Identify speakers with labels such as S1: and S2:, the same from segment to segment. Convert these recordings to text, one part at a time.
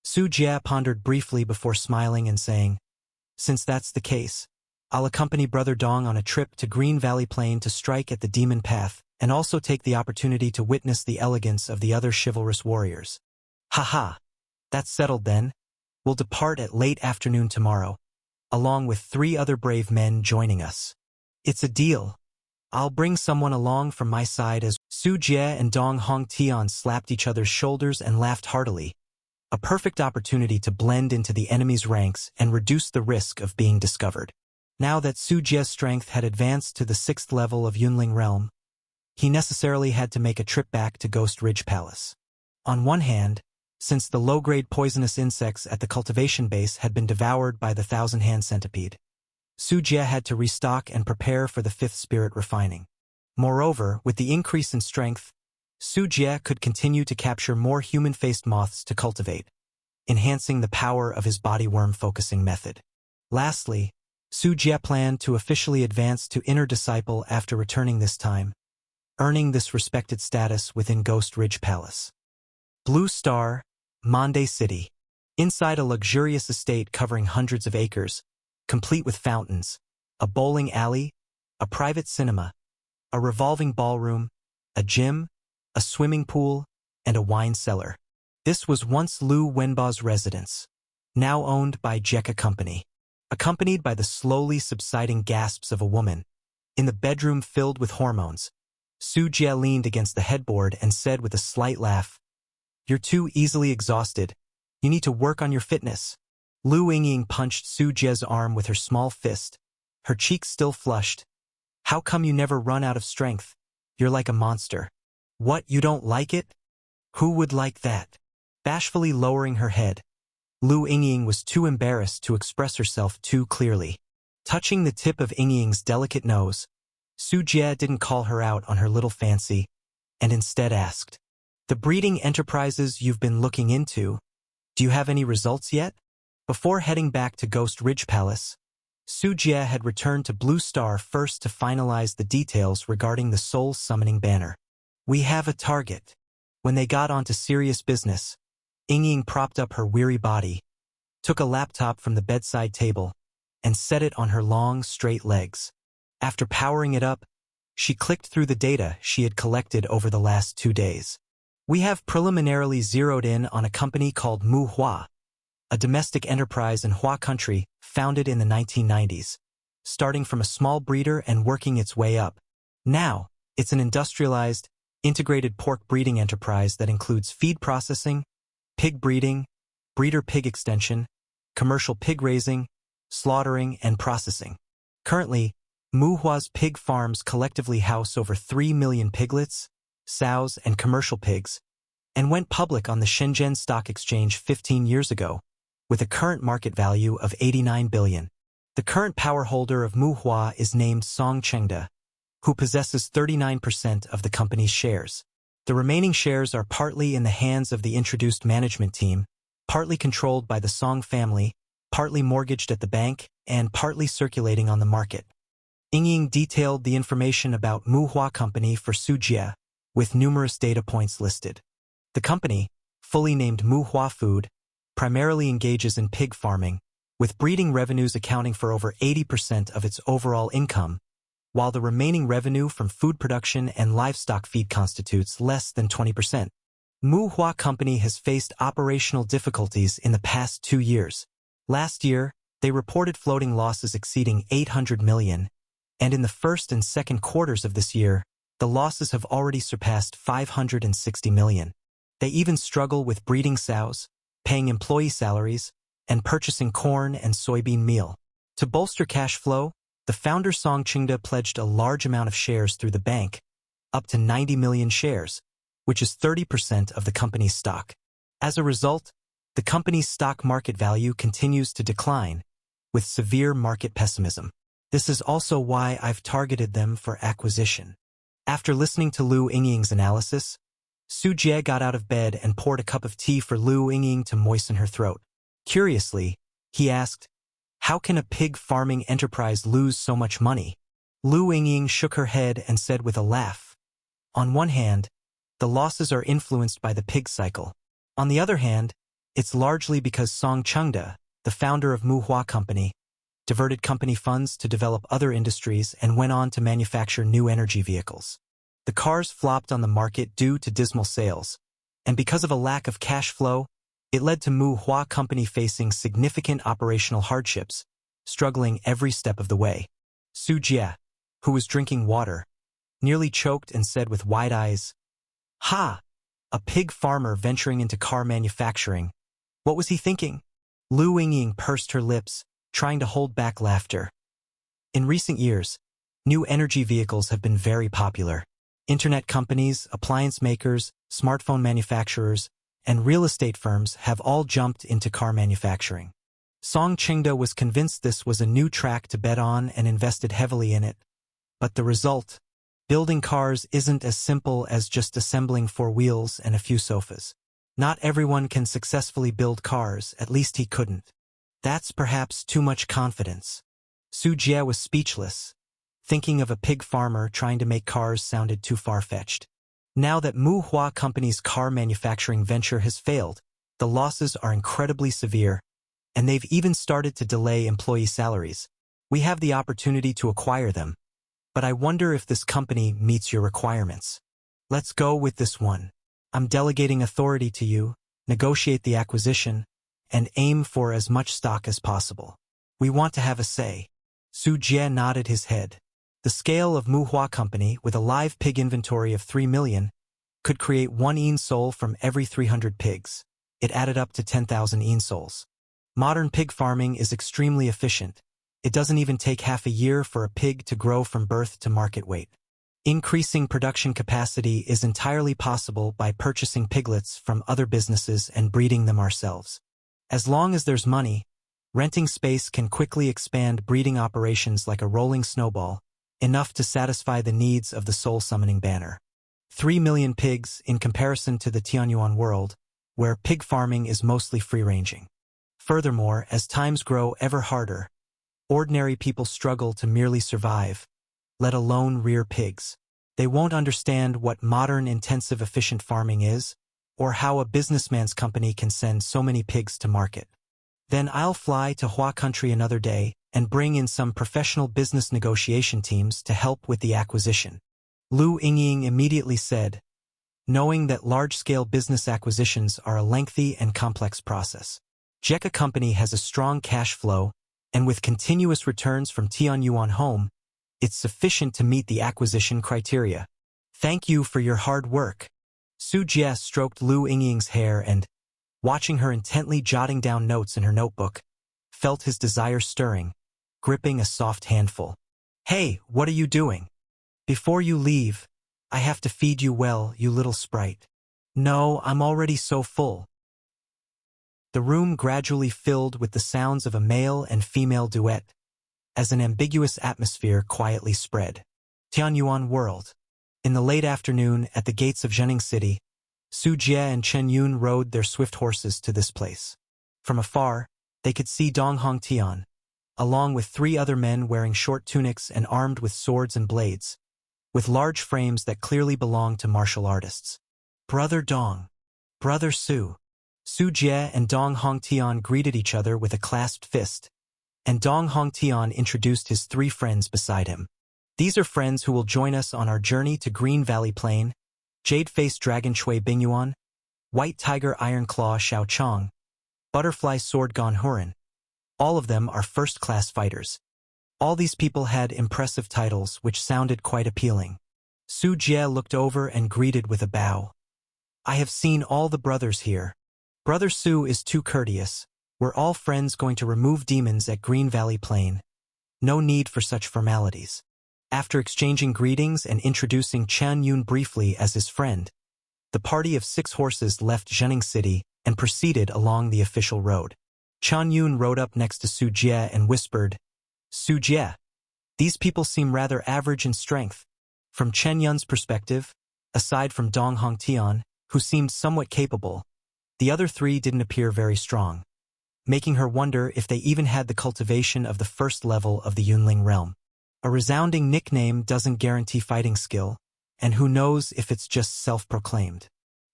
S1: Su Jie pondered briefly before smiling and saying, "Since that's the case, I'll accompany Brother Dong on a trip to Green Valley Plain to strike at the demon path, and also take the opportunity to witness the elegance of the other chivalrous warriors." "Haha, that's settled then. We'll depart at late afternoon tomorrow, along with 3 other brave men joining us. It's a deal. I'll bring someone along from my side as." Su Jie and Dong Hongtian slapped each other's shoulders and laughed heartily. A perfect opportunity to blend into the enemy's ranks and reduce the risk of being discovered. Now that Su Jie's strength had advanced to the 6th level of Yunling Realm, he necessarily had to make a trip back to Ghost Ridge Palace. On one hand, since the low-grade poisonous insects at the cultivation base had been devoured by the thousand-hand centipede, Su Jie had to restock and prepare for the 5th spirit refining. Moreover, with the increase in strength, Su Jie could continue to capture more human-faced moths to cultivate, enhancing the power of his body worm-focusing method. Lastly, Su Jie planned to officially advance to Inner Disciple after returning this time, earning this respected status within Ghost Ridge Palace. Blue Star, Monde City. Inside a luxurious estate covering hundreds of acres, complete with fountains, a bowling alley, a private cinema, a revolving ballroom, a gym, a swimming pool, and a wine cellar. This was once Lu Wenba's residence, now owned by Jekka Company. Accompanied by the slowly subsiding gasps of a woman, in the bedroom filled with hormones, Su Jie leaned against the headboard and said with a slight laugh, "You're too easily exhausted. You need to work on your fitness." Lu Yingying punched Su Jie's arm with her small fist, her cheeks still flushed. "How come you never run out of strength? You're like a monster." "What, you don't like it? Who would like that?" Bashfully lowering her head, Lu Yingying was too embarrassed to express herself too clearly. Touching the tip of Yingying's delicate nose, Su Jie didn't call her out on her little fancy, and instead asked, "The breeding enterprises you've been looking into, do you have any results yet?" Before heading back to Ghost Ridge Palace, Su Jie had returned to Blue Star first to finalize the details regarding the soul summoning banner. "We have a target." When they got onto serious business, Yingying propped up her weary body, took a laptop from the bedside table, and set it on her long, straight legs. After powering it up, she clicked through the data she had collected over the last 2 days. "We have preliminarily zeroed in on a company called Mu Hua, a domestic enterprise in Hua Country founded in the 1990s, starting from a small breeder and working its way up. Now, it's an industrialized, integrated pork breeding enterprise that includes feed processing, pig breeding, breeder pig extension, commercial pig raising, slaughtering, and processing. Currently, Mu Hua's pig farms collectively house over 3 million piglets, sows, and commercial pigs, and went public on the Shenzhen Stock Exchange 15 years ago, with a current market value of 89 billion. The current power holder of Mu Hua is named Song Chengda, who possesses 39% of the company's shares. The remaining shares are partly in the hands of the introduced management team, partly controlled by the Song family, partly mortgaged at the bank, and partly circulating on the market. Yingying detailed the information about Mu Hua Company for Su Jie, with numerous data points listed. The company, fully named Mu Hua Food, primarily engages in pig farming, with breeding revenues accounting for over 80% of its overall income, while the remaining revenue from food production and livestock feed constitutes less than 20%. Mu Hua Company has faced operational difficulties in the past 2 years. Last year, they reported floating losses exceeding 800 million, and in the first and second quarters of this year, the losses have already surpassed 560 million. They even struggle with breeding sows, paying employee salaries, and purchasing corn and soybean meal. To bolster cash flow, the founder Song Chengda pledged a large amount of shares through the bank, up to 90 million shares, which is 30% of the company's stock. As a result, the company's stock market value continues to decline, with severe market pessimism. This is also why I've targeted them for acquisition. After listening to Lu Yingying's analysis, Su Jie got out of bed and poured a cup of tea for Lu Yingying to moisten her throat. Curiously, he asked, "How can a pig farming enterprise lose so much money?" Lu Yingying shook her head and said with a laugh, "On one hand, the losses are influenced by the pig cycle. On the other hand, It's largely because Song Chengde, the founder of Muhua Company, diverted company funds to develop other industries and went on to manufacture new energy vehicles. The cars flopped on the market due to dismal sales, and because of a lack of cash flow, it led to Muhua Company facing significant operational hardships, struggling every step of the way. Su Jie, who was drinking water, nearly choked and said with wide eyes, "Ha! A pig farmer venturing into car manufacturing. What was he thinking?" Lu Yingying pursed her lips, trying to hold back laughter. In recent years, new energy vehicles have been very popular. Internet companies, appliance makers, smartphone manufacturers, and real estate firms have all jumped into car manufacturing. Song Chengde was convinced this was a new track to bet on and invested heavily in it. But the result? Building cars isn't as simple as just assembling 4 wheels and a few sofas. Not everyone can successfully build cars, at least he couldn't. That's perhaps too much confidence. Su Jie was speechless. Thinking of a pig farmer trying to make cars sounded too far-fetched. Now that Muhua Company's car manufacturing venture has failed, the losses are incredibly severe, and they've even started to delay employee salaries. We have the opportunity to acquire them, but I wonder if this company meets your requirements. Let's go with this one. I'm delegating authority to you, negotiate the acquisition, and aim for as much stock as possible. We want to have a say. Su Jie nodded his head. The scale of Muhua Company, with a live pig inventory of 3 million, could create 1 yin soul from every 300 pigs. It added up to 10,000 yin souls. Modern pig farming is extremely efficient. It doesn't even take half a year for a pig to grow from birth to market weight. Increasing production capacity is entirely possible by purchasing piglets from other businesses and breeding them ourselves. As long as there's money, renting space can quickly expand breeding operations like a rolling snowball, enough to satisfy the needs of the soul-summoning banner. 3 million pigs in comparison to the Tianyuan world, where pig farming is mostly free-ranging. Furthermore, as times grow ever harder, ordinary people struggle to merely survive, let alone rear pigs. They won't understand what modern intensive efficient farming is, or how a businessman's company can send so many pigs to market. Then I'll fly to Hua Country another day and bring in some professional business negotiation teams to help with the acquisition. Lu Yingying immediately said, knowing that large-scale business acquisitions are a lengthy and complex process. Jeka Company has a strong cash flow, and with continuous returns from Tianyuan Home, it's sufficient to meet the acquisition criteria. Thank you for your hard work. Su Jie stroked Lu Yingying's hair and, watching her intently jotting down notes in her notebook, felt his desire stirring, gripping a soft handful. Hey, what are you doing? Before you leave, I have to feed you well, you little sprite. No, I'm already so full. The room gradually filled with the sounds of a male and female duet, as an ambiguous atmosphere quietly spread. Tianyuan World. In the late afternoon, at the gates of Zhening City, Su Jie and Chen Yun rode their swift horses to this place. From afar, they could see Dong Hongtian, along with 3 other men wearing short tunics and armed with swords and blades, with large frames that clearly belonged to martial artists. Brother Dong. Brother Su. Su Jie and Dong Hongtian greeted each other with a clasped fist, and Dong Hongtian introduced his 3 friends beside him. These are friends who will join us on our journey to Green Valley Plain: Jade-Faced Dragon Shui Bingyuan, White Tiger Iron Claw Xiao Chong, Butterfly Sword Gan Hurin. All of them are first-class fighters. All these people had impressive titles which sounded quite appealing. Su Jie looked over and greeted with a bow. I have seen all the brothers here. Brother Su is too courteous. We're all friends going to remove demons at Green Valley Plain. No need for such formalities. After exchanging greetings and introducing Chen Yun briefly as his friend, the party of 6 horses left Zhening City and proceeded along the official road. Chen Yun rode up next to Su Jie and whispered, Su Jie, these people seem rather average in strength. From Chen Yun's perspective, aside from Dong Hongtian, who seemed somewhat capable, the other 3 didn't appear very strong, making her wonder if they even had the cultivation of the first level of the Yunling realm. A resounding nickname doesn't guarantee fighting skill, and who knows if it's just self-proclaimed.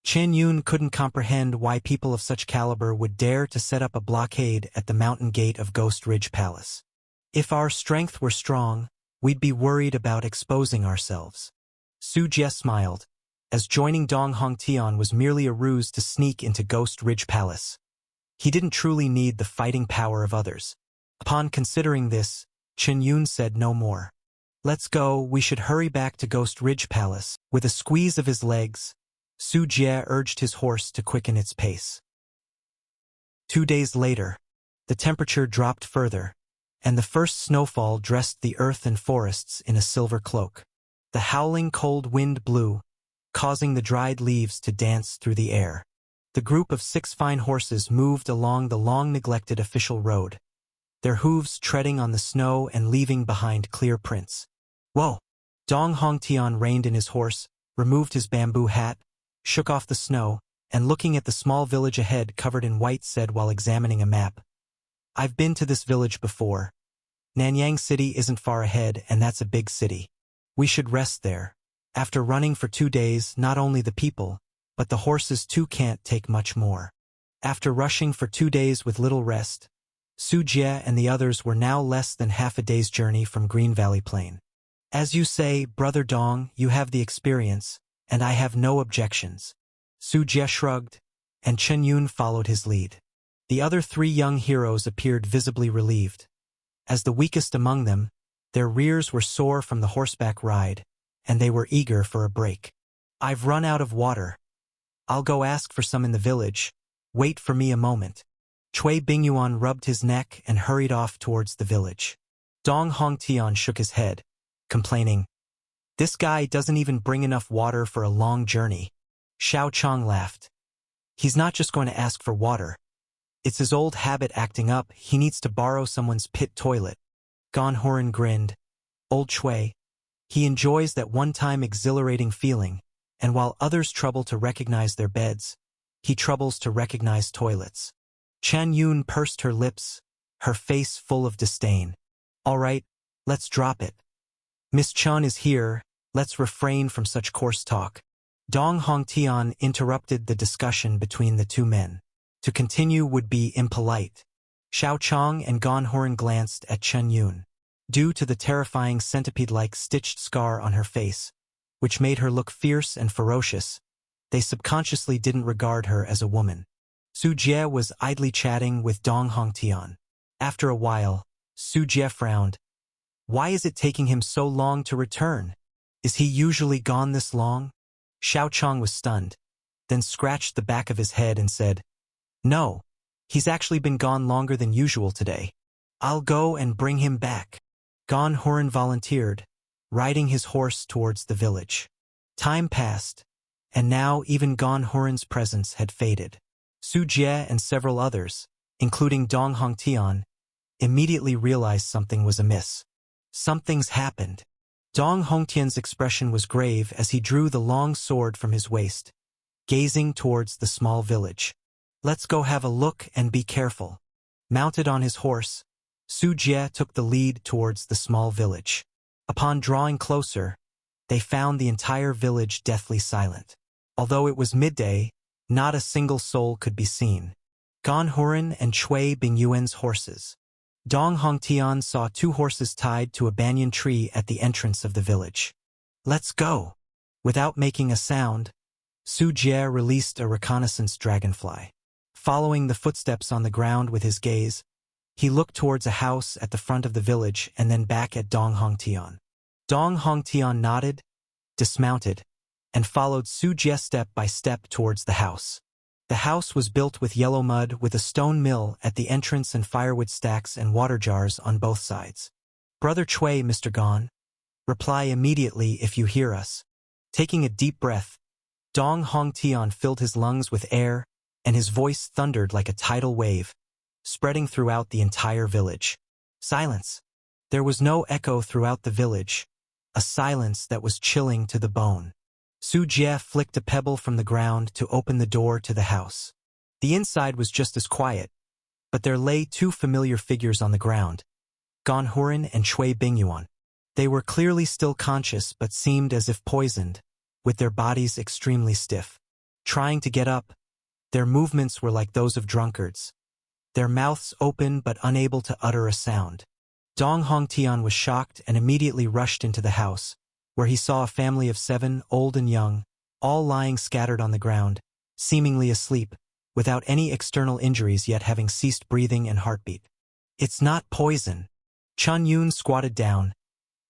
S1: Chen Yun couldn't comprehend why people of such caliber would dare to set up a blockade at the mountain gate of Ghost Ridge Palace. If our strength were strong, we'd be worried about exposing ourselves. Su Jie smiled, as joining Dong Hongtian was merely a ruse to sneak into Ghost Ridge Palace. He didn't truly need the fighting power of others. Upon considering this, Chen Yun said no more. Let's go, we should hurry back to Ghost Ridge Palace. With a squeeze of his legs, Su Jie urged his horse to quicken its pace. 2 days later, the temperature dropped further, and the first snowfall dressed the earth and forests in a silver cloak. The howling cold wind blew, causing the dried leaves to dance through the air. The group of 6 fine horses moved along the long-neglected official road, their hooves treading on the snow and leaving behind clear prints. Whoa! Dong Hongtian reined in his horse, removed his bamboo hat, shook off the snow, and looking at the small village ahead covered in white said while examining a map, I've been to this village before. Nanyang City isn't far ahead, and that's a big city. We should rest there. After running for 2 days, not only the people, but the horses too can't take much more. After rushing for 2 days with little rest, Su Jie and the others were now less than half a day's journey from Green Valley Plain. As you say, Brother Dong, you have the experience, and I have no objections. Su Jie shrugged, and Chen Yun followed his lead. The other 3 young heroes appeared visibly relieved. As the weakest among them, their rears were sore from the horseback ride, and they were eager for a break. I've run out of water. I'll go ask for some in the village. Wait for me a moment. Cui Bingyuan rubbed his neck and hurried off towards the village. Dong Hongtian shook his head, complaining, this guy doesn't even bring enough water for a long journey. Xiao Chang laughed. He's not just going to ask for water. It's his old habit acting up. He needs to borrow someone's pit toilet. Gan Horan grinned. Old Cui. He enjoys that one-time exhilarating feeling, and while others trouble to recognize their beds, he troubles to recognize toilets. Chen Yun pursed her lips, her face full of disdain. All right, let's drop it. Miss Chun is here, let's refrain from such coarse talk. Dong Hongtian interrupted the discussion between the 2 men. To continue would be impolite. Xiao Chang and Gan Horan glanced at Chen Yun. Due to the terrifying centipede-like stitched scar on her face, which made her look fierce and ferocious, they subconsciously didn't regard her as a woman. Su Jie was idly chatting with Dong Hongtian. After a while, Su Jie frowned. Why is it taking him so long to return? Is he usually gone this long? Xiao Chang was stunned, then scratched the back of his head and said, No, he's actually been gone longer than usual today. I'll go and bring him back. Gan Horan volunteered, riding his horse towards the village. Time passed, and now even Gan Horan's presence had faded. Su Jie and several others, including Dong Hongtian, immediately realized something was amiss. Something's happened. Dong Hongtian's expression was grave as he drew the long sword from his waist, gazing towards the small village. Let's go have a look and be careful. Mounted on his horse, Su Jie took the lead towards the small village. Upon drawing closer, they found the entire village deathly silent. Although it was midday, not a single soul could be seen. Gan Horan and Cui Bingyuan's horses. Dong Hongtian saw 2 horses tied to a banyan tree at the entrance of the village. Let's go. Without making a sound, Su Jie released a reconnaissance dragonfly. Following the footsteps on the ground with his gaze, he looked towards a house at the front of the village and then back at Dong Hongtian. Dong Hongtian nodded, dismounted, and followed Su Jie step by step towards the house. The house was built with yellow mud with a stone mill at the entrance and firewood stacks and water jars on both sides. Brother Cui, Mr. Gan. Reply immediately if you hear us. Taking a deep breath, Dong Hongtian filled his lungs with air, and his voice thundered like a tidal wave, spreading throughout the entire village. Silence. There was no echo throughout the village, a silence that was chilling to the bone. Su Jie flicked a pebble from the ground to open the door to the house. The inside was just as quiet, but there lay 2 familiar figures on the ground, Gan Horan and Cui Bingyuan. They were clearly still conscious but seemed as if poisoned, with their bodies extremely stiff. trying to get up. Their movements were like those of drunkards, their mouths open but unable to utter a sound. Dong Hongtian was shocked and immediately rushed into the house, where he saw a family of 7, old and young, all lying scattered on the ground, seemingly asleep, without any external injuries yet having ceased breathing and heartbeat. It's not poison. Chun Yun squatted down,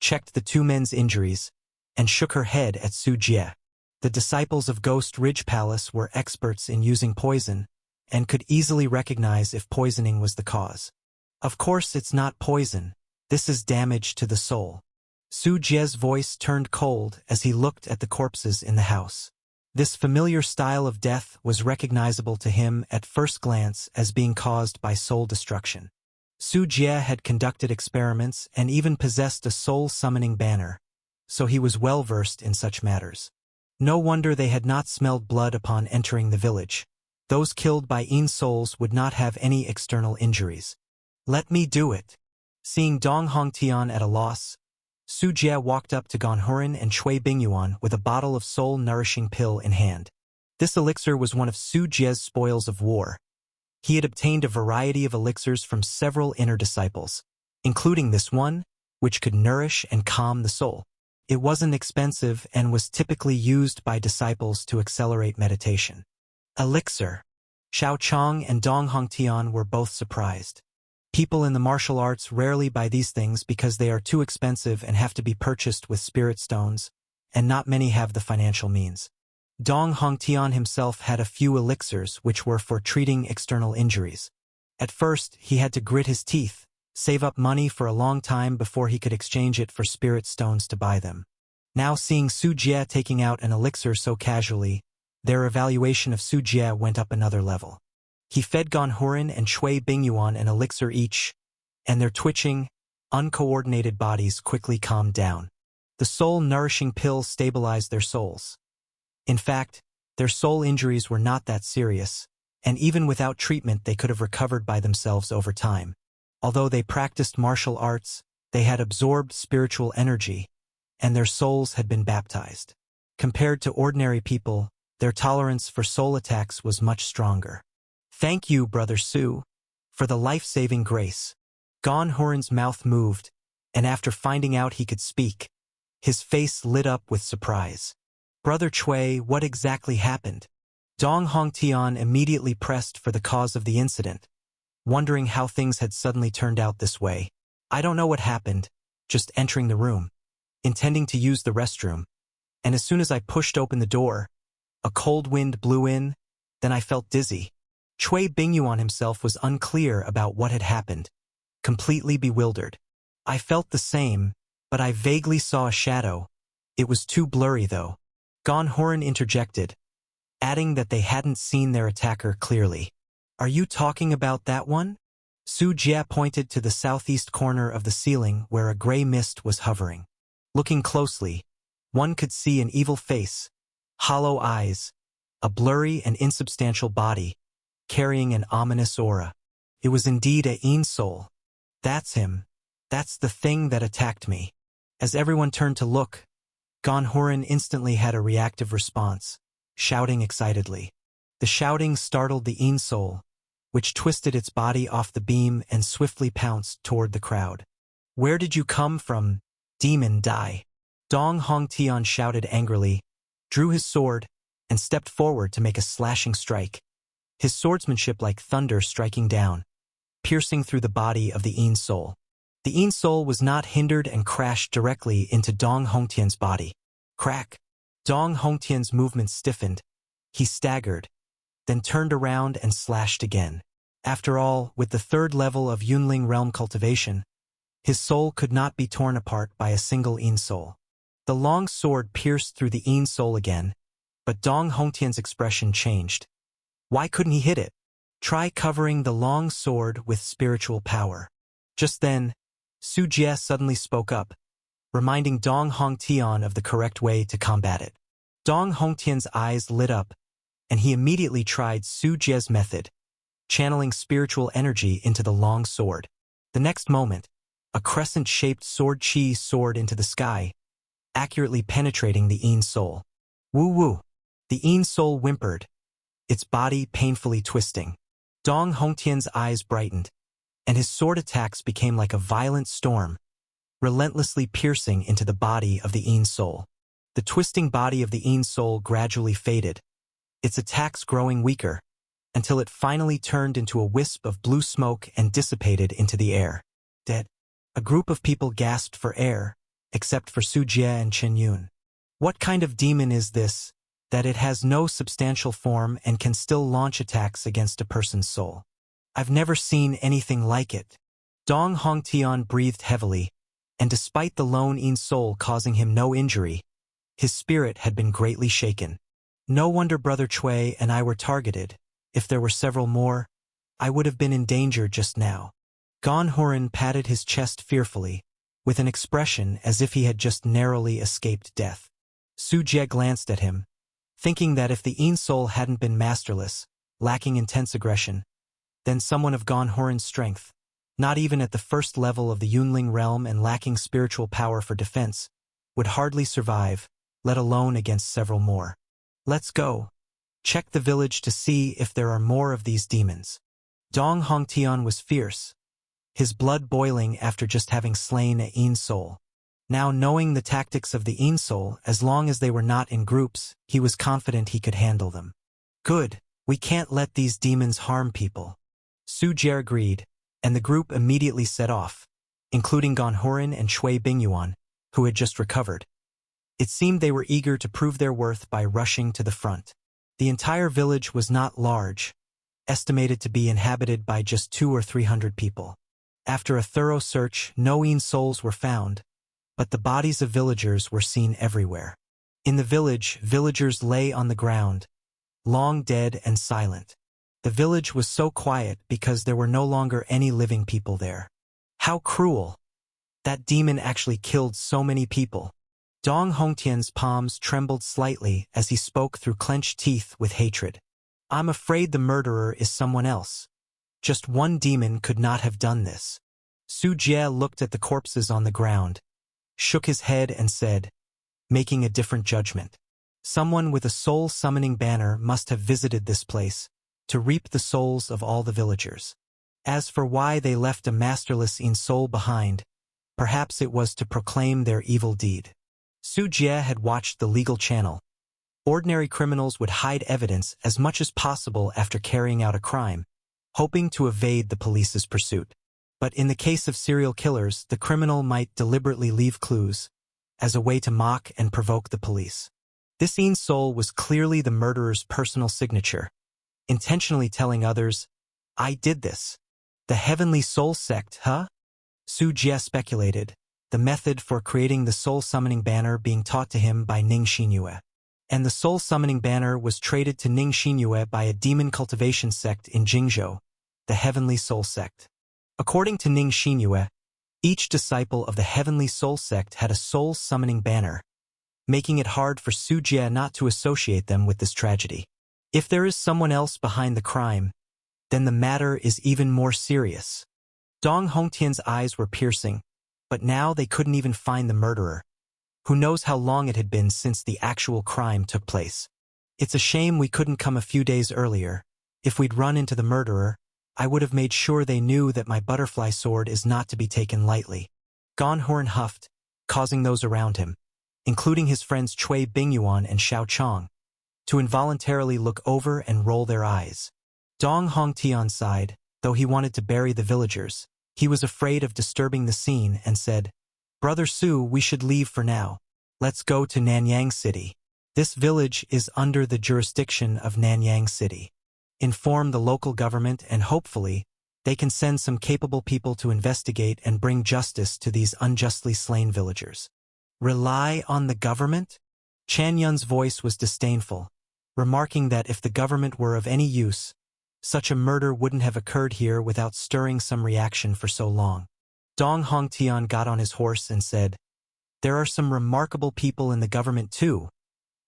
S1: checked the 2 men's injuries, and shook her head at Su Jie. The disciples of Ghost Ridge Palace were experts in using poison, and could easily recognize if poisoning was the cause. Of course it's not poison. This is damage to the soul. Su Jie's voice turned cold as he looked at the corpses in the house. This familiar style of death was recognizable to him at first glance as being caused by soul destruction. Su Jie had conducted experiments and even possessed a soul-summoning banner, so he was well-versed in such matters. No wonder they had not smelled blood upon entering the village. Those killed by Yin souls would not have any external injuries. Let me do it. Seeing Dong Hongtian at a loss, Su Jie walked up to Ganhuren and Cui Bingyuan with a bottle of soul-nourishing pill in hand. This elixir was one of Su Jie's spoils of war. He had obtained a variety of elixirs from several inner disciples, including this one, which could nourish and calm the soul. It wasn't expensive and was typically used by disciples to accelerate meditation. Elixir. Xiao Chong and Dong Hongtian were both surprised. People in the martial arts rarely buy these things because they are too expensive and have to be purchased with spirit stones, and not many have the financial means. Dong Hongtian himself had a few elixirs which were for treating external injuries. At first, he had to grit his teeth, save up money for a long time before he could exchange it for spirit stones to buy them. Now seeing Su Jie taking out an elixir so casually, their evaluation of Su Jie went up another level. He fed Ganhuren and Cui Bingyuan an elixir each, and their twitching, uncoordinated bodies quickly calmed down. The soul-nourishing pill stabilized their souls. In fact, their soul injuries were not that serious, and even without treatment they could have recovered by themselves over time. Although they practiced martial arts, they had absorbed spiritual energy, and their souls had been baptized. Compared to ordinary people, their tolerance for soul attacks was much stronger. Thank you, Brother Su, for the life-saving grace. Ganhuren's mouth moved, and after finding out he could speak, his face lit up with surprise. Brother Cui, what exactly happened? Dong Hongtian immediately pressed for the cause of the incident, wondering how things had suddenly turned out this way. I don't know what happened, just entering the room, intending to use the restroom, and as soon as I pushed open the door, a cold wind blew in, then I felt dizzy. Cui Bingyuan himself was unclear about what had happened, completely bewildered. I felt the same, but I vaguely saw a shadow. It was too blurry though. Ganhuren interjected, adding that they hadn't seen their attacker clearly. Are you talking about that one? Su Jie pointed to the southeast corner of the ceiling where a gray mist was hovering. Looking closely, one could see an evil face, hollow eyes, a blurry and insubstantial body, carrying an ominous aura. It was indeed a Yin soul. That's him. That's the thing that attacked me. As everyone turned to look, Ganhuren instantly had a reactive response, shouting excitedly. The shouting startled the Yin soul, which twisted its body off the beam and swiftly pounced toward the crowd. Where did you come from, demon Dai? Dong Hongtian shouted angrily, drew his sword, and stepped forward to make a slashing strike. His swordsmanship like thunder striking down, piercing through the body of the Yin soul. The Yin soul was not hindered and crashed directly into Dong Hongtian's body. Crack! Dong Hongtian's movements stiffened. He staggered, then turned around and slashed again. After all, with the 3rd level of Yunling realm cultivation, his soul could not be torn apart by a single Yin soul. The long sword pierced through the Yin soul again, but Dong Hongtian's expression changed. Why couldn't he hit it? Try covering the long sword with spiritual power. Just then, Su Jie suddenly spoke up, reminding Dong Hongtian of the correct way to combat it. Dong Hongtian's eyes lit up, and he immediately tried Su Jie's method, channeling spiritual energy into the long sword. The next moment, a crescent-shaped sword chi soared into the sky, accurately penetrating the Yin soul. Woo-woo! The Yin soul whimpered, its body painfully twisting. Dong Hongtian's eyes brightened, and his sword attacks became like a violent storm, relentlessly piercing into the body of the Yin soul. The twisting body of the Yin soul gradually faded, its attacks growing weaker, until it finally turned into a wisp of blue smoke and dissipated into the air. Dead. A group of people gasped for air, except for Su Jie and Chen Yun. What kind of demon is this, that it has no substantial form and can still launch attacks against a person's soul? I've never seen anything like it. Dong Hongtian breathed heavily, and despite the lone Yin soul causing him no injury, his spirit had been greatly shaken. No wonder Brother Chui and I were targeted. If there were several more, I would have been in danger just now. Gan Horen patted his chest fearfully, with an expression as if he had just narrowly escaped death. Su Jie glanced at him, thinking that if the Yin soul hadn't been masterless, lacking intense aggression, then someone of Gan Horen's strength, not even at the first level of the Yunling realm and lacking spiritual power for defense, would hardly survive, let alone against several more. Let's go. Check the village to see if there are more of these demons. Dong Hongtian was fierce, his blood boiling after just having slain a Yin soul. Now knowing the tactics of the Yin soul, as long as they were not in groups, he was confident he could handle them. Good, we can't let these demons harm people. Su Jie agreed, and the group immediately set off, including Gan Horen and Chui Bingyuan, who had just recovered. It seemed they were eager to prove their worth by rushing to the front. The entire village was not large, estimated to be inhabited by just 200 or 300 people. After a thorough search, no Yin souls were found, but the bodies of villagers were seen everywhere. In the village, villagers lay on the ground, long dead and silent. The village was so quiet because there were no longer any living people there. How cruel! That demon actually killed so many people. Dong Hongtian's palms trembled slightly as he spoke through clenched teeth with hatred. I'm afraid the murderer is someone else. Just one demon could not have done this. Su Jie looked at the corpses on the ground, shook his head and said, making a different judgment. Someone with a soul-summoning banner must have visited this place to reap the souls of all the villagers. As for why they left a masterless Yin soul behind, perhaps it was to proclaim their evil deed. Su Jie had watched the legal channel. Ordinary criminals would hide evidence as much as possible after carrying out a crime, hoping to evade the police's pursuit. But in the case of serial killers, the criminal might deliberately leave clues as a way to mock and provoke the police. This Yin soul was clearly the murderer's personal signature, intentionally telling others, I did this. The Heavenly Soul Sect, huh? Su Jie speculated, the method for creating the soul-summoning banner being taught to him by Ning Xinyue. And the soul-summoning banner was traded to Ning Xinyue by a demon cultivation sect in Jingzhou, the Heavenly Soul Sect. According to Ning Xinyue, each disciple of the Heavenly Soul Sect had a soul-summoning banner, making it hard for Su Jie not to associate them with this tragedy. If there is someone else behind the crime, then the matter is even more serious. Dong Hongtian's eyes were piercing, but now they couldn't even find the murderer. Who knows how long it had been since the actual crime took place. It's a shame we couldn't come a few days earlier. If we'd run into the murderer, I would have made sure they knew that my butterfly sword is not to be taken lightly. Gan Horen huffed, causing those around him, including his friends Chui Bingyuan and Xiao Chong, to involuntarily look over and roll their eyes. Dong Hongtian sighed, though he wanted to bury the villagers. He was afraid of disturbing the scene and said, Brother Su, we should leave for now. Let's go to Nanyang City. This village is under the jurisdiction of Nanyang City. Inform the local government and hopefully, they can send some capable people to investigate and bring justice to these unjustly slain villagers. Rely on the government? Chan Yun's voice was disdainful, remarking that if the government were of any use, such a murder wouldn't have occurred here without stirring some reaction for so long. Dong Hongtian got on his horse and said, There are some remarkable people in the government too.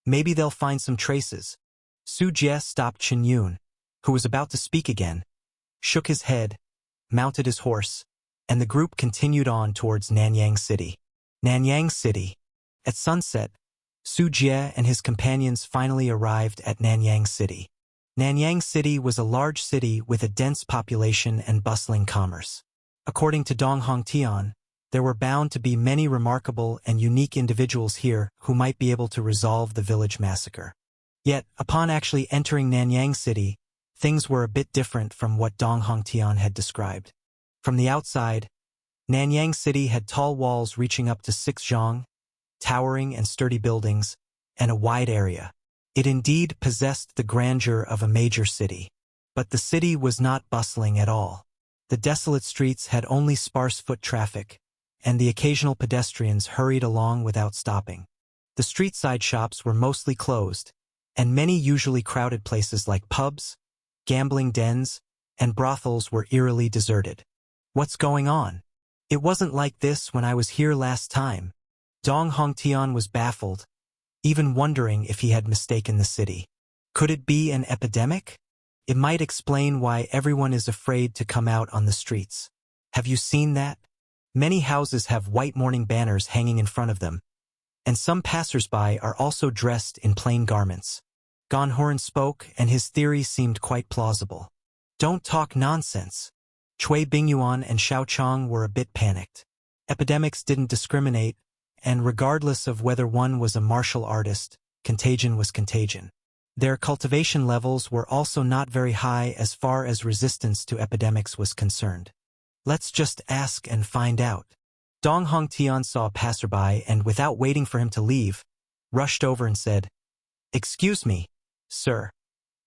S1: Maybe they'll find some traces. Su Jie stopped Chen Yun, who was about to speak again, shook his head, mounted his horse, and the group continued on towards Nanyang City. Nanyang City. At sunset, Su Jie and his companions finally arrived at Nanyang City. Nanyang City was a large city with a dense population and bustling commerce. According to Dong Hongtian, there were bound to be many remarkable and unique individuals here who might be able to resolve the village massacre. Yet, upon actually entering Nanyang City, things were a bit different from what Dong Hongtian had described. From the outside, Nanyang City had tall walls reaching up to 6 zhang, towering and sturdy buildings, and a wide area. It indeed possessed the grandeur of a major city. But the city was not bustling at all. The desolate streets had only sparse foot traffic, and the occasional pedestrians hurried along without stopping. The street-side shops were mostly closed, and many usually crowded places like pubs, gambling dens, and brothels were eerily deserted. What's going on? It wasn't like this when I was here last time. Dong Hongtian was baffled, even wondering if he had mistaken the city. Could it be an epidemic? It might explain why everyone is afraid to come out on the streets. Have you seen that? Many houses have white mourning banners hanging in front of them, and some passers-by are also dressed in plain garments. Gan Horan spoke, and his theory seemed quite plausible. Don't talk nonsense. Cui Bingyuan and Xiao Chong were a bit panicked. Epidemics didn't discriminate, and regardless of whether one was a martial artist, contagion was contagion. Their cultivation levels were also not very high as far as resistance to epidemics was concerned. Let's just ask and find out. Dong Hongtian saw a passerby and, without waiting for him to leave, rushed over and said, "Excuse me, sir.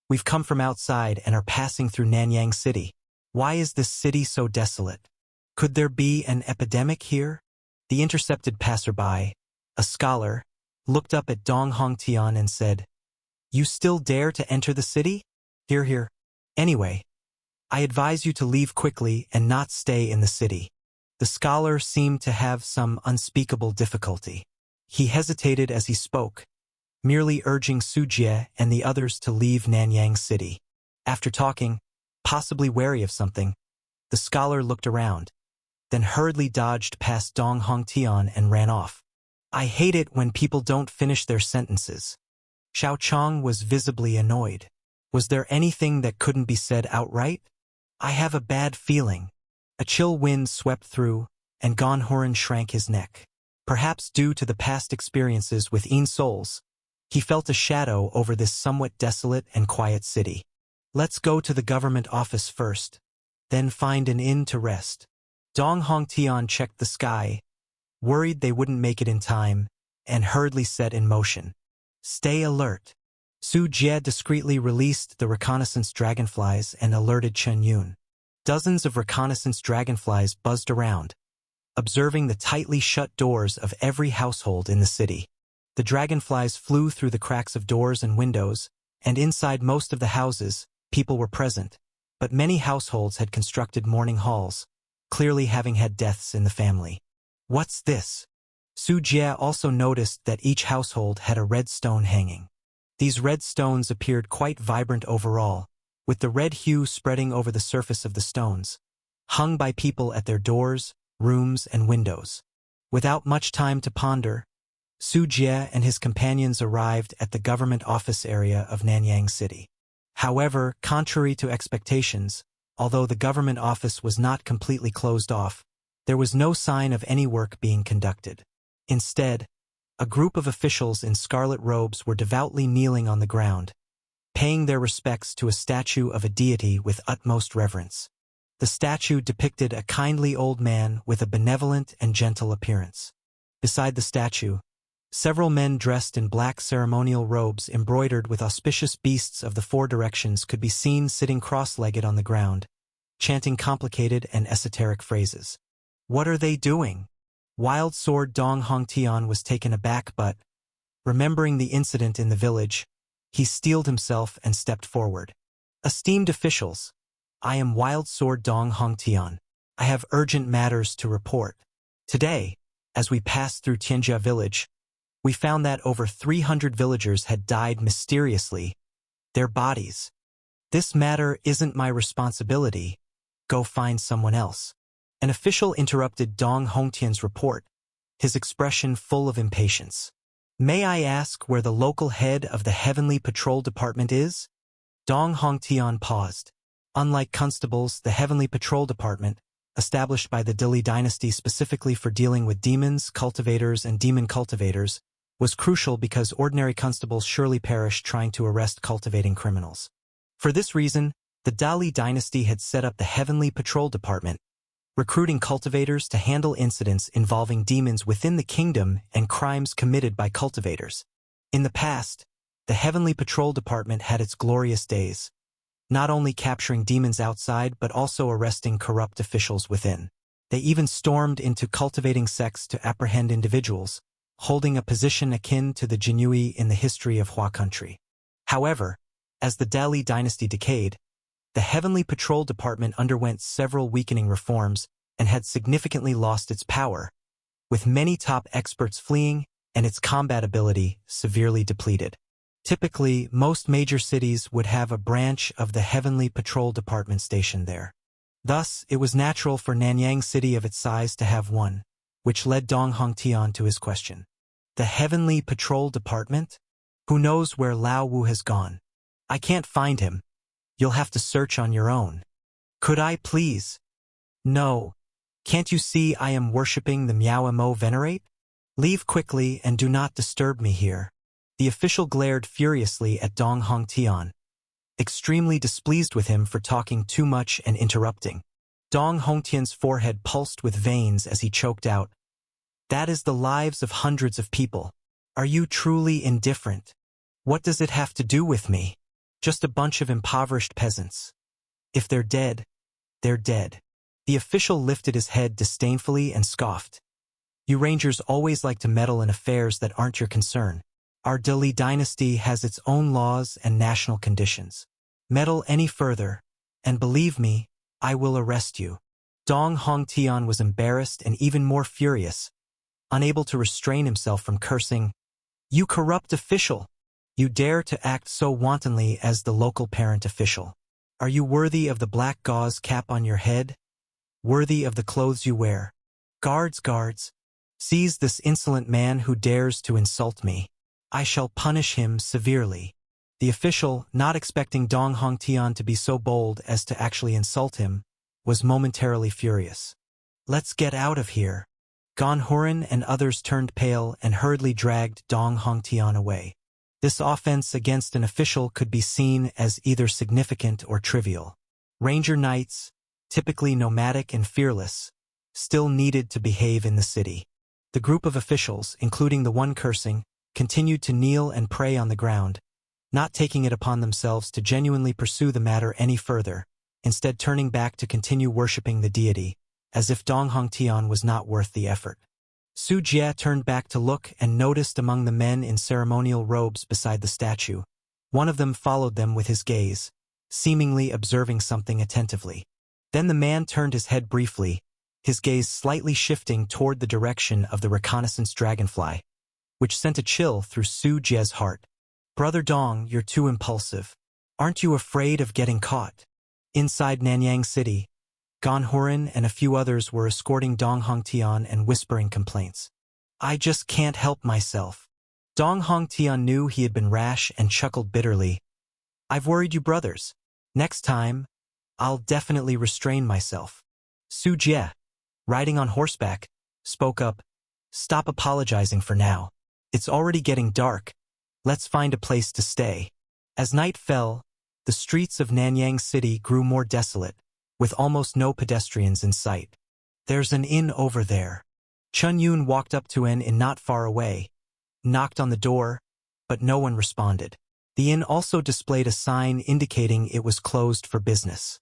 S1: We've come from outside and are passing through Nanyang City. Why is this city so desolate? Could there be an epidemic here?" The intercepted passerby, a scholar, looked up at Dong Hongtian and said, "You still dare to enter the city? Hear, hear. Anyway, I advise you to leave quickly and not stay in the city." The scholar seemed to have some unspeakable difficulty. He hesitated as he spoke, merely urging Su Jie and the others to leave Nanyang City. After talking, possibly wary of something, the scholar looked around, then hurriedly dodged past Dong Hongtian and ran off. I hate it when people don't finish their sentences. Xiao Chong was visibly annoyed. Was there anything that couldn't be said outright? I have a bad feeling. A chill wind swept through, and Gan Horan shrank his neck. Perhaps due to the past experiences with Een Souls, he felt a shadow over this somewhat desolate and quiet city. Let's go to the government office first, then find an inn to rest. Dong Hongtian checked the sky, worried they wouldn't make it in time, and hurriedly set in motion. Stay alert. Su Jie discreetly released the reconnaissance dragonflies and alerted Chen Yun. Dozens of reconnaissance dragonflies buzzed around, observing the tightly shut doors of every household in the city. The dragonflies flew through the cracks of doors and windows, and inside most of the houses, people were present, but many households had constructed mourning halls, clearly having had deaths in the family. What's this? Su Jie also noticed that each household had a red stone hanging. These red stones appeared quite vibrant overall, with the red hue spreading over the surface of the stones, hung by people at their doors, rooms, and windows. Without much time to ponder, Su Jie and his companions arrived at the government office area of Nanyang City. However, contrary to expectations, although the government office was not completely closed off, there was no sign of any work being conducted. Instead, a group of officials in scarlet robes were devoutly kneeling on the ground, paying their respects to a statue of a deity with utmost reverence. The statue depicted a kindly old man with a benevolent and gentle appearance. Beside the statue, several men dressed in black ceremonial robes embroidered with auspicious beasts of the 4 directions could be seen sitting cross-legged on the ground, chanting complicated and esoteric phrases. What are they doing? Wild Sword Dong Hongtian was taken aback, but, remembering the incident in the village, he steeled himself and stepped forward. Esteemed officials, I am Wild Sword Dong Hongtian. I have urgent matters to report. Today, as we passed through Tianjia village, we found that over 300 villagers had died mysteriously, their bodies. This matter isn't my responsibility. Go find someone else. An official interrupted Dong Hongtian's report, his expression full of impatience. May I ask where the local head of the Heavenly Patrol Department is? Dong Hongtian paused. Unlike constables, the Heavenly Patrol Department, established by the Dili dynasty specifically for dealing with demons, cultivators, and demon cultivators, was crucial because ordinary constables surely perished trying to arrest cultivating criminals. For this reason, the Dali dynasty had set up the Heavenly Patrol Department, recruiting cultivators to handle incidents involving demons within the kingdom and crimes committed by cultivators. In the past, the Heavenly Patrol Department had its glorious days, not only capturing demons outside but also arresting corrupt officials within. They even stormed into cultivating sects to apprehend individuals, holding a position akin to the Jinui in the history of Hua country. However, as the Dali dynasty decayed, the Heavenly Patrol Department underwent several weakening reforms and had significantly lost its power, with many top experts fleeing and its combat ability severely depleted. Typically, most major cities would have a branch of the Heavenly Patrol Department stationed there. Thus, it was natural for Nanyang City of its size to have one, which led Dong Hongtian to his question. The Heavenly Patrol Department? Who knows where Lao Wu has gone? I can't find him. You'll have to search on your own. Could I please? No. Can't you see I am worshipping the Miao Mo Venerate? Leave quickly and do not disturb me here. The official glared furiously at Dong Hongtian, extremely displeased with him for talking too much and interrupting. Dong Hongtian's forehead pulsed with veins as he choked out, "That is the lives of hundreds of people. Are you truly indifferent? What does it have to do with me? Just a bunch of impoverished peasants. If they're dead, they're dead." The official lifted his head disdainfully and scoffed. "You rangers always like to meddle in affairs that aren't your concern. Our Dili dynasty has its own laws and national conditions. Meddle any further, and believe me, I will arrest you." Dong Hongtian was embarrassed and even more furious, unable to restrain himself from cursing, "You corrupt official! You dare to act so wantonly as the local parent official. Are you worthy of the black gauze cap on your head? Worthy of the clothes you wear? Guards, seize this insolent man who dares to insult me. I shall punish him severely." The official, not expecting Dong Hongtian to be so bold as to actually insult him, was momentarily furious. "Let's get out of here." Gan Hurin and others turned pale and hurriedly dragged Dong Hongtian away. This offense against an official could be seen as either significant or trivial. Ranger knights, typically nomadic and fearless, still needed to behave in the city. The group of officials, including the one cursing, continued to kneel and pray on the ground, not taking it upon themselves to genuinely pursue the matter any further, instead turning back to continue worshipping the deity, as if Dong Hongtian was not worth the effort. Su Jie turned back to look and noticed among the men in ceremonial robes beside the statue. One of them followed them with his gaze, seemingly observing something attentively. Then the man turned his head briefly, his gaze slightly shifting toward the direction of the reconnaissance dragonfly, which sent a chill through Su Jie's heart. "Brother Dong, you're too impulsive. Aren't you afraid of getting caught?" Inside Nanyang City, Gan Hurin and a few others were escorting Dong Hongtian and whispering complaints. "I just can't help myself." Dong Hongtian knew he had been rash and chuckled bitterly. "I've worried you brothers. Next time, I'll definitely restrain myself." Su Jie, riding on horseback, spoke up, "Stop apologizing for now. It's already getting dark. Let's find a place to stay." As night fell, the streets of Nanyang City grew more desolate, with almost no pedestrians in sight. "There's an inn over there." Chun Yun walked up to an inn not far away, knocked on the door, but no one responded. The inn also displayed a sign indicating it was closed for business.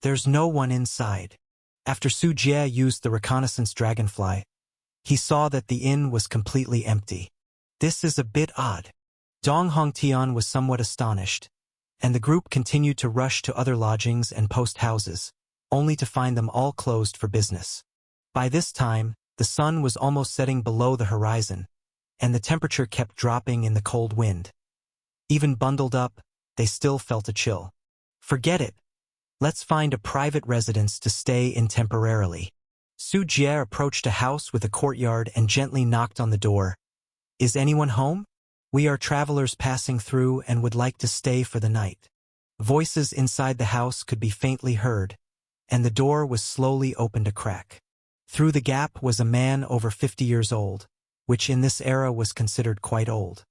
S1: "There's no one inside." After Su Jie used the reconnaissance dragonfly, he saw that the inn was completely empty. "This is a bit odd." Dong Hongtian was somewhat astonished, and the group continued to rush to other lodgings and post houses, only to find them all closed for business. By this time, the sun was almost setting below the horizon, and the temperature kept dropping in the cold wind. Even bundled up, they still felt a chill. "Forget it. Let's find a private residence to stay in temporarily." Su Jie approached a house with a courtyard and gently knocked on the door, Is anyone home? We are travelers passing through and would like to stay for the night. Voices inside the house could be faintly heard, and the door was slowly opened a crack. Through the gap was a man over 50 years old, which in this era was considered quite old.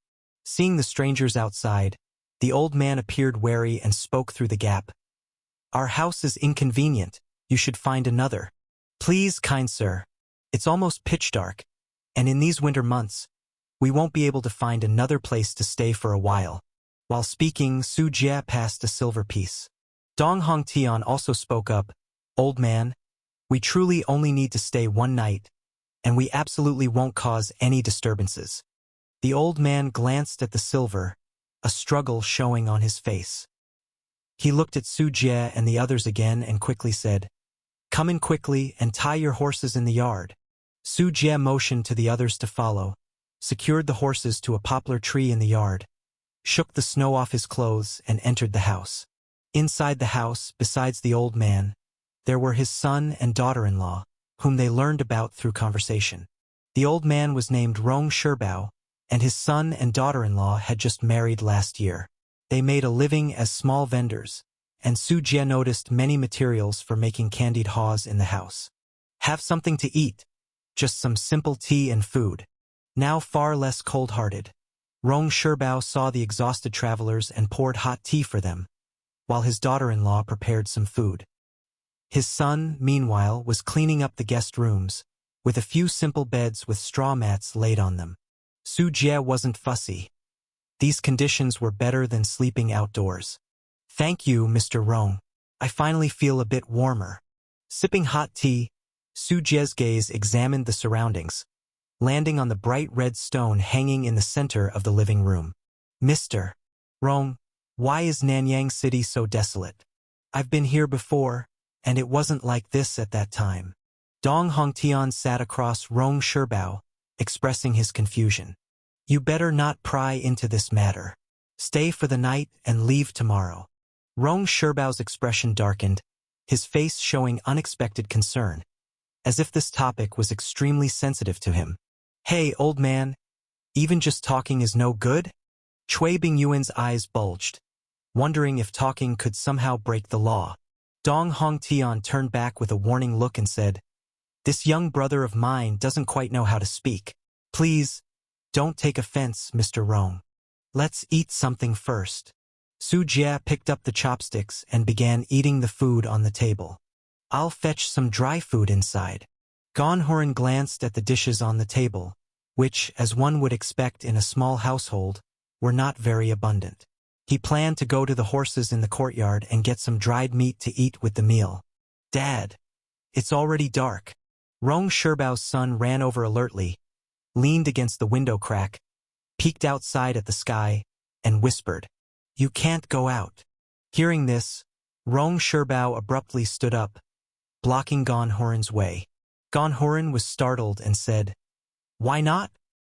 S1: Seeing the strangers outside, the old man appeared wary and spoke through the gap. Our house is inconvenient. You should find another. Please, kind sir. It's almost pitch dark, and in these winter months, we won't be able to find another place to stay for a while. While speaking, Su Jie passed a silver piece. Dong Hongtian also spoke up. Old man, we truly only need to stay one night, and we absolutely won't cause any disturbances. The old man glanced at the silver, a struggle showing on his face. He looked at Su Jie and the others again and quickly said, "Come in quickly and tie your horses in the yard." Su Jie motioned to the others to follow, secured the horses to a poplar tree in the yard, shook the snow off his clothes and entered the house. Inside the house, besides the old man, there were his son and daughter-in-law, whom they learned about through conversation. The old man was named Rong Sherbao, and his son and daughter-in-law had just married last year. They made a living as small vendors, and Su Jie noticed many materials for making candied haws in the house. Have something to eat, just some simple tea and food. Now far less cold-hearted, Rong Sherbao saw the exhausted travelers and poured hot tea for them, while his daughter-in-law prepared some food. His son, meanwhile, was cleaning up the guest rooms, with a few simple beds with straw mats laid on them. Su Jie wasn't fussy. These conditions were better than sleeping outdoors. Thank you, Mr. Rong. I finally feel a bit warmer. Sipping hot tea, Su Jie's gaze examined the surroundings, landing on the bright red stone hanging in the center of the living room. Mr. Rong, why is Nanyang City so desolate? I've been here before, and it wasn't like this at that time. Dong Hongtian sat across Rong Sherbao, expressing his confusion. You better not pry into this matter. Stay for the night and leave tomorrow. Rong Sherbao's expression darkened, his face showing unexpected concern, as if this topic was extremely sensitive to him. Hey, old man, even just talking is no good? Cui Bingyuan's eyes bulged, wondering if talking could somehow break the law. Dong Hongtian turned back with a warning look and said, This young brother of mine doesn't quite know how to speak. Please, don't take offense, Mr. Rong. Let's eat something first. Su Jie picked up the chopsticks and began eating the food on the table. I'll fetch some dry food inside. Gonhoran glanced at the dishes on the table, which, as one would expect in a small household, were not very abundant. He planned to go to the horses in the courtyard and get some dried meat to eat with the meal. Dad, it's already dark. Rong Sherbao's son ran over alertly, leaned against the window crack, peeked outside at the sky, and whispered, You can't go out. Hearing this, Rong Sherbao abruptly stood up, blocking Gonhoran's way. Gonhoran was startled and said, Why not?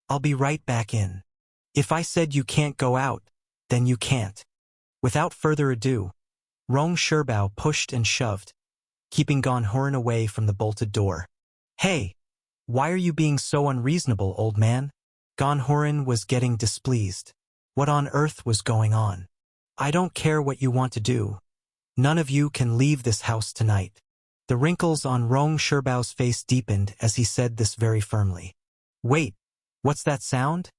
S1: I'll be right back in. If I said you can't go out, then you can't. Without further ado, Rong Sherbao pushed and shoved, keeping Gonhoran away from the bolted door. Hey, why are you being so unreasonable, old man? Gonhoran was getting displeased. What on earth was going on? I don't care what you want to do. None of you can leave this house tonight. The wrinkles on Rong Sherbao's face deepened as he said this very firmly. Wait, what's that sound?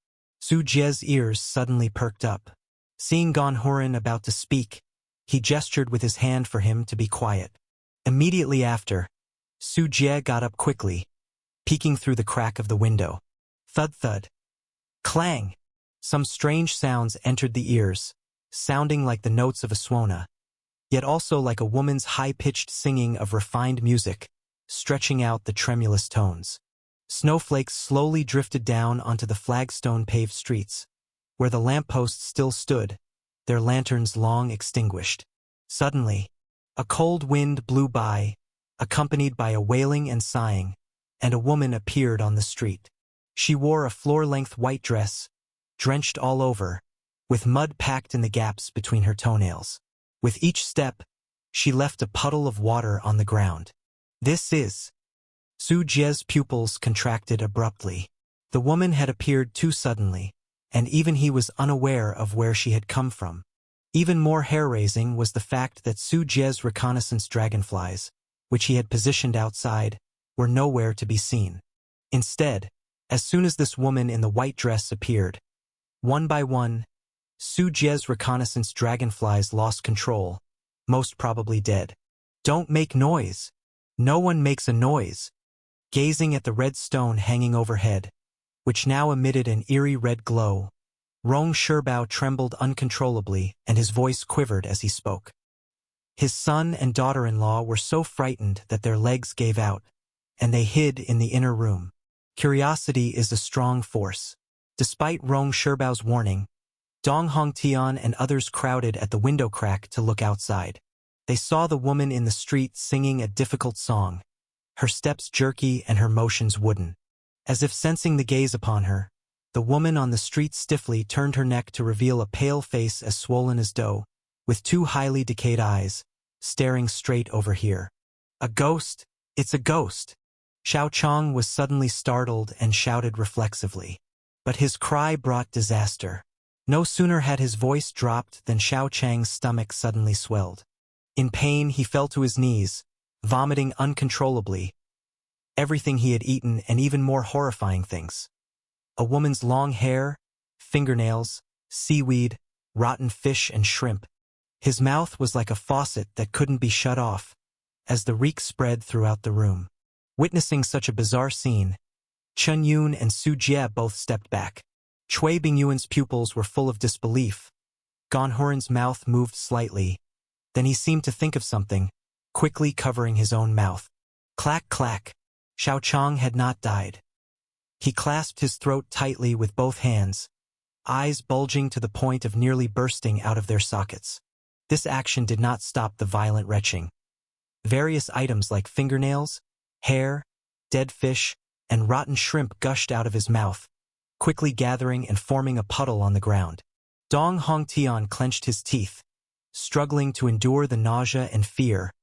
S1: Su Jie's ears suddenly perked up. Seeing Gonhoran about to speak, he gestured with his hand for him to be quiet. Immediately after, Su Jie got up quickly, peeking through the crack of the window. Thud thud. Clang! Some strange sounds entered the ears, sounding like the notes of a swona, yet also like a woman's high-pitched singing of refined music, stretching out the tremulous tones. Snowflakes slowly drifted down onto the flagstone-paved streets, where the lampposts still stood, their lanterns long extinguished. Suddenly, a cold wind blew by, accompanied by a wailing and sighing, and a woman appeared on the street. She wore a floor-length white dress, drenched all over, with mud packed in the gaps between her toenails. With each step, she left a puddle of water on the ground. This is... Su Jie's pupils contracted abruptly. The woman had appeared too suddenly, and even he was unaware of where she had come from. Even more hair-raising was the fact that Su Jie's reconnaissance dragonflies, which he had positioned outside, were nowhere to be seen. Instead, as soon as this woman in the white dress appeared, one by one, Su Jie's reconnaissance dragonflies lost control, most probably dead. "Don't make noise. No one makes a noise." Gazing at the red stone hanging overhead, which now emitted an eerie red glow, Rong Sherbao trembled uncontrollably and his voice quivered as he spoke. His son and daughter-in-law were so frightened that their legs gave out, and they hid in the inner room. Curiosity is a strong force. Despite Rong Sherbao's warning, Dong Hongtian and others crowded at the window crack to look outside. They saw the woman in the street singing a difficult song, her steps jerky and her motions wooden. As if sensing the gaze upon her, the woman on the street stiffly turned her neck to reveal a pale face as swollen as dough, with two highly decayed eyes, staring straight over here. "A ghost! It's a ghost!" Xiao Chang was suddenly startled and shouted reflexively. But his cry brought disaster. No sooner had his voice dropped than Xiao Chang's stomach suddenly swelled. In pain, he fell to his knees, vomiting uncontrollably, everything he had eaten and even more horrifying things. A woman's long hair, fingernails, seaweed, rotten fish and shrimp. His mouth was like a faucet that couldn't be shut off, as the reek spread throughout the room. Witnessing such a bizarre scene, Chen Yun and Su Jie both stepped back. Cui Bingyuan's pupils were full of disbelief. Gan Horan's mouth moved slightly. Then he seemed to think of something, quickly covering his own mouth. Clack, clack. Xiao Chang had not died. He clasped his throat tightly with both hands, eyes bulging to the point of nearly bursting out of their sockets. This action did not stop the violent retching. Various items like fingernails, hair, dead fish, and rotten shrimp gushed out of his mouth, quickly gathering and forming a puddle on the ground. Dong Hongtian clenched his teeth, struggling to endure the nausea and fear,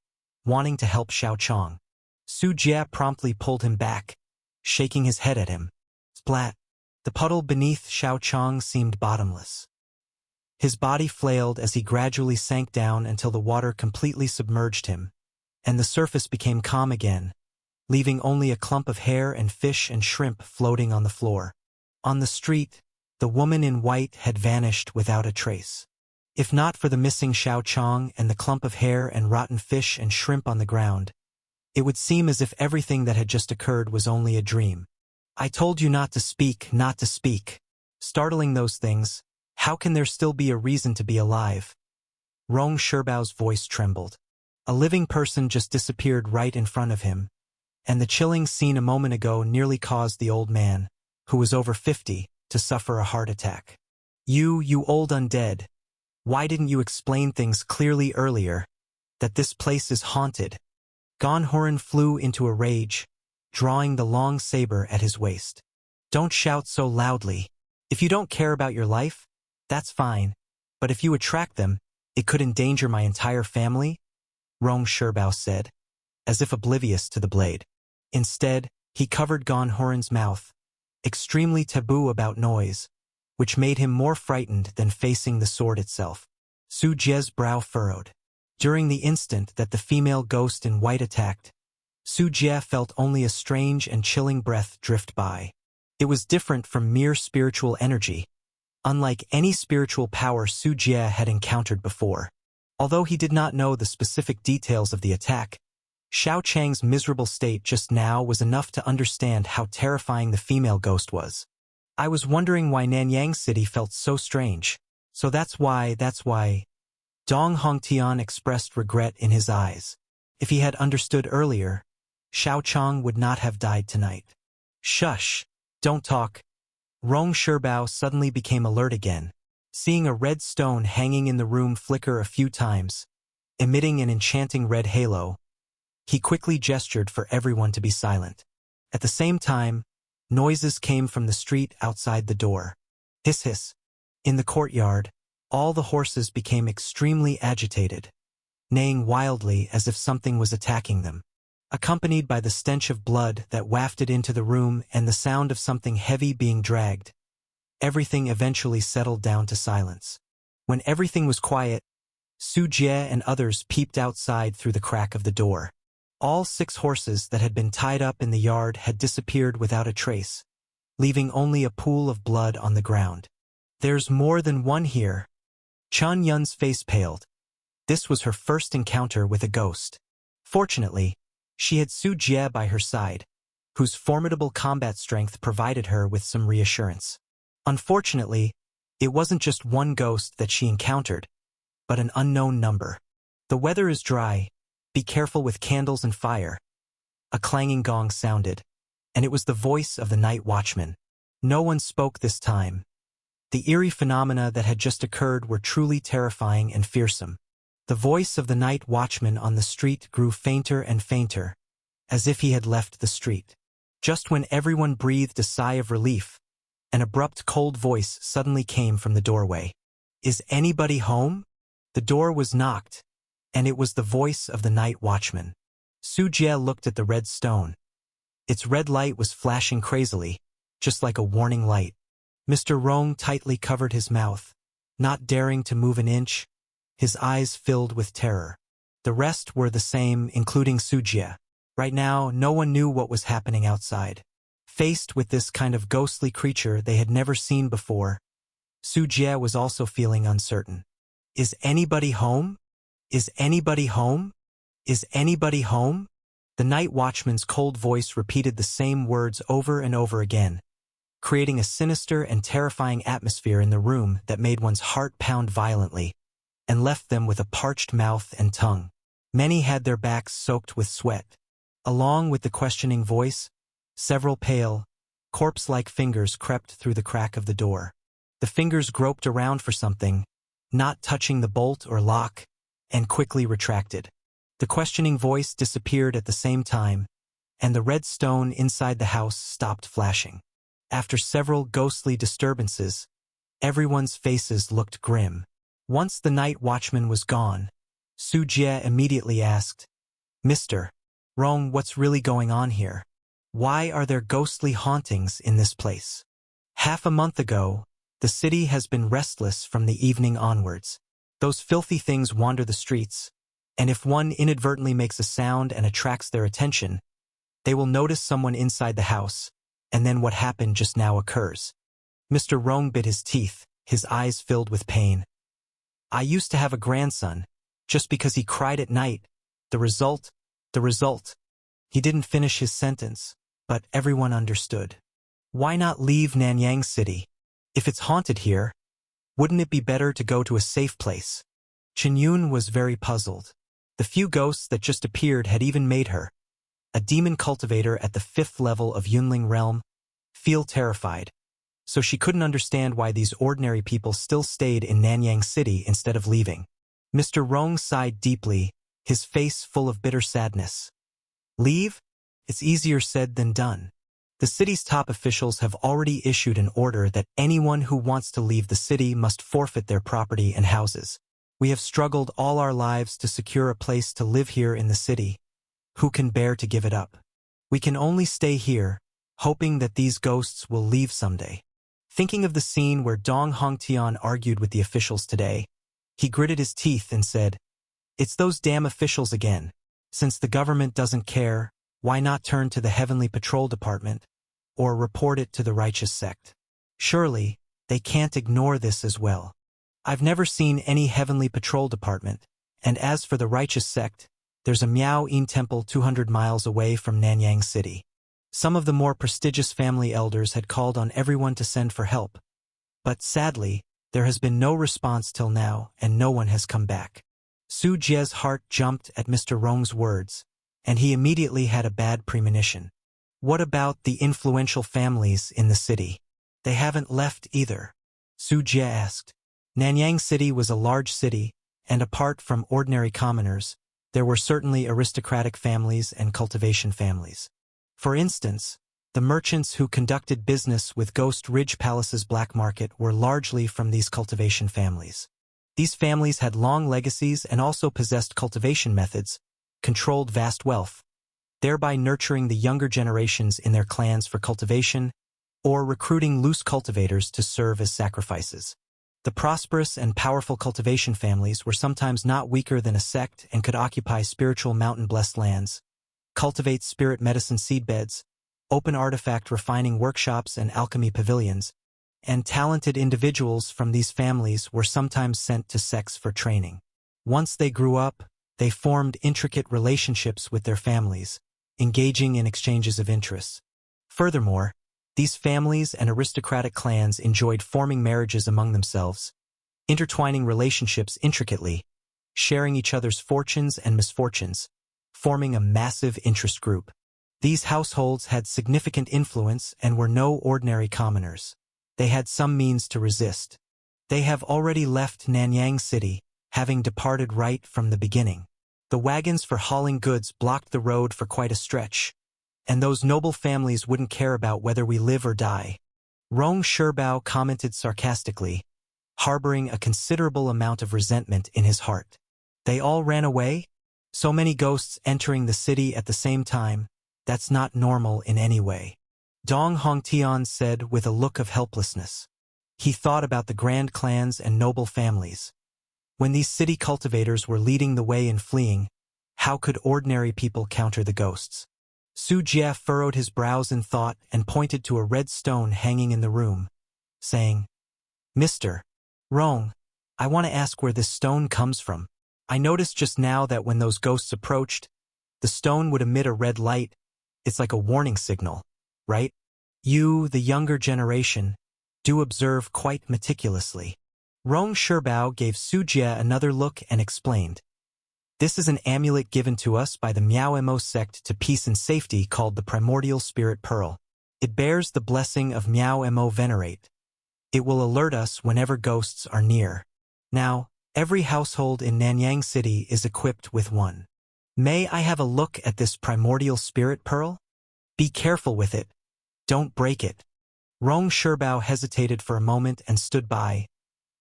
S1: wanting to help Xiao Chang. Su Jie promptly pulled him back, shaking his head at him. Splat! The puddle beneath Xiao Chang seemed bottomless. His body flailed as he gradually sank down until the water completely submerged him, and the surface became calm again, leaving only a clump of hair and fish and shrimp floating on the floor. On the street, the woman in white had vanished without a trace. If not for the missing Xiao Chang and the clump of hair and rotten fish and shrimp on the ground, it would seem as if everything that had just occurred was only a dream. "I told you not to speak, not to speak." Startling those things, how can there still be a reason to be alive? Rong Sherbao's voice trembled. A living person just disappeared right in front of him, and the chilling scene a moment ago nearly caused the old man, who was over 50, to suffer a heart attack. You old undead. Why didn't you explain things clearly earlier? That this place is haunted. Gan Horan flew into a rage, drawing the long saber at his waist. "Don't shout so loudly. If you don't care about your life, that's fine. But if you attract them, it could endanger my entire family," Rong Sherbao said, as if oblivious to the blade. Instead, he covered Gan Horan's mouth, extremely taboo about noise, which made him more frightened than facing the sword itself. Su Jie's brow furrowed. During the instant that the female ghost in white attacked, Su Jie felt only a strange and chilling breath drift by. It was different from mere spiritual energy, unlike any spiritual power Su Jie had encountered before. Although he did not know the specific details of the attack, Xiao Chang's miserable state just now was enough to understand how terrifying the female ghost was. "I was wondering why Nanyang City felt so strange. So that's why. Dong Hongtian expressed regret in his eyes. If he had understood earlier, Xiao Chang would not have died tonight. "Shush! Don't talk." Rong Sherbao suddenly became alert again, seeing a red stone hanging in the room flicker a few times, emitting an enchanting red halo. He quickly gestured for everyone to be silent. At the same time, noises came from the street outside the door. Hiss hiss. In the courtyard, all the horses became extremely agitated, neighing wildly as if something was attacking them. accompanied by the stench of blood that wafted into the room and the sound of something heavy being dragged. Everything eventually settled down to silence. When everything was quiet, Su Jie and others peeped outside through the crack of the door. All 6 horses that had been tied up in the yard had disappeared without a trace, leaving only a pool of blood on the ground. "There's more than one here." Chun Yun's face paled. This was her first encounter with a ghost. Fortunately, she had Su Jie by her side, whose formidable combat strength provided her with some reassurance. Unfortunately, it wasn't just one ghost that she encountered, but an unknown number. "The weather is dry. Be careful with candles and fire." A clanging gong sounded, and it was the voice of the night watchman. No one spoke this time. The eerie phenomena that had just occurred were truly terrifying and fearsome. The voice of the night watchman on the street grew fainter and fainter, as if he had left the street. Just when everyone breathed a sigh of relief, an abrupt cold voice suddenly came from the doorway. "Is anybody home?" The door was knocked, and it was the voice of the night watchman. Su Jie looked at the red stone. Its red light was flashing crazily, just like a warning light. Mr. Rong tightly covered his mouth, not daring to move an inch, his eyes filled with terror. The rest were the same, including Su Jie. Right now, no one knew what was happening outside. Faced with this kind of ghostly creature they had never seen before, Su Jie was also feeling uncertain. "Is anybody home? Is anybody home? Is anybody home?" The night watchman's cold voice repeated the same words over and over again, creating a sinister and terrifying atmosphere in the room that made one's heart pound violently and left them with a parched mouth and tongue. Many had their backs soaked with sweat. Along with the questioning voice, several pale, corpse-like fingers crept through the crack of the door. The fingers groped around for something, not touching the bolt or lock, and quickly retracted. The questioning voice disappeared at the same time, and the red stone inside the house stopped flashing. After several ghostly disturbances, everyone's faces looked grim. Once the night watchman was gone, Su Jie immediately asked, "Mr. Rong, what's really going on here? Why are there ghostly hauntings in this place?" "Half a month ago, the city has been restless from the evening onwards. Those filthy things wander the streets, and if one inadvertently makes a sound and attracts their attention, they will notice someone inside the house, and then what happened just now occurs." Mr. Rong bit his teeth, his eyes filled with pain. "I used to have a grandson, just because he cried at night. The result. He didn't finish his sentence, but everyone understood. Why not leave Nanyang City? If it's haunted here, wouldn't it be better to go to a safe place?" Chen Yun was very puzzled. The few ghosts that just appeared had even made her, a demon cultivator at the 5th level of Yunling realm, feel terrified. So she couldn't understand why these ordinary people still stayed in Nanyang City instead of leaving. Mr. Rong sighed deeply, his face full of bitter sadness. "Leave? It's easier said than done. The city's top officials have already issued an order that anyone who wants to leave the city must forfeit their property and houses. We have struggled all our lives to secure a place to live here in the city. Who can bear to give it up? We can only stay here, hoping that these ghosts will leave someday." Thinking of the scene where Dong Hongtian argued with the officials today, he gritted his teeth and said, "It's those damn officials again. Since the government doesn't care, why not turn to the Heavenly Patrol Department, or report it to the righteous sect? Surely, they can't ignore this as well. I've never seen any Heavenly Patrol Department, and as for the righteous sect, there's a Miao Yin temple 200 miles away from Nanyang City." Some of the more prestigious family elders had called on everyone to send for help, but sadly, there has been no response till now, and no one has come back. Su Jie's heart jumped at Mr. Rong's words, and he immediately had a bad premonition. What about the influential families in the city? They haven't left either, Su Jie asked. Nanyang City was a large city, and apart from ordinary commoners, there were certainly aristocratic families and cultivation families. For instance, the merchants who conducted business with Ghost Ridge Palace's black market were largely from these cultivation families. These families had long legacies and also possessed cultivation methods, controlled vast wealth, thereby nurturing the younger generations in their clans for cultivation, or recruiting loose cultivators to serve as sacrifices. The prosperous and powerful cultivation families were sometimes not weaker than a sect and could occupy spiritual mountain-blessed lands, cultivate spirit medicine seedbeds, open artifact refining workshops and alchemy pavilions, and talented individuals from these families were sometimes sent to sects for training. Once they grew up, they formed intricate relationships with their families, engaging in exchanges of interests. Furthermore, these families and aristocratic clans enjoyed forming marriages among themselves, intertwining relationships intricately, sharing each other's fortunes and misfortunes, forming a massive interest group. These households had significant influence and were no ordinary commoners. They had some means to resist. They have already left Nanyang City, having departed right from the beginning. The wagons for hauling goods blocked the road for quite a stretch, and those noble families wouldn't care about whether we live or die. Rong Sherbao commented sarcastically, harboring a considerable amount of resentment in his heart. They all ran away? So many ghosts entering the city at the same time, that's not normal in any way. Dong Hongtian said with a look of helplessness. He thought about the grand clans and noble families. When these city cultivators were leading the way in fleeing, how could ordinary people counter the ghosts? Su Jie furrowed his brows in thought and pointed to a red stone hanging in the room, saying, "Mr. Rong, I want to ask where this stone comes from. I noticed just now that when those ghosts approached, the stone would emit a red light. It's like a warning signal, right? You, the younger generation, do observe quite meticulously." Rong Sherbao gave Su Jie another look and explained, "This is an amulet given to us by the Miao Mo sect to peace and safety called the Primordial Spirit Pearl. It bears the blessing of Miao Mo Venerate. It will alert us whenever ghosts are near. Now, every household in Nanyang City is equipped with one. May I have a look at this Primordial Spirit Pearl? Be careful with it. Don't break it." Rong Sherbao hesitated for a moment and stood by,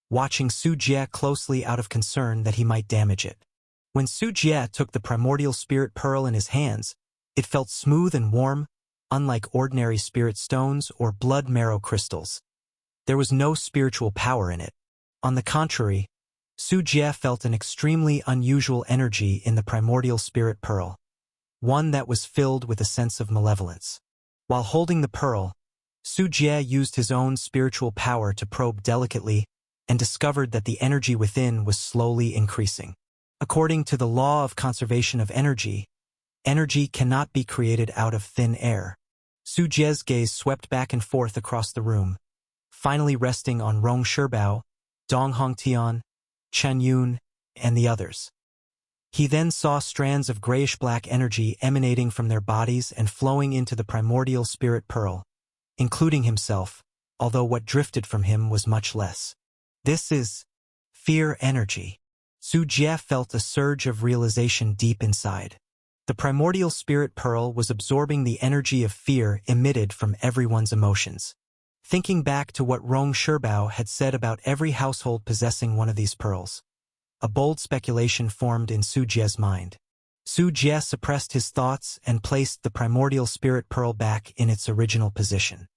S1: watching Su Jie closely out of concern that he might damage it. When Su Jie took the Primordial Spirit Pearl in his hands, it felt smooth and warm, unlike ordinary spirit stones or blood marrow crystals. There was no spiritual power in it. On the contrary, Su Jie felt an extremely unusual energy in the Primordial Spirit Pearl, one that was filled with a sense of malevolence. While holding the pearl, Su Jie used his own spiritual power to probe delicately and discovered that the energy within was slowly increasing. According to the law of conservation of energy, energy cannot be created out of thin air. Su Jie's gaze swept back and forth across the room, finally resting on Rong Sherbao, Dong Hongtian, Chen Yun, and the others. He then saw strands of grayish-black energy emanating from their bodies and flowing into the Primordial Spirit Pearl, including himself, although what drifted from him was much less. This is fear energy. Su Jie felt a surge of realization deep inside. The Primordial Spirit Pearl was absorbing the energy of fear emitted from everyone's emotions. Thinking back to what Rong Sherbao had said about every household possessing one of these pearls, a bold speculation formed in Su Jie's mind. Su Jie suppressed his thoughts and placed the Primordial Spirit Pearl back in its original position.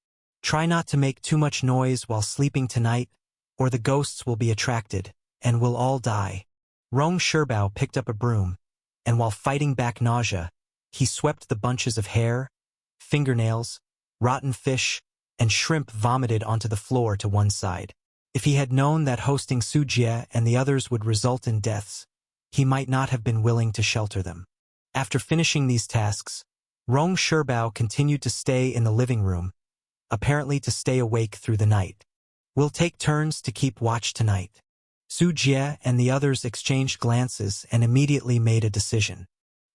S1: "Try not to make too much noise while sleeping tonight, or the ghosts will be attracted, and we'll all die." Rong Sherbao picked up a broom, and while fighting back nausea, he swept the bunches of hair, fingernails, rotten fish, and shrimp vomited onto the floor to one side. If he had known that hosting Su Jie and the others would result in deaths, he might not have been willing to shelter them. After finishing these tasks, Rong Sherbao continued to stay in the living room, apparently to stay awake through the night. "We'll take turns to keep watch tonight." Su Jie and the others exchanged glances and immediately made a decision.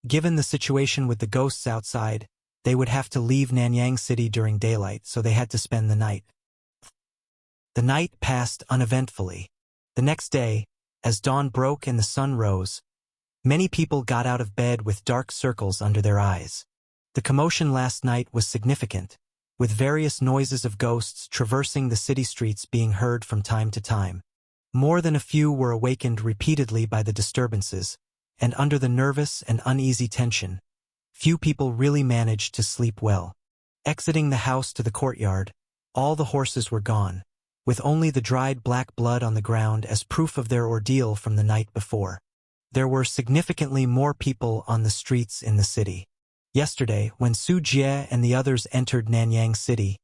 S1: Given the situation with the ghosts outside, they would have to leave Nanyang City during daylight, so they had to spend the night. The night passed uneventfully. The next day, as dawn broke and the sun rose, many people got out of bed with dark circles under their eyes. The commotion last night was significant, with various noises of ghosts traversing the city streets being heard from time to time. More than a few were awakened repeatedly by the disturbances, and under the nervous and uneasy tension, few people really managed to sleep well. Exiting the house to the courtyard, all the horses were gone, with only the dried black blood on the ground as proof of their ordeal from the night before. There were significantly more people on the streets in the city. Yesterday, when Su Jie and the others entered Nanyang City,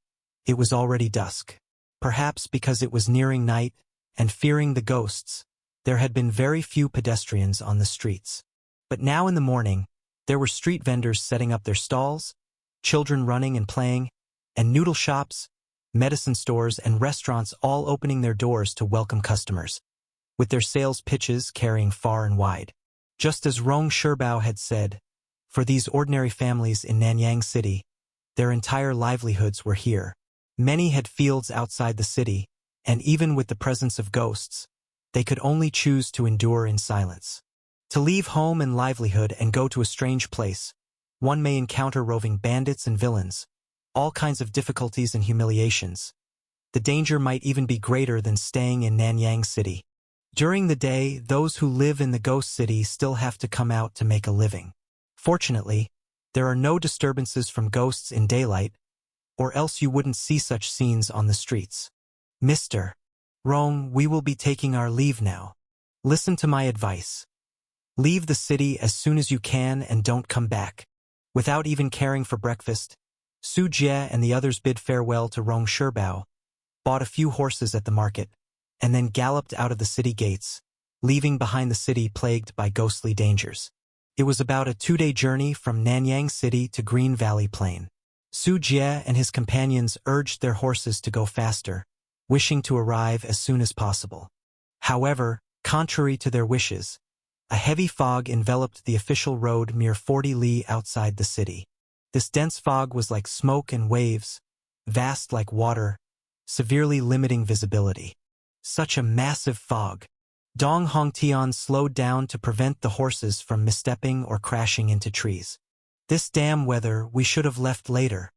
S1: it was already dusk. Perhaps because it was nearing night, and fearing the ghosts, there had been very few pedestrians on the streets. But now in the morning, there were street vendors setting up their stalls, children running and playing, and noodle shops, medicine stores, and restaurants all opening their doors to welcome customers, with their sales pitches carrying far and wide. Just as Rong Sherbao had said, for these ordinary families in Nanyang City, their entire livelihoods were here. Many had fields outside the city, and even with the presence of ghosts, they could only choose to endure in silence. To leave home and livelihood and go to a strange place, one may encounter roving bandits and villains, all kinds of difficulties and humiliations. The danger might even be greater than staying in Nanyang City. During the day, those who live in the ghost city still have to come out to make a living. Fortunately, there are no disturbances from ghosts in daylight, or else you wouldn't see such scenes on the streets. Mr. Rong, we will be taking our leave now. Listen to my advice. Leave the city as soon as you can and don't come back. Without even caring for breakfast, Su Jie and the others bid farewell to Rong Sherbao, bought a few horses at the market, and then galloped out of the city gates, leaving behind the city plagued by ghostly dangers. It was about a 2-day journey from Nanyang City to Green Valley Plain. Su Jie and his companions urged their horses to go faster, wishing to arrive as soon as possible. However, contrary to their wishes, a heavy fog enveloped the official road mere 40 li outside the city. This dense fog was like smoke and waves, vast like water, severely limiting visibility. Such a massive fog. Dong Hongtian slowed down to prevent the horses from misstepping or crashing into trees. This damn weather, we should have left later.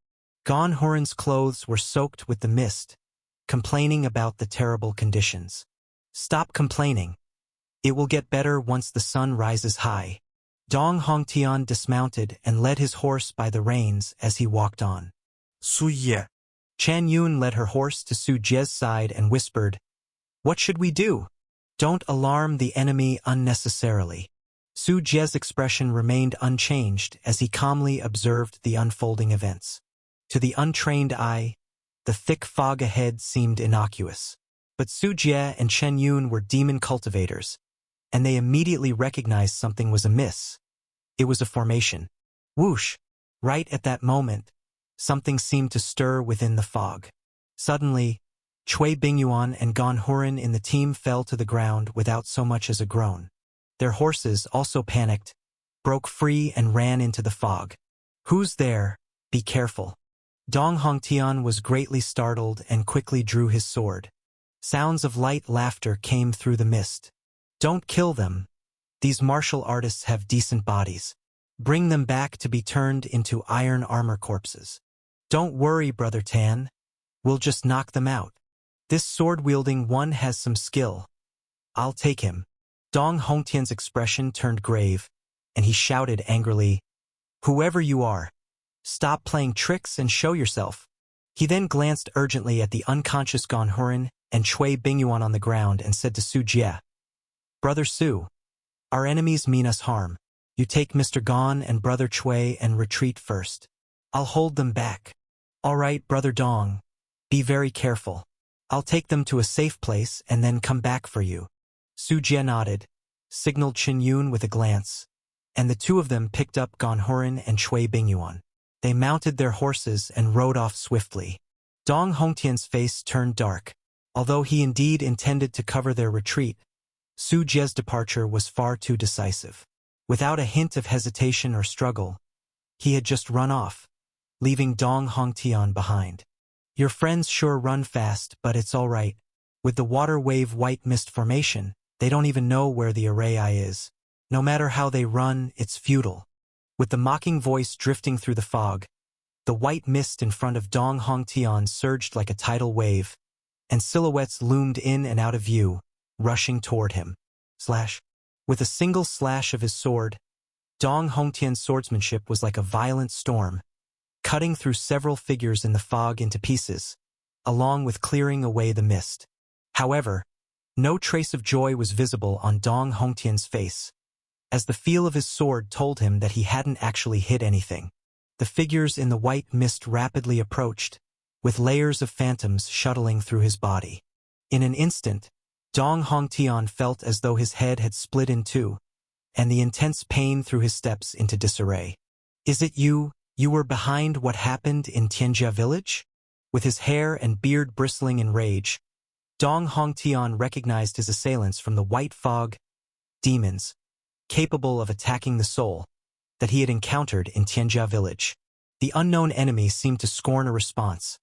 S1: Gone Horan's clothes were soaked with the mist, complaining about the terrible conditions. Stop complaining. It will get better once the sun rises high. Dong Hongtian dismounted and led his horse by the reins as he walked on.
S2: Su Ye.
S1: Chan Yun led her horse to Su Jie's side and whispered, "What should we do? Don't alarm the enemy unnecessarily." Su Jie's expression remained unchanged as he calmly observed the unfolding events. To the untrained eye, the thick fog ahead seemed innocuous. But Su Jie and Chen Yun were demon cultivators, and they immediately recognized something was amiss. It was a formation. Whoosh! Right at that moment, something seemed to stir within the fog. Suddenly, Cui Bingyuan and Gan Horan in the team fell to the ground without so much as a groan. Their horses, also panicked, broke free and ran into the fog. "Who's there? Be careful." Dong Hongtian was greatly startled and quickly drew his sword. Sounds of light laughter came through the mist. "Don't kill them. These martial artists have decent bodies. Bring them back to be turned into iron armor corpses. Don't worry, Brother Tan. We'll just knock them out. This sword-wielding one has some skill. I'll take him." Dong Hongtian's expression turned grave, and he shouted angrily, "Whoever you are, stop playing tricks and show yourself." He then glanced urgently at the unconscious Gan Horan and Cui Bingyuan on the ground and said to Su Jie, "Brother Su, our enemies mean us harm. You take Mr. Gan and Brother Cui and retreat first. I'll hold them back." "All right, Brother Dong. Be very careful. I'll take them to a safe place and then come back for you." Su Jie nodded, signaled Chen Yun with a glance, and the two of them picked up Gan Horan and Cui Bingyuan. They mounted their horses and rode off swiftly. Dong Hongtian's face turned dark. Although he indeed intended to cover their retreat, Su Jie's departure was far too decisive. Without a hint of hesitation or struggle, he had just run off, leaving Dong Hongtian behind. "Your friends sure run fast, but it's all right. With the water wave white mist formation, they don't even know where the array eye is. No matter how they run, it's futile." With the mocking voice drifting through the fog, the white mist in front of Dong Hongtian surged like a tidal wave, and silhouettes loomed in and out of view, rushing toward him. Slash. With a single slash of his sword, Dong Hongtian's swordsmanship was like a violent storm, cutting through several figures in the fog into pieces, along with clearing away the mist. However, no trace of joy was visible on Dong Hongtian's face, as the feel of his sword told him that he hadn't actually hit anything. The figures in the white mist rapidly approached, with layers of phantoms shuttling through his body. In an instant, Dong Hongtian felt as though his head had split in two, and the intense pain threw his steps into disarray. "Is it you? You were behind what happened in Tianjia village?" With his hair and beard bristling in rage, Dong Hongtian recognized his assailants from the white fog, demons, capable of attacking the soul, that he had encountered in Tianjia village. The unknown enemy seemed to scorn a response,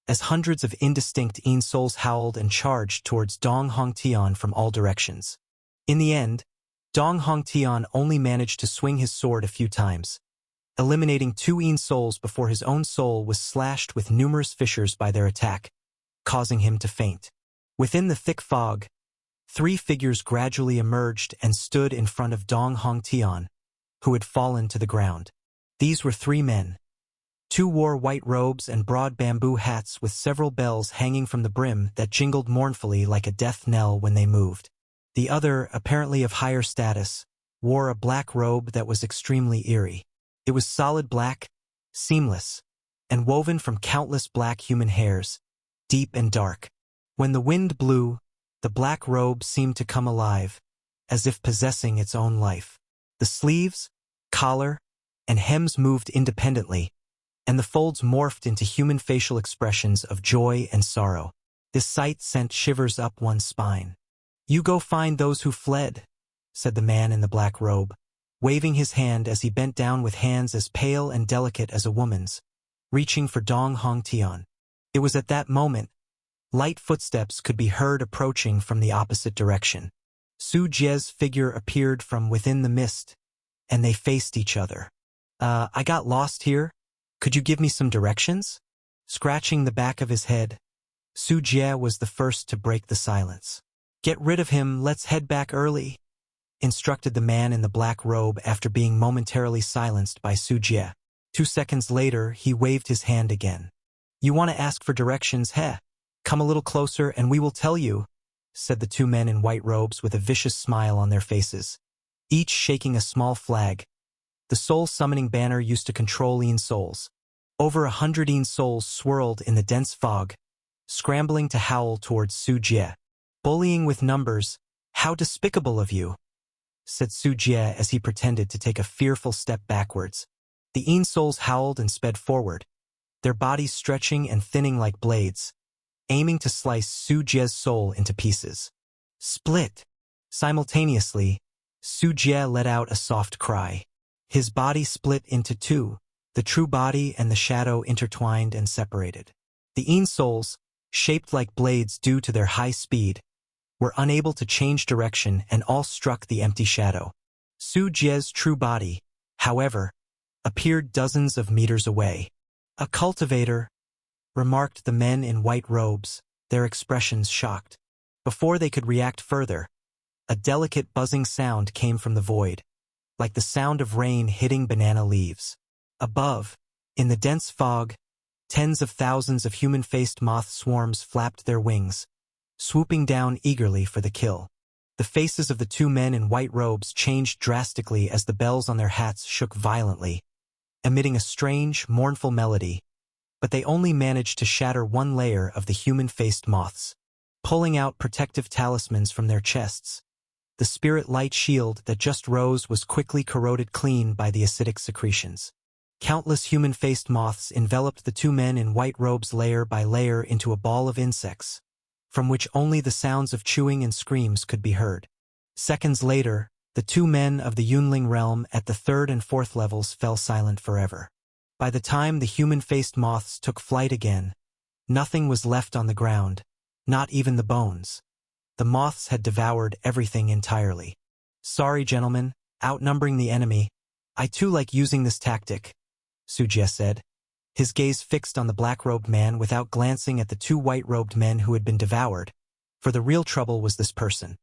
S1: as hundreds of indistinct Yin souls howled and charged towards Dong Hongtian from all directions. In the end, Dong Hongtian only managed to swing his sword a few times, eliminating 2 Yin souls before his own soul was slashed with numerous fissures by their attack, causing him to faint. Within the thick fog, 3 figures gradually emerged and stood in front of Dong Hongtian, who had fallen to the ground. These were 3 men. 2 wore white robes and broad bamboo hats with several bells hanging from the brim that jingled mournfully like a death knell when they moved. The other, apparently of higher status, wore a black robe that was extremely eerie. It was solid black, seamless, and woven from countless black human hairs, deep and dark. When the wind blew, the black robe seemed to come alive, as if possessing its own life. The sleeves, collar, and hems moved independently, and the folds morphed into human facial expressions of joy and sorrow. This sight sent shivers up one's spine. "You go find those who fled," said the man in the black robe, waving his hand as he bent down with hands as pale and delicate as a woman's, reaching for Dong Hongtian. It was at that moment, light footsteps could be heard approaching from the opposite direction. Su Jie's figure appeared from within the mist, and they faced each other. I got lost here. Could you give me some directions?" Scratching the back of his head, Su Jie was the first to break the silence. "Get rid of him, let's head back early," instructed the man in the black robe after being momentarily silenced by Su Jie. 2 seconds later, he waved his hand again. "You want to ask for directions, heh? Come a little closer and we will tell you," said the 2 men in white robes with a vicious smile on their faces, each shaking a small flag. The soul-summoning banner used to control Yin souls. Over 100 Yin souls swirled in the dense fog, scrambling to howl towards Su Jie. "Bullying with numbers, how despicable of you," said Su Jie as he pretended to take a fearful step backwards. The Yin souls howled and sped forward, their bodies stretching and thinning like blades, aiming to slice Su Jie's soul into pieces. Split! Simultaneously, Su Jie let out a soft cry. His body split into 2, the true body and the shadow intertwined and separated. The Yin souls, shaped like blades due to their high speed, were unable to change direction and all struck the empty shadow. Su Jie's true body, however, appeared dozens of meters away. "A cultivator," remarked the men in white robes, their expressions shocked. Before they could react further, a delicate buzzing sound came from the void, like the sound of rain hitting banana leaves. Above, in the dense fog, tens of thousands of human-faced moth swarms flapped their wings, swooping down eagerly for the kill. The faces of the 2 men in white robes changed drastically as the bells on their hats shook violently, emitting a strange, mournful melody, but they only managed to shatter 1 layer of the human-faced moths. Pulling out protective talismans from their chests, the spirit light shield that just rose was quickly corroded clean by the acidic secretions. Countless human-faced moths enveloped the 2 men in white robes layer by layer into a ball of insects, from which only the sounds of chewing and screams could be heard. Seconds later, the 2 men of the Yunling realm at the 3rd and 4th levels fell silent forever. By the time the human-faced moths took flight again, nothing was left on the ground, not even the bones. The moths had devoured everything entirely. "Sorry, gentlemen, outnumbering the enemy. I too like using this tactic," Su Jie said, his gaze fixed on the black-robed man without glancing at the 2 white-robed men who had been devoured, for the real trouble was this person.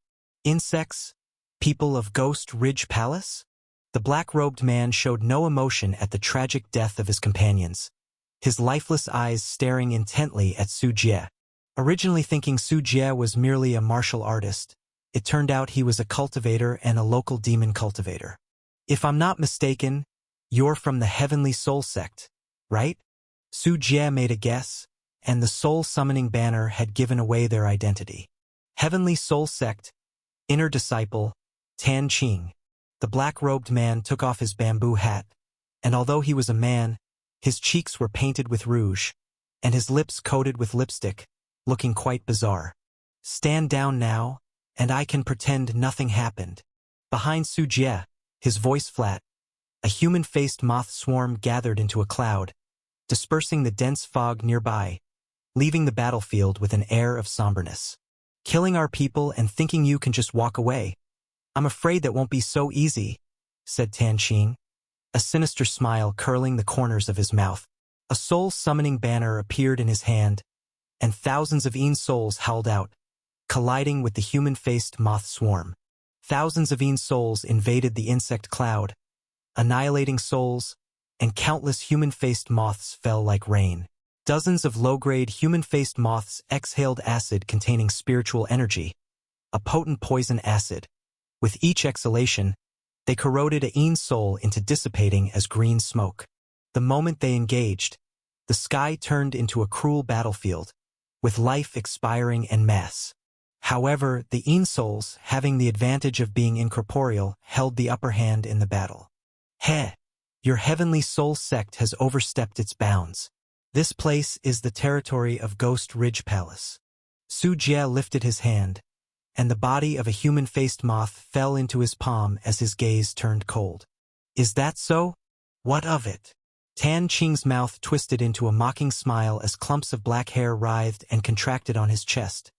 S1: "Insects? People of Ghost Ridge Palace?" The black-robed man showed no emotion at the tragic death of his companions, his lifeless eyes staring intently at Su Jie. Originally thinking Su Jie was merely a martial artist, it turned out he was a cultivator and a local demon cultivator. If I'm not mistaken, you're from the Heavenly Soul Sect, right? Su Jie made a guess, and the soul-summoning banner had given away their identity. Heavenly Soul Sect, inner disciple, Tan Qing. The black-robed man took off his bamboo hat, and although he was a man, his cheeks were painted with rouge, and his lips coated with lipstick, looking quite bizarre. Stand down now, and I can pretend nothing happened. Behind Su Jie, his voice flat, a human-faced moth swarm gathered into a cloud, dispersing the dense fog nearby, leaving the battlefield with an air of somberness. Killing our people and thinking you can just walk away. I'm afraid that won't be so easy, said Tan Qing, a sinister smile curling the corners of his mouth. A soul-summoning banner appeared in his hand, and thousands of Yin souls howled out, colliding with the human-faced moth swarm. Thousands of Yin souls invaded the insect cloud, annihilating souls, and countless human-faced moths fell like rain. Dozens of low-grade human-faced moths exhaled acid containing spiritual energy, a potent poison acid. With each exhalation, they corroded a Yin soul into dissipating as green smoke. The moment they engaged, the sky turned into a cruel battlefield, with life expiring en masse. However, the Yin souls, having the advantage of being incorporeal, held the upper hand in the battle. Heh! Your Heavenly Soul Sect has overstepped its bounds. This place is the territory of Ghost Ridge Palace. Su Jie lifted his hand, and the body of a human-faced moth fell into his palm as his gaze turned cold. Is that so? What of it? Tan Qing's mouth twisted into a mocking smile as clumps of black hair writhed and contracted on his chest,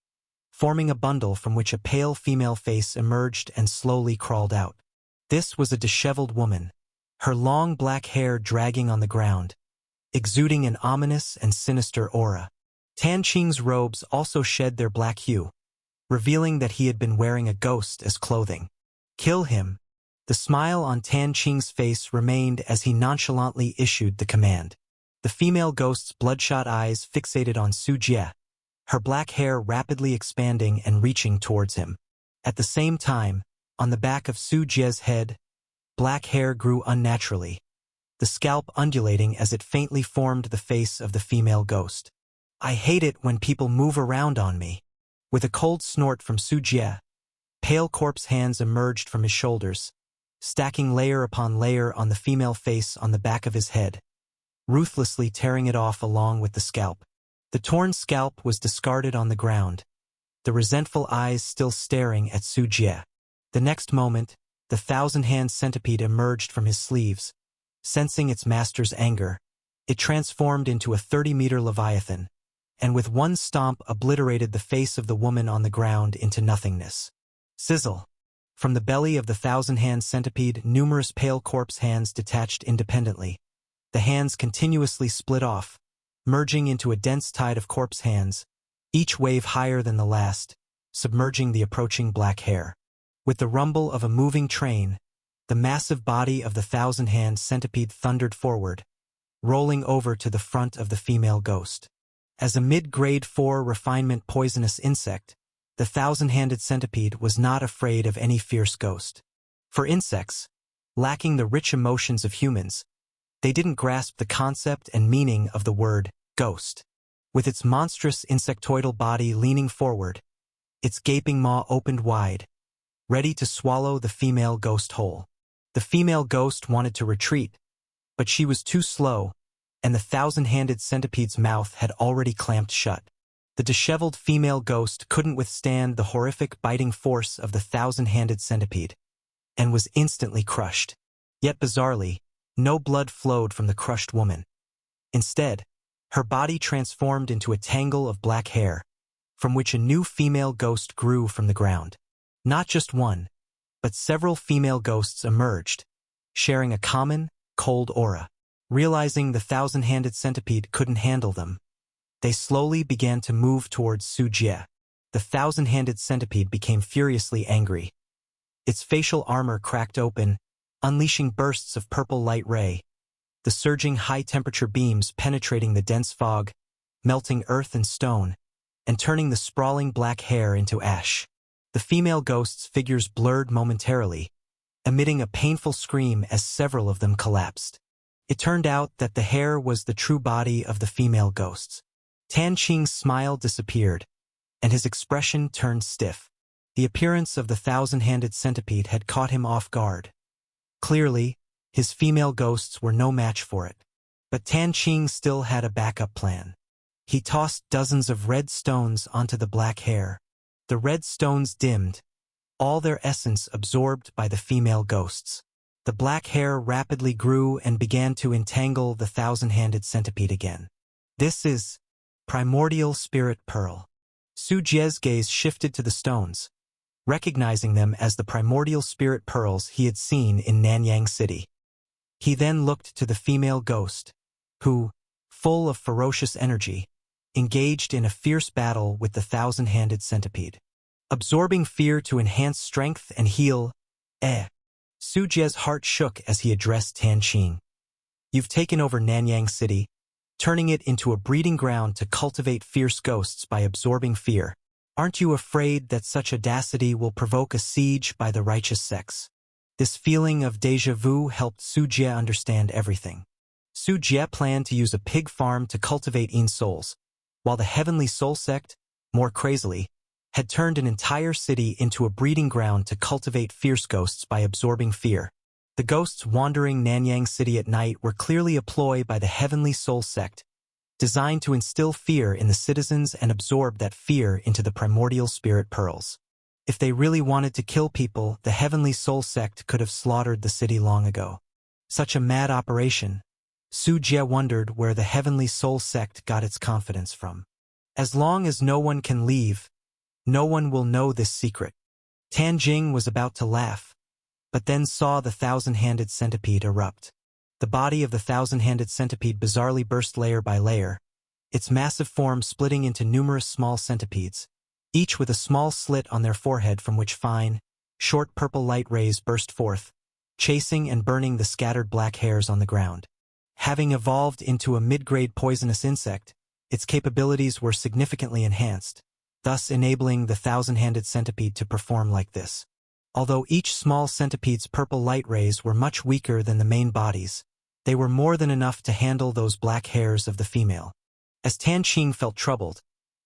S1: forming a bundle from which a pale female face emerged and slowly crawled out. This was a disheveled woman, her long black hair dragging on the ground, exuding an ominous and sinister aura. Tan Qing's robes also shed their black hue, revealing that he had been wearing a ghost as clothing. Kill him. The smile on Tan Qing's face remained as he nonchalantly issued the command. The female ghost's bloodshot eyes fixated on Su Jie, her black hair rapidly expanding and reaching towards him. At the same time, on the back of Su Jie's head, black hair grew unnaturally, the scalp undulating as it faintly formed the face of the female ghost. I hate it when people move around on me. With a cold snort from Su Jie, pale corpse hands emerged from his shoulders, stacking layer upon layer on the female face on the back of his head, ruthlessly tearing it off along with the scalp. The torn scalp was discarded on the ground, the resentful eyes still staring at Su Jie. The next moment, the thousand-hand centipede emerged from his sleeves. Sensing its master's anger, it transformed into a 30-meter leviathan, and with one stomp obliterated the face of the woman on the ground into nothingness. Sizzle! From the belly of the thousand-hand centipede, numerous pale corpse hands detached independently. The hands continuously split off, merging into a dense tide of corpse hands, each wave higher than the last, submerging the approaching black hair. With the rumble of a moving train, the massive body of the thousand-hand centipede thundered forward, rolling over to the front of the female ghost. As a mid-grade 4 refinement poisonous insect, the thousand-handed centipede was not afraid of any fierce ghost. For insects, lacking the rich emotions of humans, they didn't grasp the concept and meaning of the word ghost. With its monstrous insectoidal body leaning forward, its gaping maw opened wide, ready to swallow the female ghost whole. The female ghost wanted to retreat, but she was too slow, and the thousand-handed centipede's mouth had already clamped shut. The disheveled female ghost couldn't withstand the horrific biting force of the thousand-handed centipede, and was instantly crushed. Yet bizarrely, no blood flowed from the crushed woman. Instead, her body transformed into a tangle of black hair, from which a new female ghost grew from the ground. Not just one, but several female ghosts emerged, sharing a common, cold aura. Realizing the thousand-handed centipede couldn't handle them, they slowly began to move towards Su Jie. The thousand-handed centipede became furiously angry. Its facial armor cracked open, unleashing bursts of purple light ray, the surging high-temperature beams penetrating the dense fog, melting earth and stone, and turning the sprawling black hair into ash. The female ghost's figures blurred momentarily, emitting a painful scream as several of them collapsed. It turned out that the hair was the true body of the female ghosts. Tan Qing's smile disappeared, and his expression turned stiff. The appearance of the thousand-handed centipede had caught him off guard. Clearly, his female ghosts were no match for it. But Tan Qing still had a backup plan. He tossed dozens of red stones onto the black hair. The red stones dimmed, all their essence absorbed by the female ghosts. The black hair rapidly grew and began to entangle the thousand-handed centipede again. This is Primordial Spirit Pearl. Su Jie's gaze shifted to the stones, recognizing them as the primordial spirit pearls he had seen in Nanyang City. He then looked to the female ghost, who, full of ferocious energy, engaged in a fierce battle with the thousand-handed centipede. Absorbing fear to enhance strength and heal, Su Jie's heart shook as he addressed Tan Qing. You've taken over Nanyang City, turning it into a breeding ground to cultivate fierce ghosts by absorbing fear. Aren't you afraid that such audacity will provoke a siege by the righteous sex? This feeling of déjà vu helped Su Jie understand everything. Su Jie planned to use a pig farm to cultivate souls, while the Heavenly Soul Sect, more crazily, had turned an entire city into a breeding ground to cultivate fierce ghosts by absorbing fear. The ghosts wandering Nanyang City at night were clearly a ploy by the Heavenly Soul Sect, designed to instill fear in the citizens and absorb that fear into the primordial spirit pearls. If they really wanted to kill people, the Heavenly Soul Sect could have slaughtered the city long ago. Such a mad operation. Su Jie wondered where the Heavenly Soul Sect got its confidence from. As long as no one can leave, no one will know this secret. Tan Jing was about to laugh, but then saw the thousand-handed centipede erupt. The body of the thousand-handed centipede bizarrely burst layer by layer, its massive form splitting into numerous small centipedes, each with a small slit on their forehead from which fine, short purple light rays burst forth, chasing and burning the scattered black hairs on the ground. Having evolved into a mid-grade poisonous insect, its capabilities were significantly enhanced, thus enabling the thousand-handed centipede to perform like this. Although each small centipede's purple light rays were much weaker than the main bodies, they were more than enough to handle those black hairs of the female. As Tan Qing felt troubled,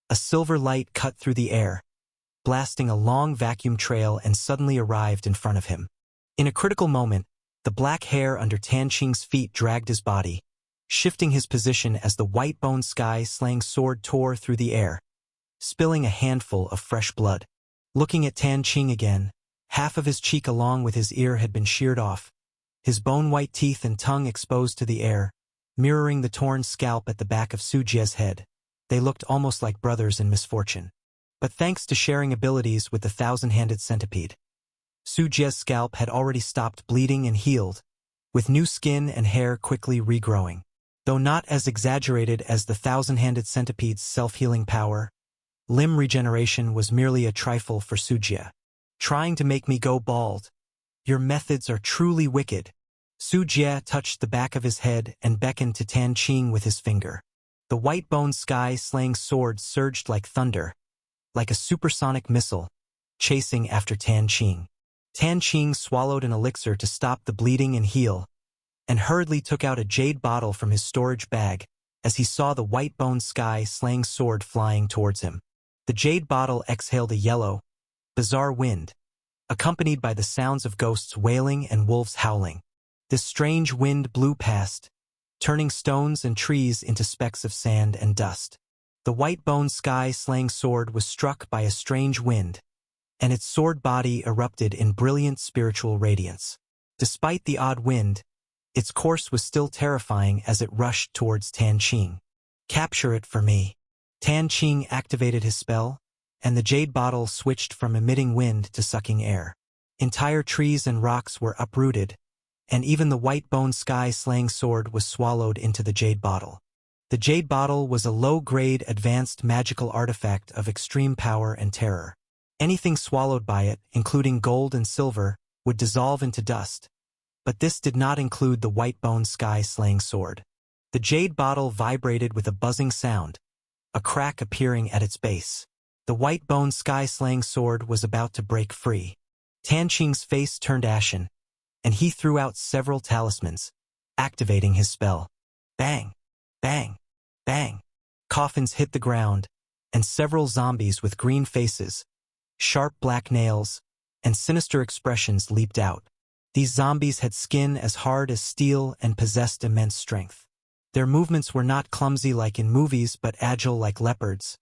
S1: a silver light cut through the air, blasting a long vacuum trail and suddenly arrived in front of him. In a critical moment, the black hair under Tan Qing's feet dragged his body, shifting his position as the white-bone sky-slaying sword tore through the air, spilling a handful of fresh blood. Looking at Tan Qing again, half of his cheek along with his ear had been sheared off, his bone-white teeth and tongue exposed to the air, mirroring the torn scalp at the back of Su Jie's head. They looked almost like brothers in misfortune. But thanks to sharing abilities with the thousand-handed centipede, Su Jie's scalp had already stopped bleeding and healed, with new skin and hair quickly regrowing. Though not as exaggerated as the thousand-handed centipede's self-healing power, limb regeneration was merely a trifle for Su Jie. Trying to make me go bald. Your methods are truly wicked. Su Jie touched the back of his head and beckoned to Tan Qing with his finger. The white-bone sky-slaying sword surged like thunder, like a supersonic missile, chasing after Tan Qing. Tan Qing swallowed an elixir to stop the bleeding and heal, and hurriedly took out a jade bottle from his storage bag as he saw the white-bone sky-slaying sword flying towards him. The jade bottle exhaled a yellow, bizarre wind, accompanied by the sounds of ghosts wailing and wolves howling. This strange wind blew past, turning stones and trees into specks of sand and dust. The white-bone sky-slaying sword was struck by a strange wind, and its sword body erupted in brilliant spiritual radiance. Despite the odd wind, its course was still terrifying as it rushed towards Tan Qing. Capture it for me. Tan Qing activated his spell, and the jade bottle switched from emitting wind to sucking air. Entire trees and rocks were uprooted, and even the white-bone sky-slaying sword was swallowed into the jade bottle. The jade bottle was a low-grade advanced magical artifact of extreme power and terror. Anything swallowed by it, including gold and silver, would dissolve into dust, But this did not include the white-bone sky-slaying sword. The jade bottle vibrated with a buzzing sound, a crack appearing at its base. The white-bone sky-slaying sword was about to break free. Tan Qing's face turned ashen, and he threw out several talismans, activating his spell. Bang! Bang! Bang! Coffins hit the ground, and several zombies with green faces, sharp black nails, and sinister expressions leaped out. These zombies had skin as hard as steel and possessed immense strength. Their movements were not clumsy like in movies but agile like leopards,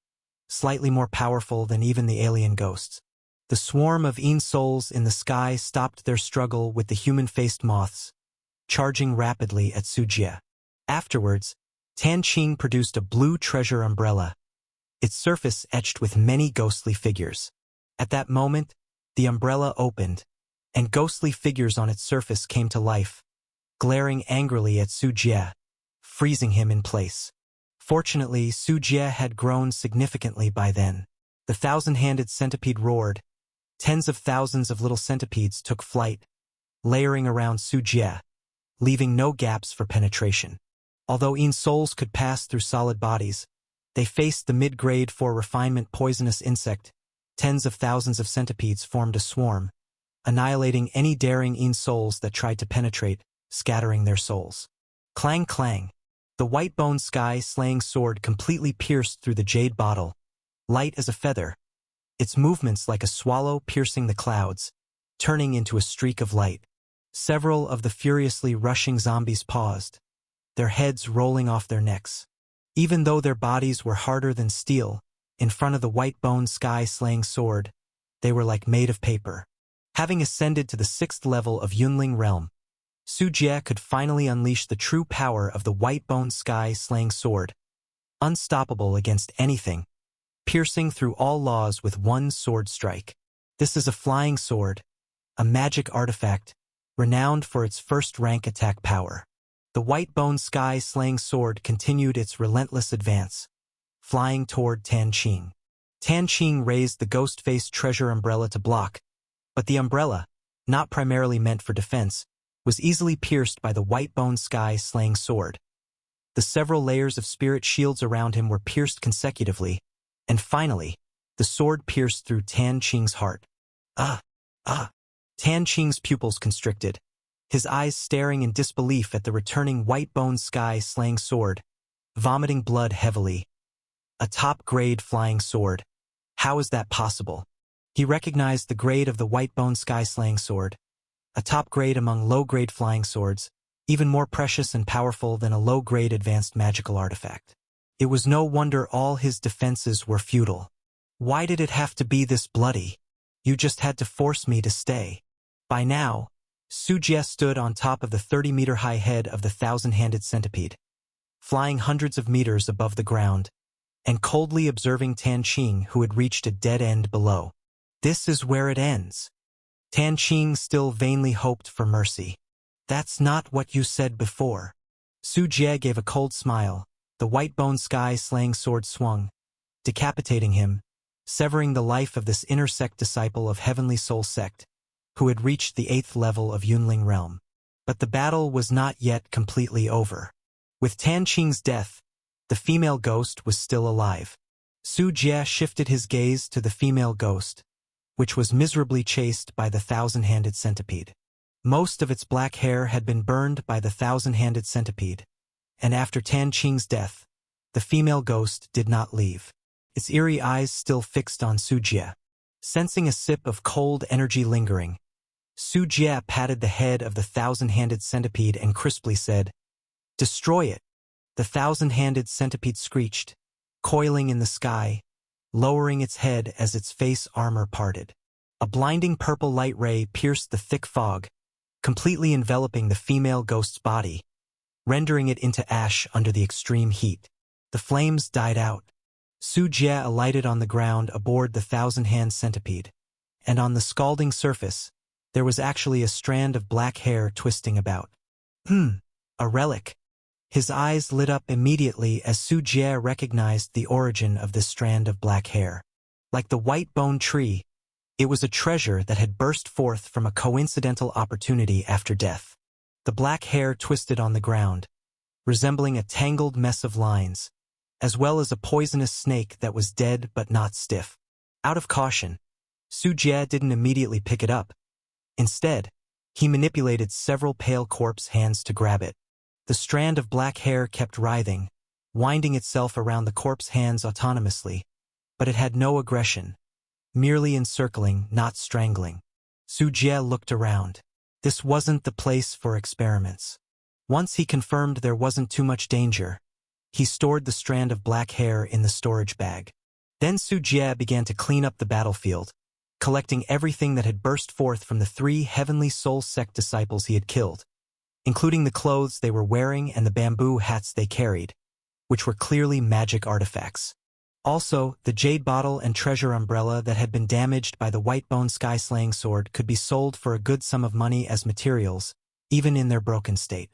S1: slightly more powerful than even the alien ghosts. The swarm of Yin souls in the sky stopped their struggle with the human-faced moths, charging rapidly at Su Jie. Afterwards, Tan Qing produced a blue treasure umbrella, its surface etched with many ghostly figures. At that moment, the umbrella opened, and ghostly figures on its surface came to life, glaring angrily at Su Jie, freezing him in place. Fortunately, Su Jie had grown significantly by then. The thousand-handed centipede roared. Tens of thousands of little centipedes took flight, layering around Su Jie, leaving no gaps for penetration. Although Yin souls could pass through solid bodies, they faced the mid-grade for refinement poisonous insect. Tens of thousands of centipedes formed a swarm, annihilating any daring Yin souls that tried to penetrate, scattering their souls. Clang clang. The white-bone sky-slaying sword completely pierced through the jade bottle, light as a feather, its movements like a swallow piercing the clouds, turning into a streak of light. Several of the furiously rushing zombies paused, their heads rolling off their necks. Even though their bodies were harder than steel, in front of the white-bone sky-slaying sword, they were like made of paper. Having ascended to the 6th level of Yunling realm, Su Jie could finally unleash the true power of the white-bone sky-slaying sword, unstoppable against anything, piercing through all laws with one sword strike. This is a flying sword, a magic artifact, renowned for its first-rank attack power. The white-bone sky-slaying sword continued its relentless advance, flying toward Tan Qing. Tan Qing raised the ghost-faced treasure umbrella to block, but the umbrella, not primarily meant for defense, was easily pierced by the white-bone sky-slaying sword. The several layers of spirit shields around him were pierced consecutively, and finally, the sword pierced through Tan Qing's heart. Ah! Ah! Tan Qing's pupils constricted, his eyes staring in disbelief at the returning white-bone sky-slaying sword, vomiting blood heavily. A top-grade flying sword. How is that possible? He recognized the grade of the white-bone sky-slaying sword, a top grade among low-grade flying swords, even more precious and powerful than a low-grade advanced magical artifact. It was no wonder all his defenses were futile. Why did it have to be this bloody? You just had to force me to stay. By now, Su Jie stood on top of the 30-meter-high head of the thousand-handed centipede, flying hundreds of meters above the ground, and coldly observing Tan Qing, who had reached a dead end below. This is where it ends. Tan Qing still vainly hoped for mercy. That's not what you said before. Su Jie gave a cold smile. The white-bone sky-slaying sword swung, decapitating him, severing the life of this inner sect disciple of Heavenly Soul Sect, who had reached the 8th level of Yunling realm. But the battle was not yet completely over. With Tan Qing's death, the female ghost was still alive. Su Jie shifted his gaze to the female ghost, which was miserably chased by the thousand-handed centipede. Most of its black hair had been burned by the thousand-handed centipede, and after Tan Qing's death, the female ghost did not leave, its eerie eyes still fixed on Su Jie. Sensing a sip of cold energy lingering, Su Jie patted the head of the thousand-handed centipede and crisply said, "Destroy it." The thousand-handed centipede screeched, coiling in the sky, lowering its head as its face armor parted. A blinding purple light ray pierced the thick fog, completely enveloping the female ghost's body, rendering it into ash under the extreme heat. The flames died out. Su Jie alighted on the ground aboard the thousand-hand centipede, and on the scalding surface, there was actually a strand of black hair twisting about. A relic. His eyes lit up immediately as Su Jie recognized the origin of this strand of black hair. Like the white-bone tree, it was a treasure that had burst forth from a coincidental opportunity after death. The black hair twisted on the ground, resembling a tangled mess of lines, as well as a poisonous snake that was dead but not stiff. Out of caution, Su Jie didn't immediately pick it up. Instead, he manipulated several pale corpse hands to grab it. The strand of black hair kept writhing, winding itself around the corpse hands autonomously, but it had no aggression, merely encircling, not strangling. Su Jie looked around. This wasn't the place for experiments. Once he confirmed there wasn't too much danger, he stored the strand of black hair in the storage bag. Then Su Jie began to clean up the battlefield, collecting everything that had burst forth from the 3 Heavenly Soul Sect disciples he had killed, including the clothes they were wearing and the bamboo hats they carried, which were clearly magic artifacts. Also, the jade bottle and treasure umbrella that had been damaged by the Whitebone Sky-slaying sword could be sold for a good sum of money as materials, even in their broken state.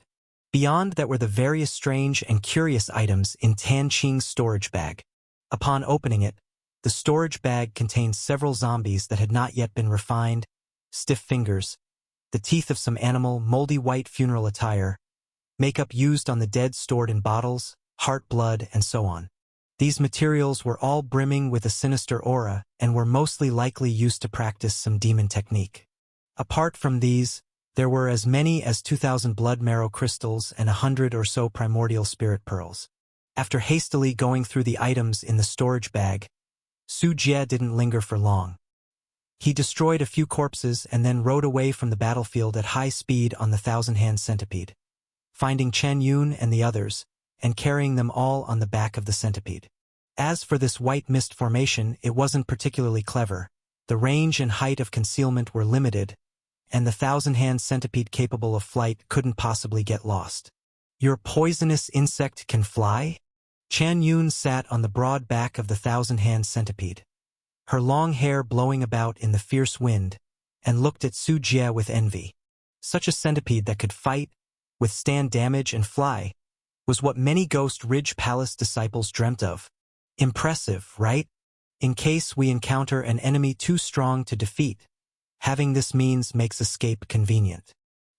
S1: Beyond that were the various strange and curious items in Tan Qing's storage bag. Upon opening it, the storage bag contained several zombies that had not yet been refined, stiff fingers, the teeth of some animal, moldy white funeral attire, makeup used on the dead stored in bottles, heart blood, and so on. These materials were all brimming with a sinister aura and were mostly likely used to practice some demon technique. Apart from these, there were as many as 2,000 blood marrow crystals and 100 or so primordial spirit pearls. After hastily going through the items in the storage bag, Su Jie didn't linger for long. He destroyed a few corpses and then rode away from the battlefield at high speed on the Thousand-Hand Centipede, finding Chen Yun and the others, and carrying them all on the back of the centipede. As for this white mist formation, it wasn't particularly clever. The range and height of concealment were limited, and the Thousand-Hand Centipede capable of flight couldn't possibly get lost. Your poisonous insect can fly? Chen Yun sat on the broad back of the Thousand-Hand Centipede, her long hair blowing about in the fierce wind, and looked at Su Jie with envy. Such a centipede that could fight, withstand damage, and fly was what many Ghost Ridge Palace disciples dreamt of. Impressive, right? In case we encounter an enemy too strong to defeat, having this means makes escape convenient.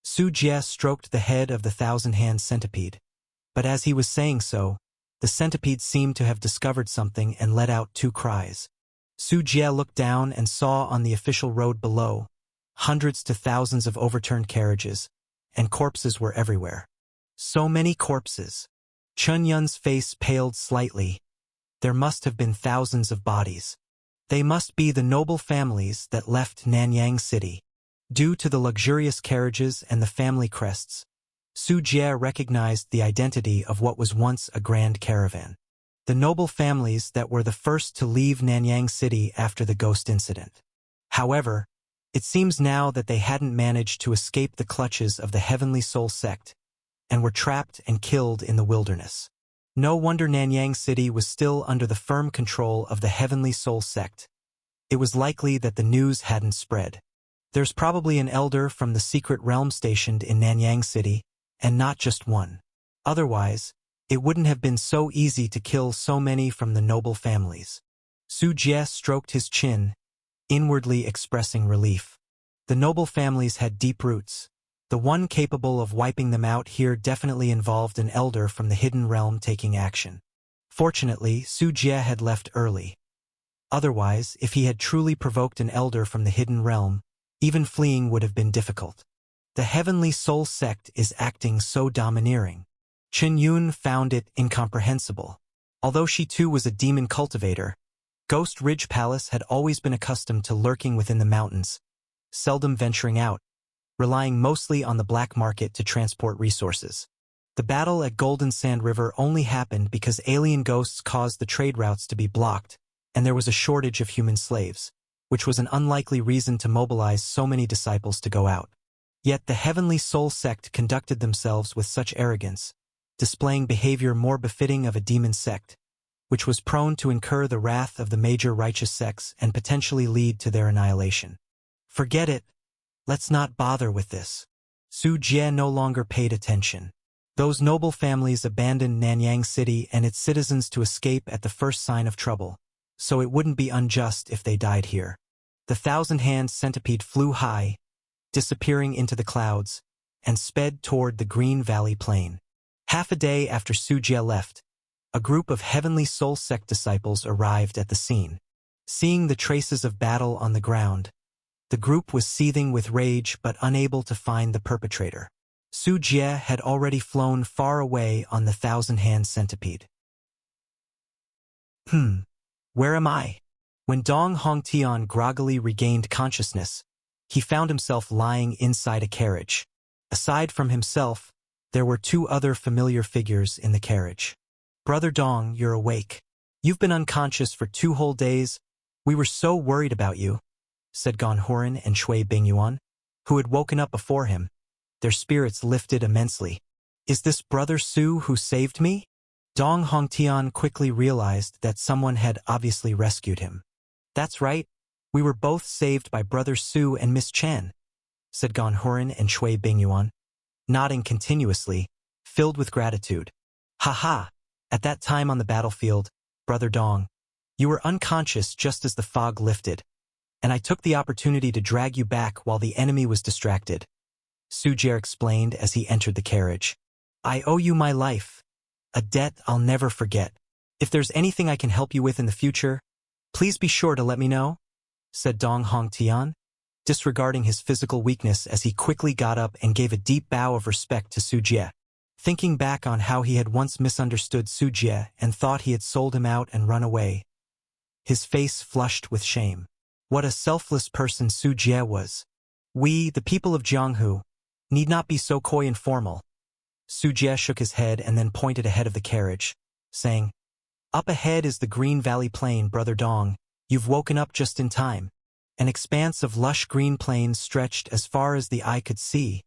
S1: Su Jie stroked the head of the Thousand-Hand Centipede, but as he was saying so, the centipede seemed to have discovered something and let out 2 cries. Su Jie looked down and saw on the official road below, hundreds to thousands of overturned carriages, and corpses were everywhere. So many corpses. Chen Yun's face paled slightly. There must have been thousands of bodies. They must be the noble families that left Nanyang City. Due to the luxurious carriages and the family crests, Su Jie recognized the identity of what was once a grand caravan. The noble families that were the first to leave Nanyang City after the ghost incident. However, it seems now that they hadn't managed to escape the clutches of the Heavenly Soul Sect, and were trapped and killed in the wilderness. No wonder Nanyang City was still under the firm control of the Heavenly Soul Sect. It was likely that the news hadn't spread. There's probably an elder from the secret realm stationed in Nanyang City, and not just one. Otherwise, it wouldn't have been so easy to kill so many from the noble families. Su Jie stroked his chin, inwardly expressing relief. The noble families had deep roots. The one capable of wiping them out here definitely involved an elder from the hidden realm taking action. Fortunately, Su Jie had left early. Otherwise, if he had truly provoked an elder from the hidden realm, even fleeing would have been difficult. The Heavenly Soul Sect is acting so domineering. Chen Yun found it incomprehensible. Although she too was a demon cultivator, Ghost Ridge Palace had always been accustomed to lurking within the mountains, seldom venturing out, relying mostly on the black market to transport resources. The battle at Golden Sand River only happened because alien ghosts caused the trade routes to be blocked, and there was a shortage of human slaves, which was an unlikely reason to mobilize so many disciples to go out. Yet the Heavenly Soul Sect conducted themselves with such arrogance, displaying behavior more befitting of a demon sect, which was prone to incur the wrath of the major righteous sects and potentially lead to their annihilation. Forget it. Let's not bother with this. Su Jie no longer paid attention. Those noble families abandoned Nanyang City and its citizens to escape at the first sign of trouble, so it wouldn't be unjust if they died here. The Thousand-Hand Centipede flew high, disappearing into the clouds, and sped toward the Green Valley Plain. Half a day after Su Jie left, a group of Heavenly Soul Sect disciples arrived at the scene. Seeing the traces of battle on the ground, the group was seething with rage but unable to find the perpetrator. Su Jie had already flown far away on the Thousand-Hand Centipede. Where am I? When Dong Hongtian groggily regained consciousness, he found himself lying inside a carriage. Aside from himself, there were two other familiar figures in the carriage. "Brother Dong, you're awake. You've been unconscious for 2 whole days. We were so worried about you," said Gan Horen and Cui Bingyuan, who had woken up before him. Their spirits lifted immensely. "Is this Brother Su who saved me?" Dong Hongtian quickly realized that someone had obviously rescued him. "That's right. We were both saved by Brother Su and Miss Chen," said Gan Horen and Cui Bingyuan, nodding continuously, filled with gratitude. "Ha! At that time on the battlefield, Brother Dong, you were unconscious just as the fog lifted, and I took the opportunity to drag you back while the enemy was distracted," Su Jie explained as he entered the carriage. "I owe you my life, a debt I'll never forget. If there's anything I can help you with in the future, please be sure to let me know," said Dong Hongtian, disregarding his physical weakness as he quickly got up and gave a deep bow of respect to Su Jie. Thinking back on how he had once misunderstood Su Jie and thought he had sold him out and run away, his face flushed with shame. What a selfless person Su Jie was. "We, the people of Jianghu, need not be so coy and formal." Su Jie shook his head and then pointed ahead of the carriage, saying, "Up ahead is the Green Valley Plain, Brother Dong. You've woken up just in time." An expanse of lush green plains stretched as far as the eye could see.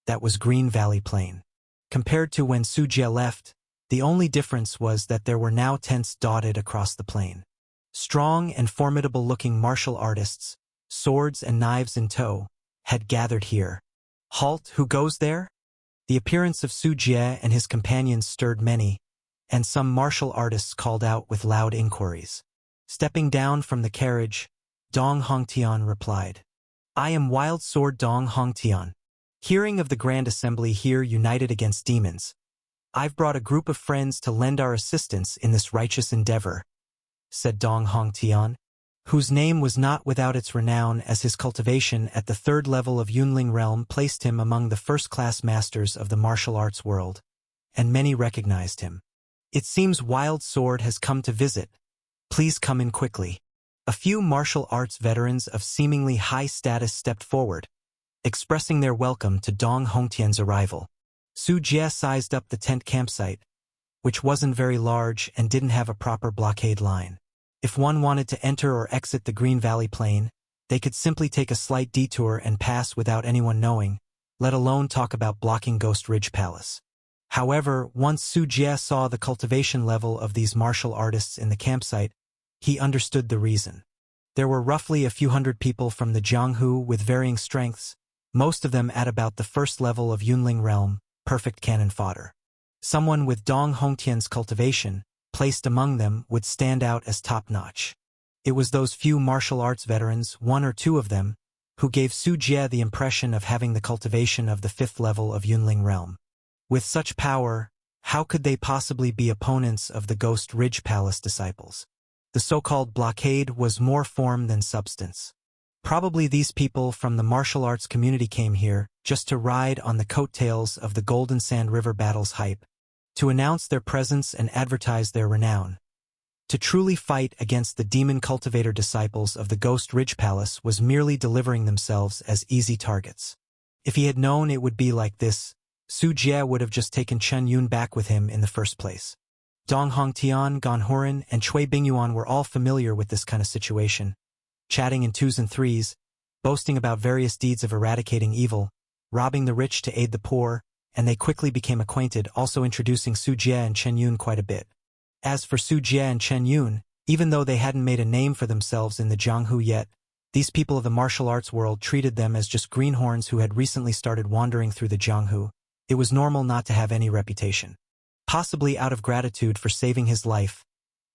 S1: That was Green Valley Plain. Compared to when Su Jie left, the only difference was that there were now tents dotted across the plain. Strong and formidable-looking martial artists, swords and knives in tow, had gathered here. "Halt, who goes there?" The appearance of Su Jie and his companions stirred many, and some martial artists called out with loud inquiries. Stepping down from the carriage, Dong Hongtian replied, "I am Wild Sword Dong Hongtian. Hearing of the Grand Assembly here united against demons, I've brought a group of friends to lend our assistance in this righteous endeavor," said Dong Hongtian, whose name was not without its renown as his cultivation at the 3rd level of Yunling realm placed him among the first-class masters of the martial arts world, and many recognized him. "It seems Wild Sword has come to visit. Please come in quickly." A few martial arts veterans of seemingly high status stepped forward, expressing their welcome to Dong Hongtian's arrival. Su Jie sized up the tent campsite, which wasn't very large and didn't have a proper blockade line. If one wanted to enter or exit the Green Valley Plain, they could simply take a slight detour and pass without anyone knowing, let alone talk about blocking Ghost Ridge Palace. However, once Su Jie saw the cultivation level of these martial artists in the campsite, he understood the reason. There were roughly a few hundred people from the Jianghu with varying strengths, most of them at about the 1st level of Yunling realm, perfect cannon fodder. Someone with Dong Hongtian's cultivation, placed among them, would stand out as top-notch. It was those few martial arts veterans, 1 or 2 of them, who gave Su Jie the impression of having the cultivation of the 5th level of Yunling realm. With such power, how could they possibly be opponents of the Ghost Ridge Palace disciples? The so-called blockade was more form than substance. Probably these people from the martial arts community came here just to ride on the coattails of the Golden Sand River battle's hype, to announce their presence and advertise their renown. To truly fight against the demon cultivator disciples of the Ghost Ridge Palace was merely delivering themselves as easy targets. If he had known it would be like this, Su Jie would have just taken Chen Yun back with him in the first place. Dong Hongtian, Gan Horen, and Cui Bingyuan were all familiar with this kind of situation, chatting in 2s and 3s, boasting about various deeds of eradicating evil, robbing the rich to aid the poor, and they quickly became acquainted, also introducing Su Jie and Chen Yun quite a bit. As for Su Jie and Chen Yun, even though they hadn't made a name for themselves in the Jianghu yet, these people of the martial arts world treated them as just greenhorns who had recently started wandering through the Jianghu. It was normal not to have any reputation. Possibly out of gratitude for saving his life,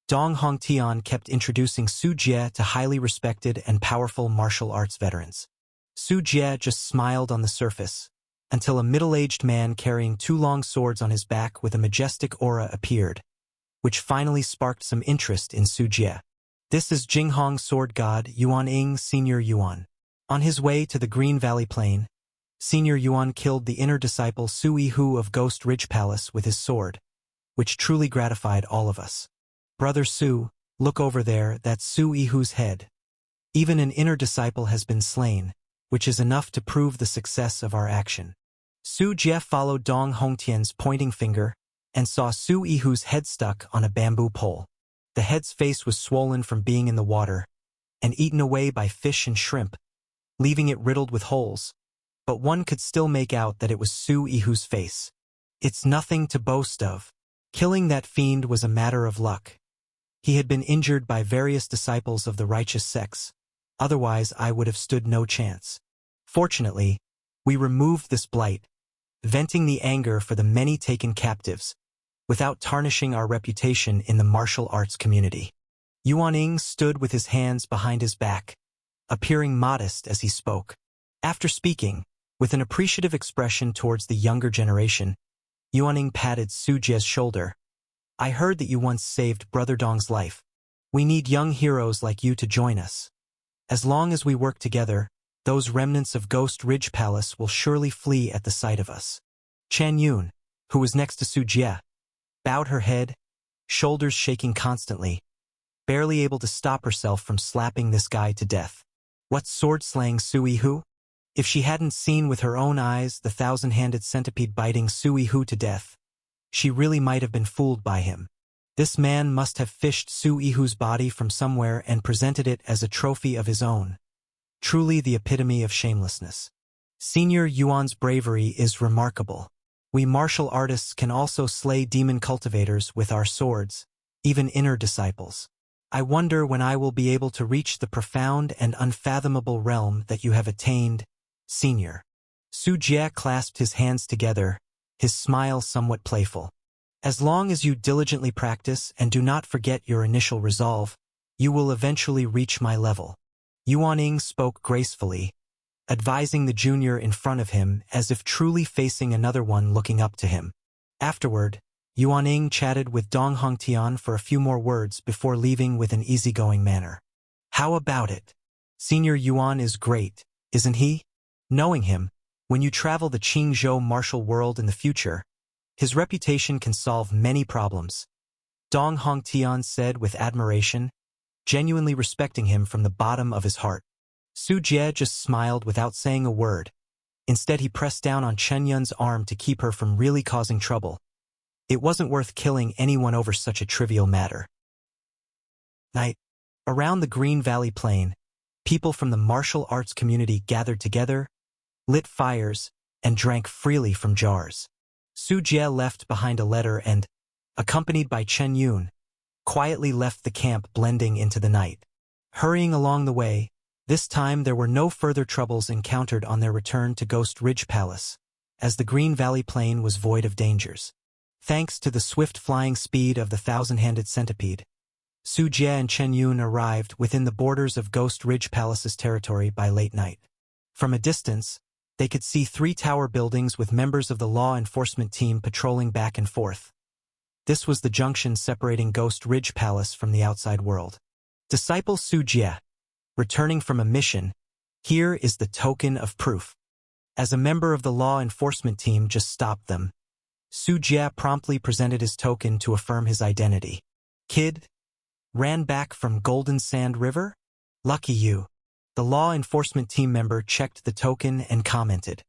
S1: Dong Hongtian kept introducing Su Jie to highly respected and powerful martial arts veterans. Su Jie just smiled on the surface, until a middle-aged man carrying two long swords on his back with a majestic aura appeared, which finally sparked some interest in Su Jie. This is Jinghong sword god Yuan Ying Senior Yuan. On his way to the Green Valley Plain, Senior Yuan killed the inner disciple Su Yihu of Ghost Ridge Palace with his sword, which truly gratified all of us. Brother Su, look over there, that's Su Yihu's head. Even an inner disciple has been slain, which is enough to prove the success of our action. Su Jie followed Dong Hongtian's pointing finger and saw Su Yihu's head stuck on a bamboo pole. The head's face was swollen from being in the water and eaten away by fish and shrimp, leaving it riddled with holes, but one could still make out that it was Su Yihu's face. It's nothing to boast of. Killing that fiend was a matter of luck. He had been injured by various disciples of the righteous sects, otherwise I would have stood no chance. Fortunately, we removed this blight, venting the anger for the many taken captives, without tarnishing our reputation in the martial arts community. Yuan Ying stood with his hands behind his back, appearing modest as he spoke. After speaking, with an appreciative expression towards the younger generation, Yuan Ying patted Su Jie's shoulder. I heard that you once saved Brother Dong's life. We need young heroes like you to join us. As long as we work together, those remnants of Ghost Ridge Palace will surely flee at the sight of us. Chen Yun, who was next to Su Jie, bowed her head, shoulders shaking constantly, barely able to stop herself from slapping this guy to death. What sword-slaying Su Yihu? If she hadn't seen with her own eyes the thousand-handed centipede biting Su Yihu to death, she really might have been fooled by him. This man must have fished Su Yihu's body from somewhere and presented it as a trophy of his own. Truly the epitome of shamelessness. Senior Yuan's bravery is remarkable. We martial artists can also slay demon cultivators with our swords, even inner disciples. I wonder when I will be able to reach the profound and unfathomable realm that you have attained, Senior. Su Jie clasped his hands together, his smile somewhat playful. As long as you diligently practice and do not forget your initial resolve, you will eventually reach my level. Yuan Ying spoke gracefully, advising the junior in front of him as if truly facing another one looking up to him. Afterward, Yuan Ying chatted with Dong Hongtian for a few more words before leaving with an easygoing manner. How about it? Senior Yuan is great, isn't he? Knowing him, when you travel the Qingzhou martial world in the future, his reputation can solve many problems. Dong Hongtian said with admiration, genuinely respecting him from the bottom of his heart. Su Jie just smiled without saying a word. Instead he pressed down on Chen Yun's arm to keep her from really causing trouble. It wasn't worth killing anyone over such a trivial matter. Night. Around the Green Valley Plain, people from the martial arts community gathered together, lit fires, and drank freely from jars. Su Jie left behind a letter and, accompanied by Chen Yun, quietly left the camp blending into the night. Hurrying along the way, this time there were no further troubles encountered on their return to Ghost Ridge Palace, as the Green Valley Plain was void of dangers. Thanks to the swift flying speed of the thousand-handed centipede, Su Jie and Chen Yun arrived within the borders of Ghost Ridge Palace's territory by late night. From a distance, they could see 3 tower buildings with members of the law enforcement team patrolling back and forth. This was the junction separating Ghost Ridge Palace from the outside world. Disciple Su Jie, returning from a mission, here is the token of proof. As a member of the law enforcement team just stopped them, Su Jie promptly presented his token to affirm his identity. Kid? Ran back from Golden Sand River? Lucky you. The law enforcement team member checked the token and commented,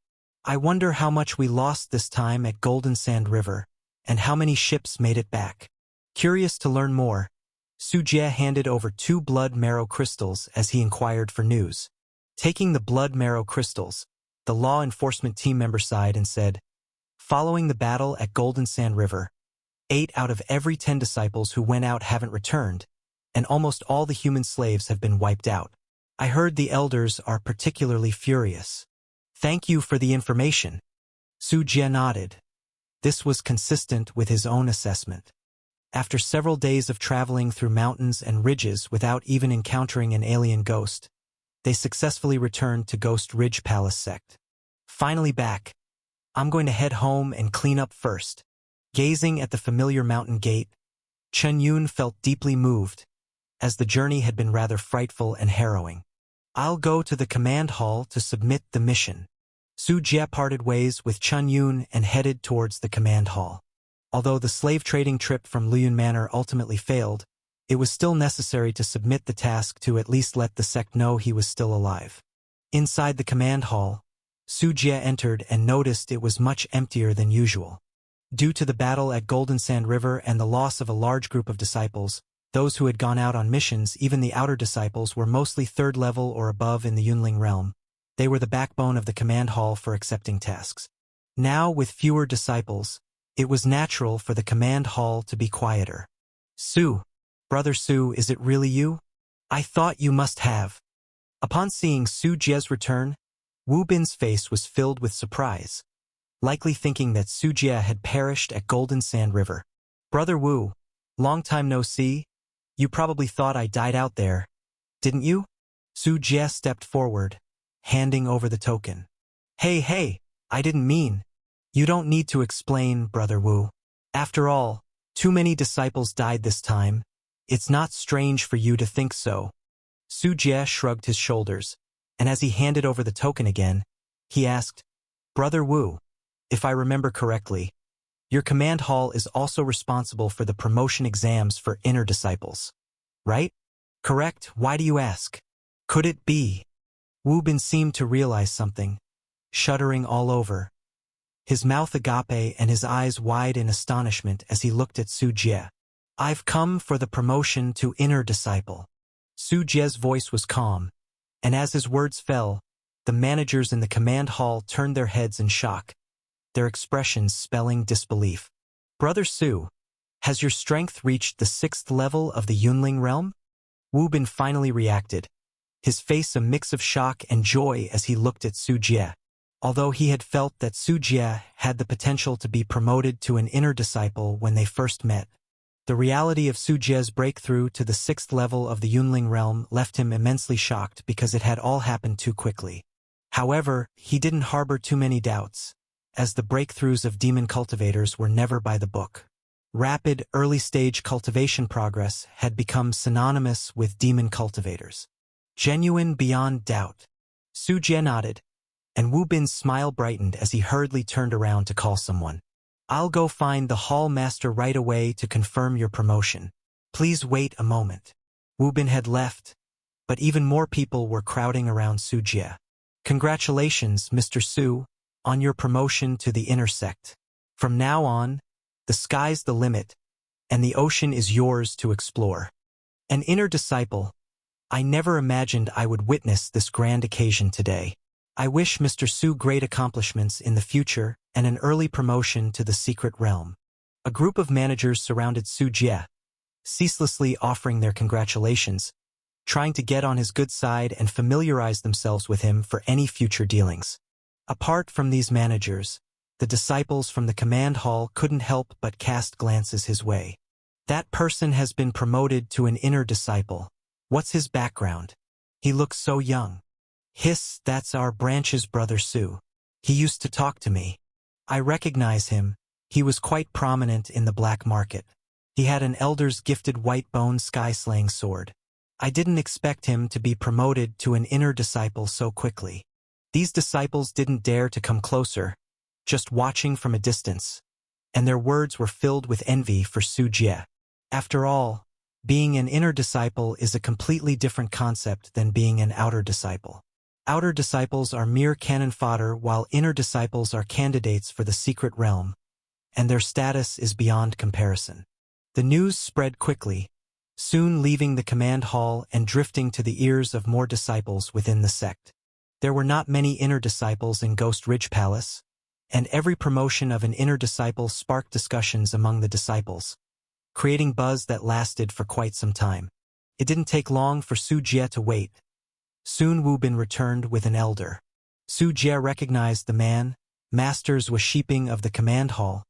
S1: I wonder how much we lost this time at Golden Sand River, and how many ships made it back. Curious to learn more, Su Jie handed over 2 blood marrow crystals as he inquired for news. Taking the blood marrow crystals, the law enforcement team member sighed and said, following the battle at Golden Sand River, 8 out of every 10 disciples who went out haven't returned, and almost all the human slaves have been wiped out. I heard the elders are particularly furious. Thank you for the information. Su Jie nodded. This was consistent with his own assessment. After several days of traveling through mountains and ridges without even encountering an alien ghost, they successfully returned to Ghost Ridge Palace sect. Finally back, I'm going to head home and clean up first. Gazing at the familiar mountain gate, Chen Yun felt deeply moved, as the journey had been rather frightful and harrowing. I'll go to the command hall to submit the mission. Su Jie parted ways with Chen Yun and headed towards the command hall. Although the slave trading trip from Liyun Manor ultimately failed, it was still necessary to submit the task to at least let the sect know he was still alive. Inside the command hall, Su Jie entered and noticed it was much emptier than usual. Due to the battle at Golden Sand River and the loss of a large group of disciples, those who had gone out on missions, even the outer disciples, were mostly third level or above in the Yunling realm. They were the backbone of the command hall for accepting tasks. Now, with fewer disciples, it was natural for the command hall to be quieter. Su, Brother Su, is it really you? I thought you must have. Upon seeing Su Jie's return, Wu Bin's face was filled with surprise, likely thinking that Su Jie had perished at Golden Sand River. Brother Wu, long time no see. You probably thought I died out there, didn't you? Su Jie stepped forward, handing over the token. Hey, I didn't mean. You don't need to explain, Brother Wu. After all, too many disciples died this time. It's not strange for you to think so. Su Jie shrugged his shoulders, and as he handed over the token again, he asked, Brother Wu, if I remember correctly, your command hall is also responsible for the promotion exams for inner disciples, right? Correct? Why do you ask? Could it be? Wu Bin seemed to realize something, shuddering all over, his mouth agape and his eyes wide in astonishment as he looked at Su Jie. I've come for the promotion to inner disciple. Su Jie's voice was calm, and as his words fell, the managers in the command hall turned their heads in shock, their expressions spelling disbelief. Brother Su, has your strength reached the 6th level of the Yunling realm? Wu Bin finally reacted, his face a mix of shock and joy as he looked at Su Jie. Although he had felt that Su Jie had the potential to be promoted to an inner disciple when they first met, the reality of Su Jie's breakthrough to the 6th level of the Yunling realm left him immensely shocked because it had all happened too quickly. However, he didn't harbor too many doubts, as the breakthroughs of demon cultivators were never by the book. Rapid, early-stage cultivation progress had become synonymous with demon cultivators. Genuine beyond doubt. Su Jie nodded, and Wu Bin's smile brightened as he hurriedly turned around to call someone. I'll go find the hall master right away to confirm your promotion. Please wait a moment. Wu Bin had left, but even more people were crowding around Su Jie. Congratulations, Mr. Su, on your promotion to the inner sect. From now on, the sky's the limit, and the ocean is yours to explore. An inner disciple. I never imagined I would witness this grand occasion today. I wish Mr. Su great accomplishments in the future and an early promotion to the secret realm. A group of managers surrounded Su Jie, ceaselessly offering their congratulations, trying to get on his good side and familiarize themselves with him for any future dealings. Apart from these managers, the disciples from the command hall couldn't help but cast glances his way. That person has been promoted to an inner disciple. What's his background? He looks so young. Hiss, that's our branch's Brother Su. He used to talk to me. I recognize him. He was quite prominent in the black market. He had an elder's gifted white-bone sky-slaying sword. I didn't expect him to be promoted to an inner disciple so quickly. These disciples didn't dare to come closer, just watching from a distance, and their words were filled with envy for Su Jie. After all, being an inner disciple is a completely different concept than being an outer disciple. Outer disciples are mere cannon fodder while inner disciples are candidates for the secret realm, and their status is beyond comparison. The news spread quickly, soon leaving the command hall and drifting to the ears of more disciples within the sect. There were not many inner disciples in Ghost Ridge Palace, and every promotion of an inner disciple sparked discussions among the disciples, creating buzz that lasted for quite some time. It didn't take long for Su Jie to wait. Soon Wu Bin returned with an elder. Su Jie recognized the man, Master Zhuo of the command hall,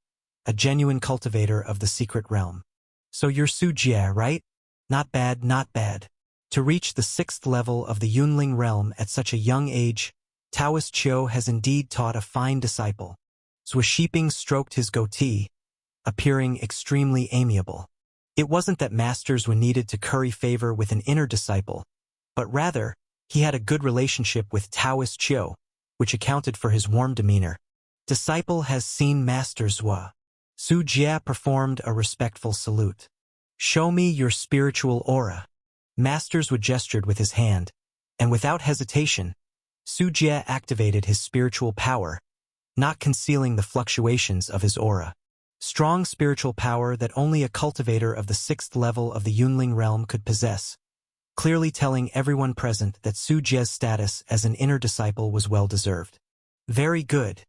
S1: a genuine cultivator of the secret realm. So you're Su Jie, right? Not bad, not bad. To reach the 6th level of the Yunling realm at such a young age, Taoist Chiu has indeed taught a fine disciple. Zhou Shiping stroked his goatee, appearing extremely amiable. It wasn't that Master Zhou needed to curry favor with an inner disciple, but rather, he had a good relationship with Taoist Qiu, which accounted for his warm demeanor. Disciple has seen Master Zhou. Su Jie performed a respectful salute. Show me your spiritual aura. Master Zhou gestured with his hand, and without hesitation, Su Jie activated his spiritual power, not concealing the fluctuations of his aura. Strong spiritual power that only a cultivator of the 6th level of the Yunling realm could possess, clearly telling everyone present that Su Jie's status as an inner disciple was well-deserved. Very good.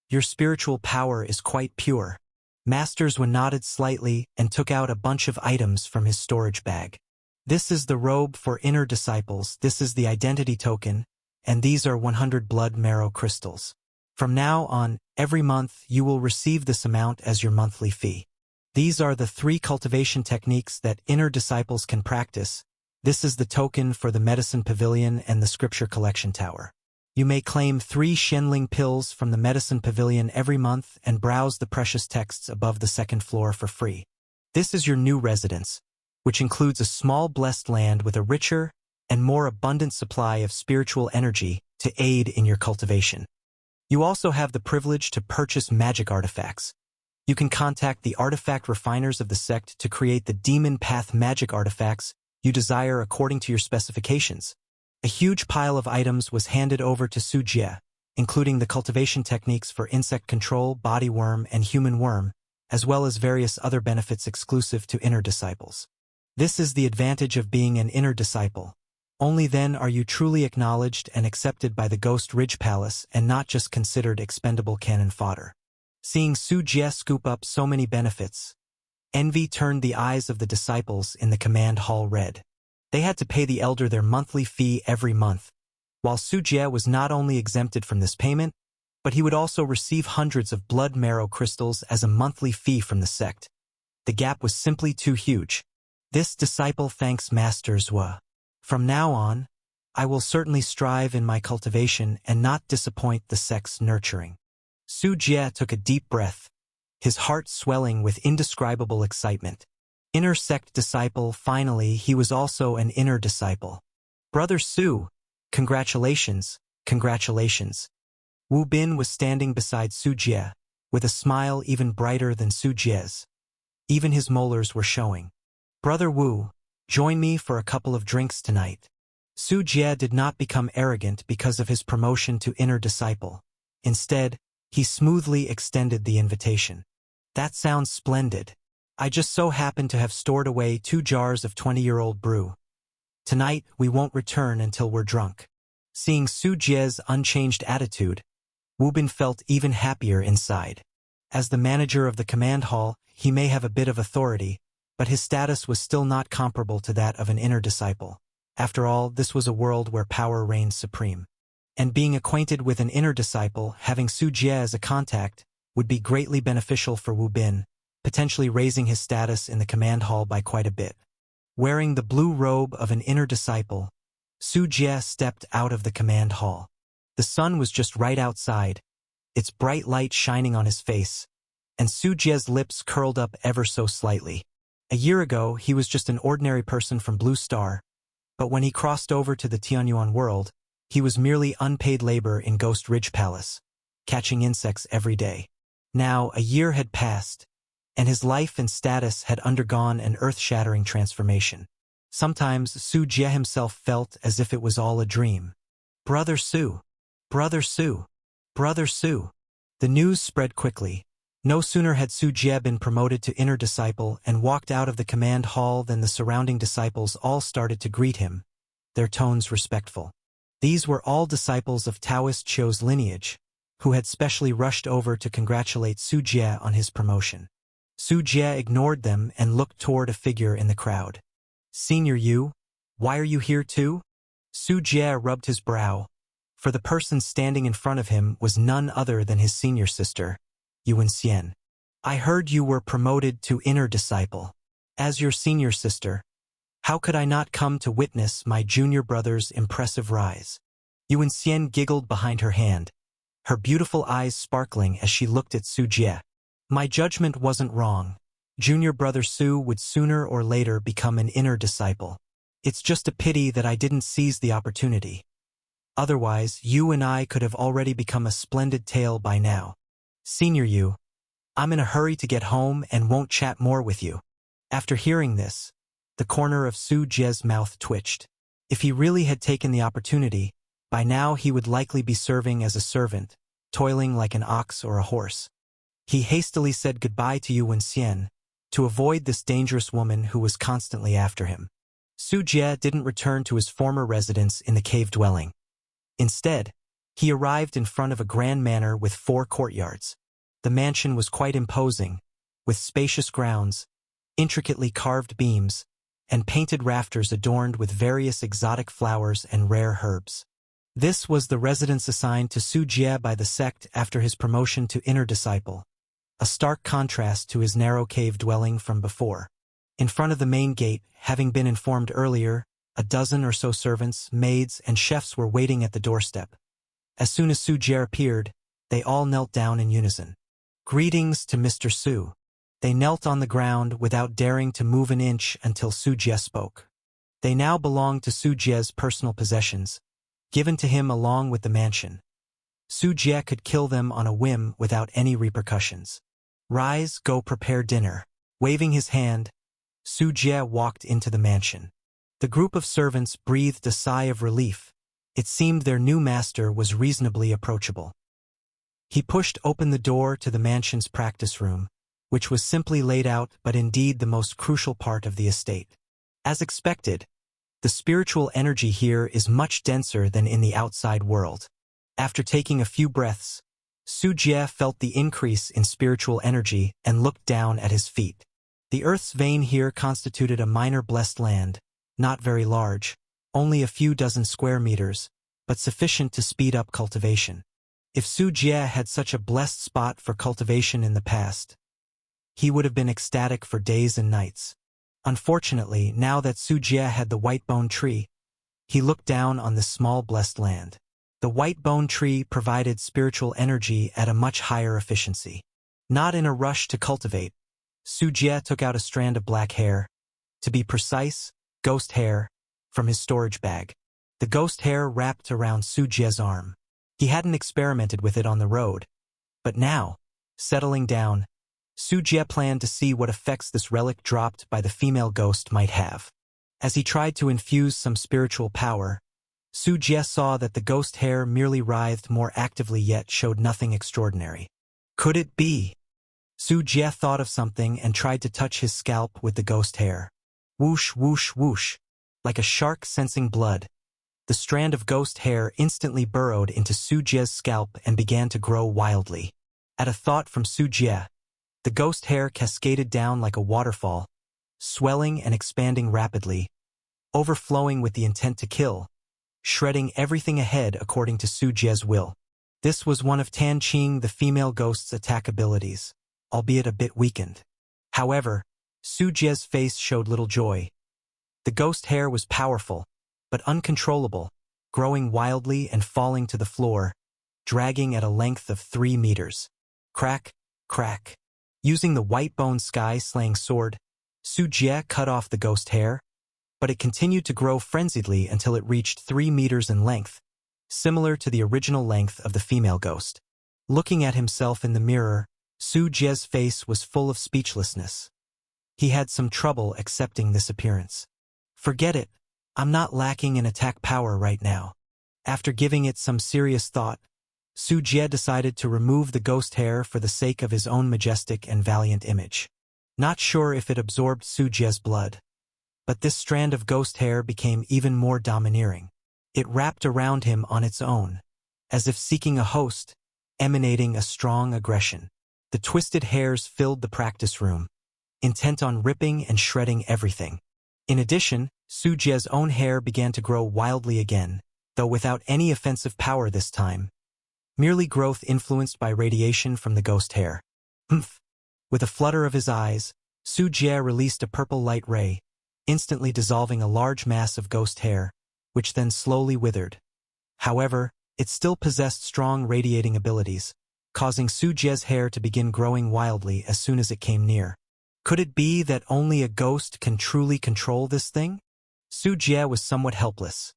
S1: Your spiritual power is quite pure. Master Zhou nodded slightly and took out a bunch of items from his storage bag. This is the robe for inner disciples, this is the identity token, and these are 100 blood marrow crystals. From now on, every month you will receive this amount as your monthly fee. These are the 3 cultivation techniques that inner disciples can practice. This is the token for the medicine pavilion and the scripture collection tower. You may claim 3 Shenling pills from the medicine pavilion every month and browse the precious texts above the 2nd floor for free. This is your new residence, which includes a small blessed land with a richer and more abundant supply of spiritual energy to aid in your cultivation. You also have the privilege to purchase magic artifacts. You can contact the artifact refiners of the sect to create the Demon Path magic artifacts you desire according to your specifications. A huge pile of items was handed over to Su Jie, including the cultivation techniques for insect control, body worm, and human worm, as well as various other benefits exclusive to inner disciples. This is the advantage of being an inner disciple. Only then are you truly acknowledged and accepted by the Ghost Ridge Palace and not just considered expendable cannon fodder. Seeing Su Jie scoop up so many benefits, envy turned the eyes of the disciples in the command hall red. They had to pay the elder their monthly fee every month, while Su Jie was not only exempted from this payment, but he would also receive hundreds of blood marrow crystals as a monthly fee from the sect. The gap was simply too huge. This disciple thanks Master Zhou. From now on, I will certainly strive in my cultivation and not disappoint the sect's nurturing. Su Jie took a deep breath, his heart swelling with indescribable excitement. Inner sect disciple, finally, he was also an inner disciple. Brother Su, congratulations, congratulations. Wu Bin was standing beside Su Jie, with a smile even brighter than Su Jie's. Even his molars were showing. Brother Wu, join me for a couple of drinks tonight. Su Jie did not become arrogant because of his promotion to inner disciple. Instead, he smoothly extended the invitation. That sounds splendid. I just so happen to have stored away 2 jars of 20-year-old brew. Tonight, we won't return until we're drunk. Seeing Su Jie's unchanged attitude, Wu Bin felt even happier inside. As the manager of the command hall, he may have a bit of authority, but his status was still not comparable to that of an inner disciple. After all, this was a world where power reigned supreme. And being acquainted with an inner disciple, having Su Jie as a contact, would be greatly beneficial for Wu Bin, potentially raising his status in the command hall by quite a bit. Wearing the blue robe of an inner disciple, Su Jie stepped out of the command hall. The sun was just right outside, its bright light shining on his face, and Su Jie's lips curled up ever so slightly. A year ago, he was just an ordinary person from Blue Star, but when he crossed over to the Tianyuan world, he was merely unpaid labor in Ghost Ridge Palace, catching insects every day. Now, a year had passed, and his life and status had undergone an earth-shattering transformation. Sometimes Su Jie himself felt as if it was all a dream. Brother Su! Brother Su! Brother Su! The news spread quickly. No sooner had Su Jie been promoted to inner disciple and walked out of the command hall than the surrounding disciples all started to greet him, their tones respectful. These were all disciples of Taoist Qiu's lineage, who had specially rushed over to congratulate Su Jie on his promotion. Su Jie ignored them and looked toward a figure in the crowd. Senior Yu, why are you here too? Su Jie rubbed his brow, for the person standing in front of him was none other than his senior sister, Yuan Xian. I heard you were promoted to inner disciple. As your senior sister, how could I not come to witness my junior brother's impressive rise? Yuan Xian giggled behind her hand, her beautiful eyes sparkling as she looked at Su Jie. My judgment wasn't wrong. Junior brother Su would sooner or later become an inner disciple. It's just a pity that I didn't seize the opportunity. Otherwise, you and I could have already become a splendid tale by now. Senior Yu, I'm in a hurry to get home and won't chat more with you. After hearing this, the corner of Su Jie's mouth twitched. If he really had taken the opportunity, by now he would likely be serving as a servant, toiling like an ox or a horse. He hastily said goodbye to Yu Wenxian, to avoid this dangerous woman who was constantly after him. Su Jie didn't return to his former residence in the cave dwelling. Instead, he arrived in front of a grand manor with 4 courtyards. The mansion was quite imposing, with spacious grounds, intricately carved beams, and painted rafters adorned with various exotic flowers and rare herbs. This was the residence assigned to Su Jie by the sect after his promotion to inner disciple, a stark contrast to his narrow cave dwelling from before. In front of the main gate, having been informed earlier, a dozen or so servants, maids, and chefs were waiting at the doorstep. As soon as Su Jie appeared, they all knelt down in unison. Greetings to Mr. Su. They knelt on the ground without daring to move an inch until Su Jie spoke. They now belonged to Su Jie's personal possessions, given to him along with the mansion. Su Jie could kill them on a whim without any repercussions. Rise, go prepare dinner. Waving his hand, Su Jie walked into the mansion. The group of servants breathed a sigh of relief. It seemed their new master was reasonably approachable. He pushed open the door to the mansion's practice room, which was simply laid out but indeed the most crucial part of the estate. As expected, the spiritual energy here is much denser than in the outside world. After taking a few breaths, Su Jie felt the increase in spiritual energy and looked down at his feet. The earth's vein here constituted a minor blessed land, not very large, only a few dozen square meters, but sufficient to speed up cultivation. If Su Jie had such a blessed spot for cultivation in the past, he would have been ecstatic for days and nights. Unfortunately, now that Su Jie had the white bone tree, he looked down on this small blessed land. The white bone tree provided spiritual energy at a much higher efficiency. Not in a rush to cultivate, Su Jie took out a strand of black hair, to be precise, ghost hair, from his storage bag. The ghost hair wrapped around Su Jie's arm. He hadn't experimented with it on the road, but now, settling down, Su Jie planned to see what effects this relic dropped by the female ghost might have. As he tried to infuse some spiritual power, Su Jie saw that the ghost hair merely writhed more actively yet showed nothing extraordinary. Could it be? Su Jie thought of something and tried to touch his scalp with the ghost hair. Whoosh, whoosh, whoosh. Like a shark sensing blood, the strand of ghost hair instantly burrowed into Su Jie's scalp and began to grow wildly. At a thought from Su Jie, the ghost hair cascaded down like a waterfall, swelling and expanding rapidly, overflowing with the intent to kill, shredding everything ahead according to Su Jie's will. This was one of Tan Qing the female ghost's attack abilities, albeit a bit weakened. However, Su Jie's face showed little joy. The ghost hair was powerful, but uncontrollable, growing wildly and falling to the floor, dragging at a length of 3 meters. Crack, crack. Using the white bone sky-slaying sword, Su Jie cut off the ghost hair, but it continued to grow frenziedly until it reached 3 meters in length, similar to the original length of the female ghost. Looking at himself in the mirror, Su Jie's face was full of speechlessness. He had some trouble accepting this appearance. Forget it, I'm not lacking in attack power right now. After giving it some serious thought, Su Jie decided to remove the ghost hair for the sake of his own majestic and valiant image. Not sure if it absorbed Su Jie's blood, but this strand of ghost hair became even more domineering. It wrapped around him on its own, as if seeking a host, emanating a strong aggression. The twisted hairs filled the practice room, intent on ripping and shredding everything. In addition, Su Jie's own hair began to grow wildly again, though without any offensive power this time. Merely growth influenced by radiation from the ghost hair. Humph! With a flutter of his eyes, Su Jie released a purple light ray, instantly dissolving a large mass of ghost hair, which then slowly withered. However, it still possessed strong radiating abilities, causing Su Jie's hair to begin growing wildly as soon as it came near. Could it be that only a ghost can truly control this thing? Su Jie was somewhat helpless.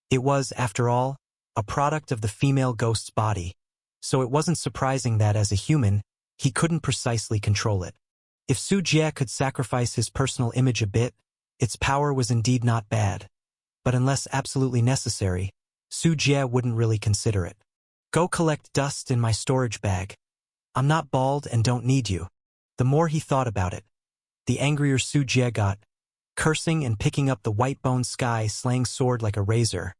S1: It was, after all, a product of the female ghost's body, so it wasn't surprising that, as a human, he couldn't precisely control it. If Su Jie could sacrifice his personal image a bit, its power was indeed not bad. But unless absolutely necessary, Su Jie wouldn't really consider it. Go collect dust in my storage bag. I'm not bald and don't need you. The more he thought about it, the angrier Su Jie got, cursing and picking up the white-boned sky slaying sword like a razor,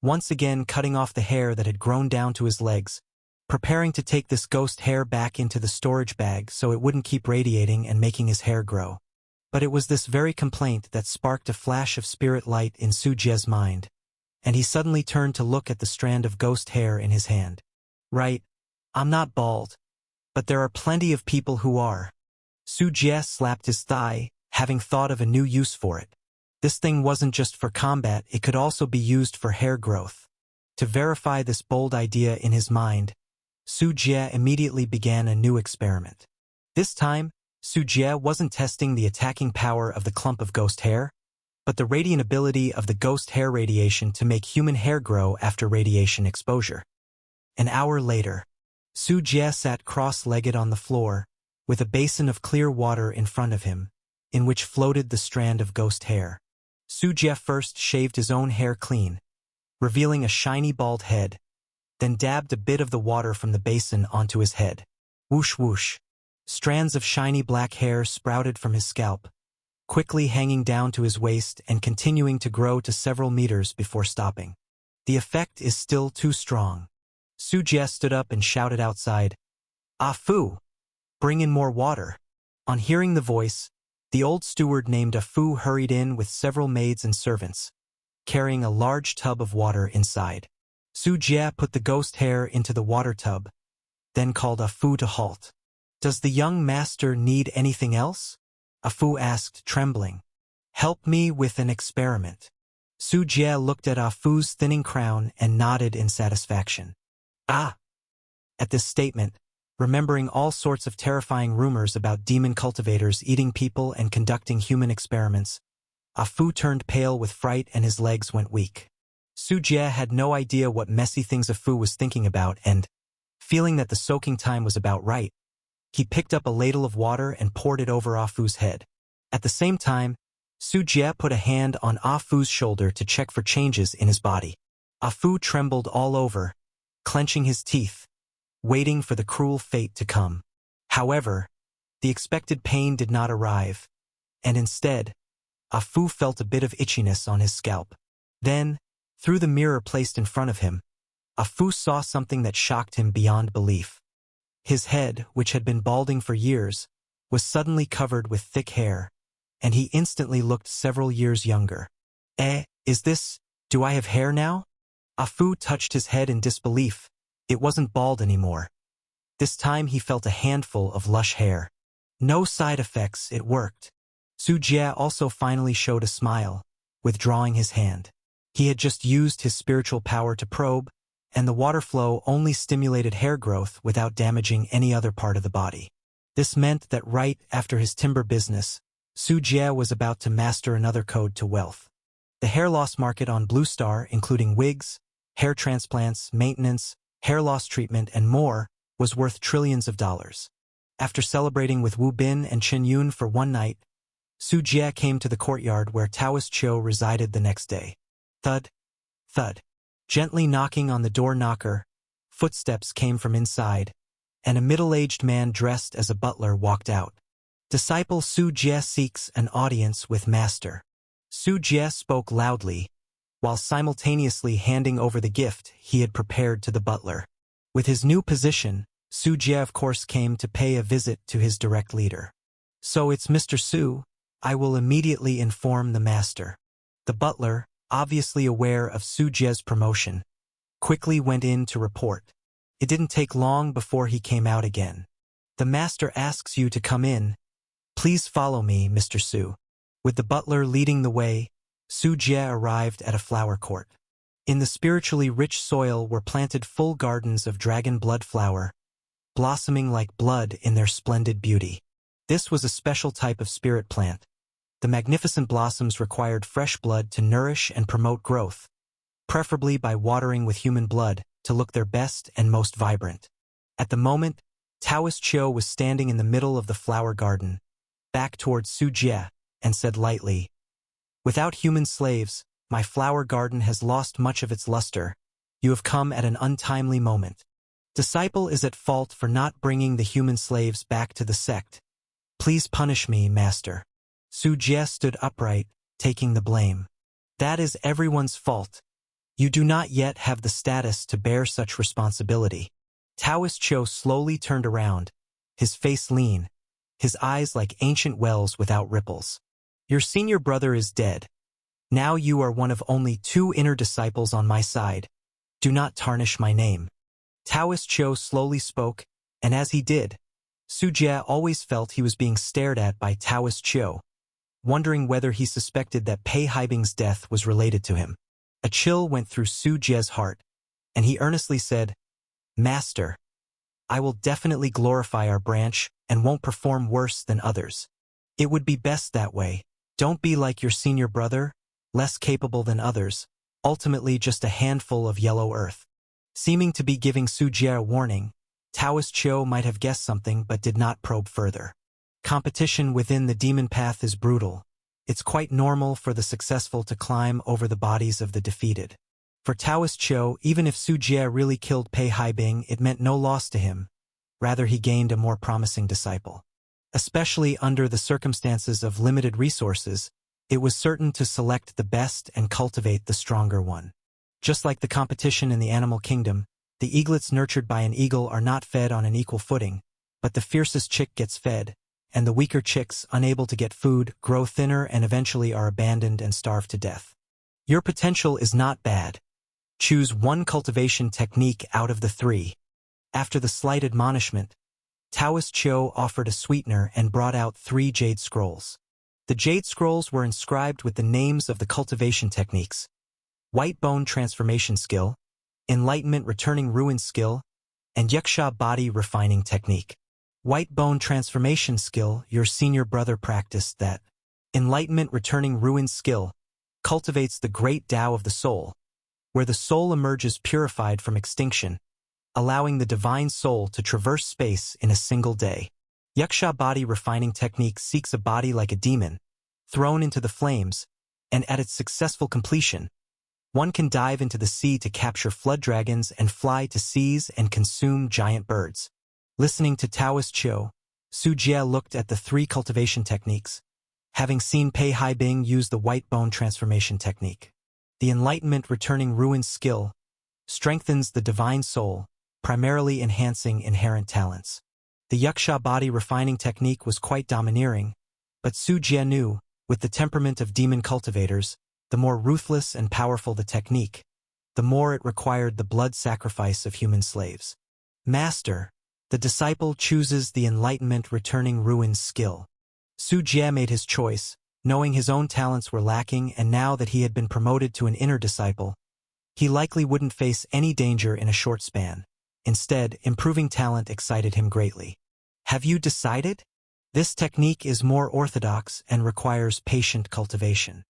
S1: once again cutting off the hair that had grown down to his legs, preparing to take this ghost hair back into the storage bag so it wouldn't keep radiating and making his hair grow. But it was this very complaint that sparked a flash of spirit light in Su Jie's mind, and he suddenly turned to look at the strand of ghost hair in his hand. Right, I'm not bald, but there are plenty of people who are. Su Jie slapped his thigh, having thought of a new use for it. This thing wasn't just for combat, it could also be used for hair growth. To verify this bold idea in his mind, Su Jie immediately began a new experiment. This time, Su Jie wasn't testing the attacking power of the clump of ghost hair, but the radiant ability of the ghost hair radiation to make human hair grow after radiation exposure. An hour later, Su Jie sat cross-legged on the floor, with a basin of clear water in front of him, in which floated the strand of ghost hair. Su Jie first shaved his own hair clean, revealing a shiny bald head, then dabbed a bit of the water from the basin onto his head. Whoosh whoosh. Strands of shiny black hair sprouted from his scalp, quickly hanging down to his waist and continuing to grow to several meters before stopping. The effect is still too strong. Su Jie stood up and shouted outside, "Ah Fu! Bring in more water." On hearing the voice, the old steward named Ah Fu hurried in with several maids and servants, carrying a large tub of water inside. Su Jie put the ghost hair into the water tub, then called Ah Fu to halt. "Does the young master need anything else?" Ah Fu asked, trembling. "Help me with an experiment." Su Jie looked at Ah Fu's thinning crown and nodded in satisfaction. "Ah!" At this statement, remembering all sorts of terrifying rumors about demon cultivators eating people and conducting human experiments, Ah Fu turned pale with fright and his legs went weak. Su Jie had no idea what messy things Ah Fu was thinking about and, feeling that the soaking time was about right, he picked up a ladle of water and poured it over Ah Fu's head. At the same time, Su Jie put a hand on Ah Fu's shoulder to check for changes in his body. Ah Fu trembled all over, clenching his teeth, waiting for the cruel fate to come. However, the expected pain did not arrive, and instead, Ah Fu felt a bit of itchiness on his scalp. Then, through the mirror placed in front of him, Ah Fu saw something that shocked him beyond belief. His head, which had been balding for years, was suddenly covered with thick hair, and he instantly looked several years younger. Do I have hair now?" Ah Fu touched his head in disbelief. It wasn't bald anymore. This time he felt a handful of lush hair. No side effects, it worked. Su Jie also finally showed a smile, withdrawing his hand. He had just used his spiritual power to probe, and the water flow only stimulated hair growth without damaging any other part of the body. This meant that right after his timber business, Su Jie was about to master another code to wealth. The hair loss market on Blue Star, including wigs, hair transplants, maintenance, hair loss treatment, and more, was worth trillions of dollars. After celebrating with Wu Bin and Chen Yun for one night, Su Jie came to the courtyard where Taoist Chiu resided the next day. Thud, thud. Gently knocking on the door knocker, footsteps came from inside, and a middle-aged man dressed as a butler walked out. Disciple Su Jie seeks an audience with master. Su Jie spoke loudly, while simultaneously handing over the gift he had prepared to the butler. With his new position, Su Jie of course came to pay a visit to his direct leader. "So it's Mr. Su, I will immediately inform the master." The butler, obviously aware of Su Jie's promotion, quickly went in to report. It didn't take long before he came out again. "The master asks you to come in. Please follow me, Mr. Su." With the butler leading the way, Su Jie arrived at a flower court. In the spiritually rich soil were planted full gardens of dragon blood flower, blossoming like blood in their splendid beauty. This was a special type of spirit plant. The magnificent blossoms required fresh blood to nourish and promote growth, preferably by watering with human blood to look their best and most vibrant. At the moment, Taoist Chiu was standing in the middle of the flower garden, back towards Su Jie, and said lightly, "Without human slaves, my flower garden has lost much of its luster. You have come at an untimely moment. Disciple is at fault for not bringing the human slaves back to the sect. Please punish me, master." Su Jie stood upright, taking the blame. "That is everyone's fault. You do not yet have the status to bear such responsibility." Taoist Chiu slowly turned around, his face lean, his eyes like ancient wells without ripples. "Your senior brother is dead. Now you are one of only 2 inner disciples on my side. Do not tarnish my name." Taoist Chiu slowly spoke, and as he did, Su Jie always felt he was being stared at by Taoist Chiu, wondering whether he suspected that Pei Haibing's death was related to him. A chill went through Su Jie's heart, and he earnestly said, "Master, I will definitely glorify our branch and won't perform worse than others. It would be best that way. Don't be like your senior brother, less capable than others, ultimately just a handful of yellow earth." Seeming to be giving Su Jie a warning, Taoist Chiu might have guessed something but did not probe further. Competition within the demon path is brutal. It's quite normal for the successful to climb over the bodies of the defeated. For Taoist Chiu, even if Su Jie really killed Pei Haibing, it meant no loss to him. Rather, he gained a more promising disciple. Especially under the circumstances of limited resources, it was certain to select the best and cultivate the stronger one. Just like the competition in the animal kingdom, the eaglets nurtured by an eagle are not fed on an equal footing, but the fiercest chick gets fed, and the weaker chicks, unable to get food, grow thinner and eventually are abandoned and starve to death. Your potential is not bad. Choose one cultivation technique out of the 3. After the slight admonishment, Taoist Chiu offered a sweetener and brought out 3 jade scrolls. The jade scrolls were inscribed with the names of the cultivation techniques: White Bone Transformation Skill, Enlightenment Returning Ruin Skill, and Yaksha Body Refining Technique. White Bone Transformation Skill, your senior brother practiced that. Enlightenment Returning Ruin Skill cultivates the great Tao of the soul, where the soul emerges purified from extinction, allowing the divine soul to traverse space in a single day. Yaksha Body Refining Technique seeks a body like a demon, thrown into the flames, and at its successful completion, one can dive into the sea to capture flood dragons and fly to seize and consume giant birds. Listening to Taoist Chiu, Su Jie looked at the 3 cultivation techniques, having seen Pei Haibing use the White Bone Transformation Technique. The Enlightenment Returning Ruin Skill strengthens the divine soul, primarily enhancing inherent talents. The Yaksha Body Refining Technique was quite domineering, but Su Jie knew, with the temperament of demon cultivators, the more ruthless and powerful the technique, the more it required the blood sacrifice of human slaves. Master, the disciple chooses the Enlightenment Returning Ruin skill. Su Jie made his choice, knowing his own talents were lacking, and now that he had been promoted to an inner disciple, he likely wouldn't face any danger in a short span. Instead, improving talent excited him greatly. Have you decided? This technique is more orthodox and requires patient cultivation.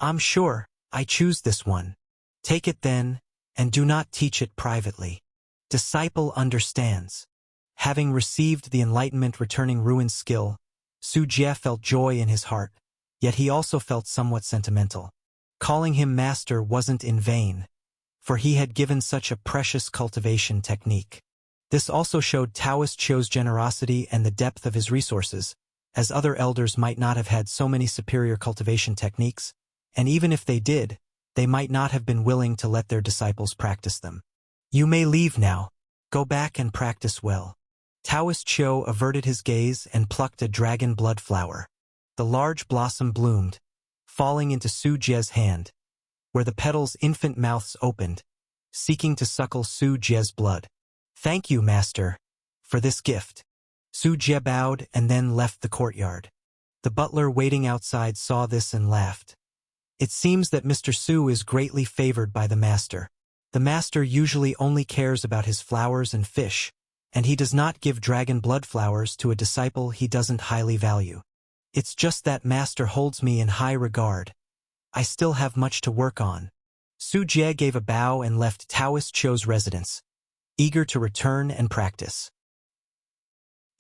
S1: I'm sure, I choose this one. Take it then, and do not teach it privately. Disciple understands. Having received the Enlightenment Returning Ruin skill, Su Jie felt joy in his heart, yet he also felt somewhat sentimental. Calling him master wasn't in vain, for he had given such a precious cultivation technique. This also showed Taoist Chiu's generosity and the depth of his resources, as other elders might not have had so many superior cultivation techniques, and even if they did, they might not have been willing to let their disciples practice them. You may leave now. Go back and practice well. Taoist Chiu averted his gaze and plucked a dragon blood flower. The large blossom bloomed, falling into Su Jie's hand, where the petals' infant mouths opened, seeking to suckle Su Jie's blood. Thank you, master, for this gift. Su Jie bowed and then left the courtyard. The butler waiting outside saw this and laughed. It seems that Mr. Su is greatly favored by the master. The master usually only cares about his flowers and fish, and he does not give dragon blood flowers to a disciple he doesn't highly value. It's just that master holds me in high regard. I still have much to work on. Su Jie gave a bow and left Taoist Chou's residence, eager to return and practice.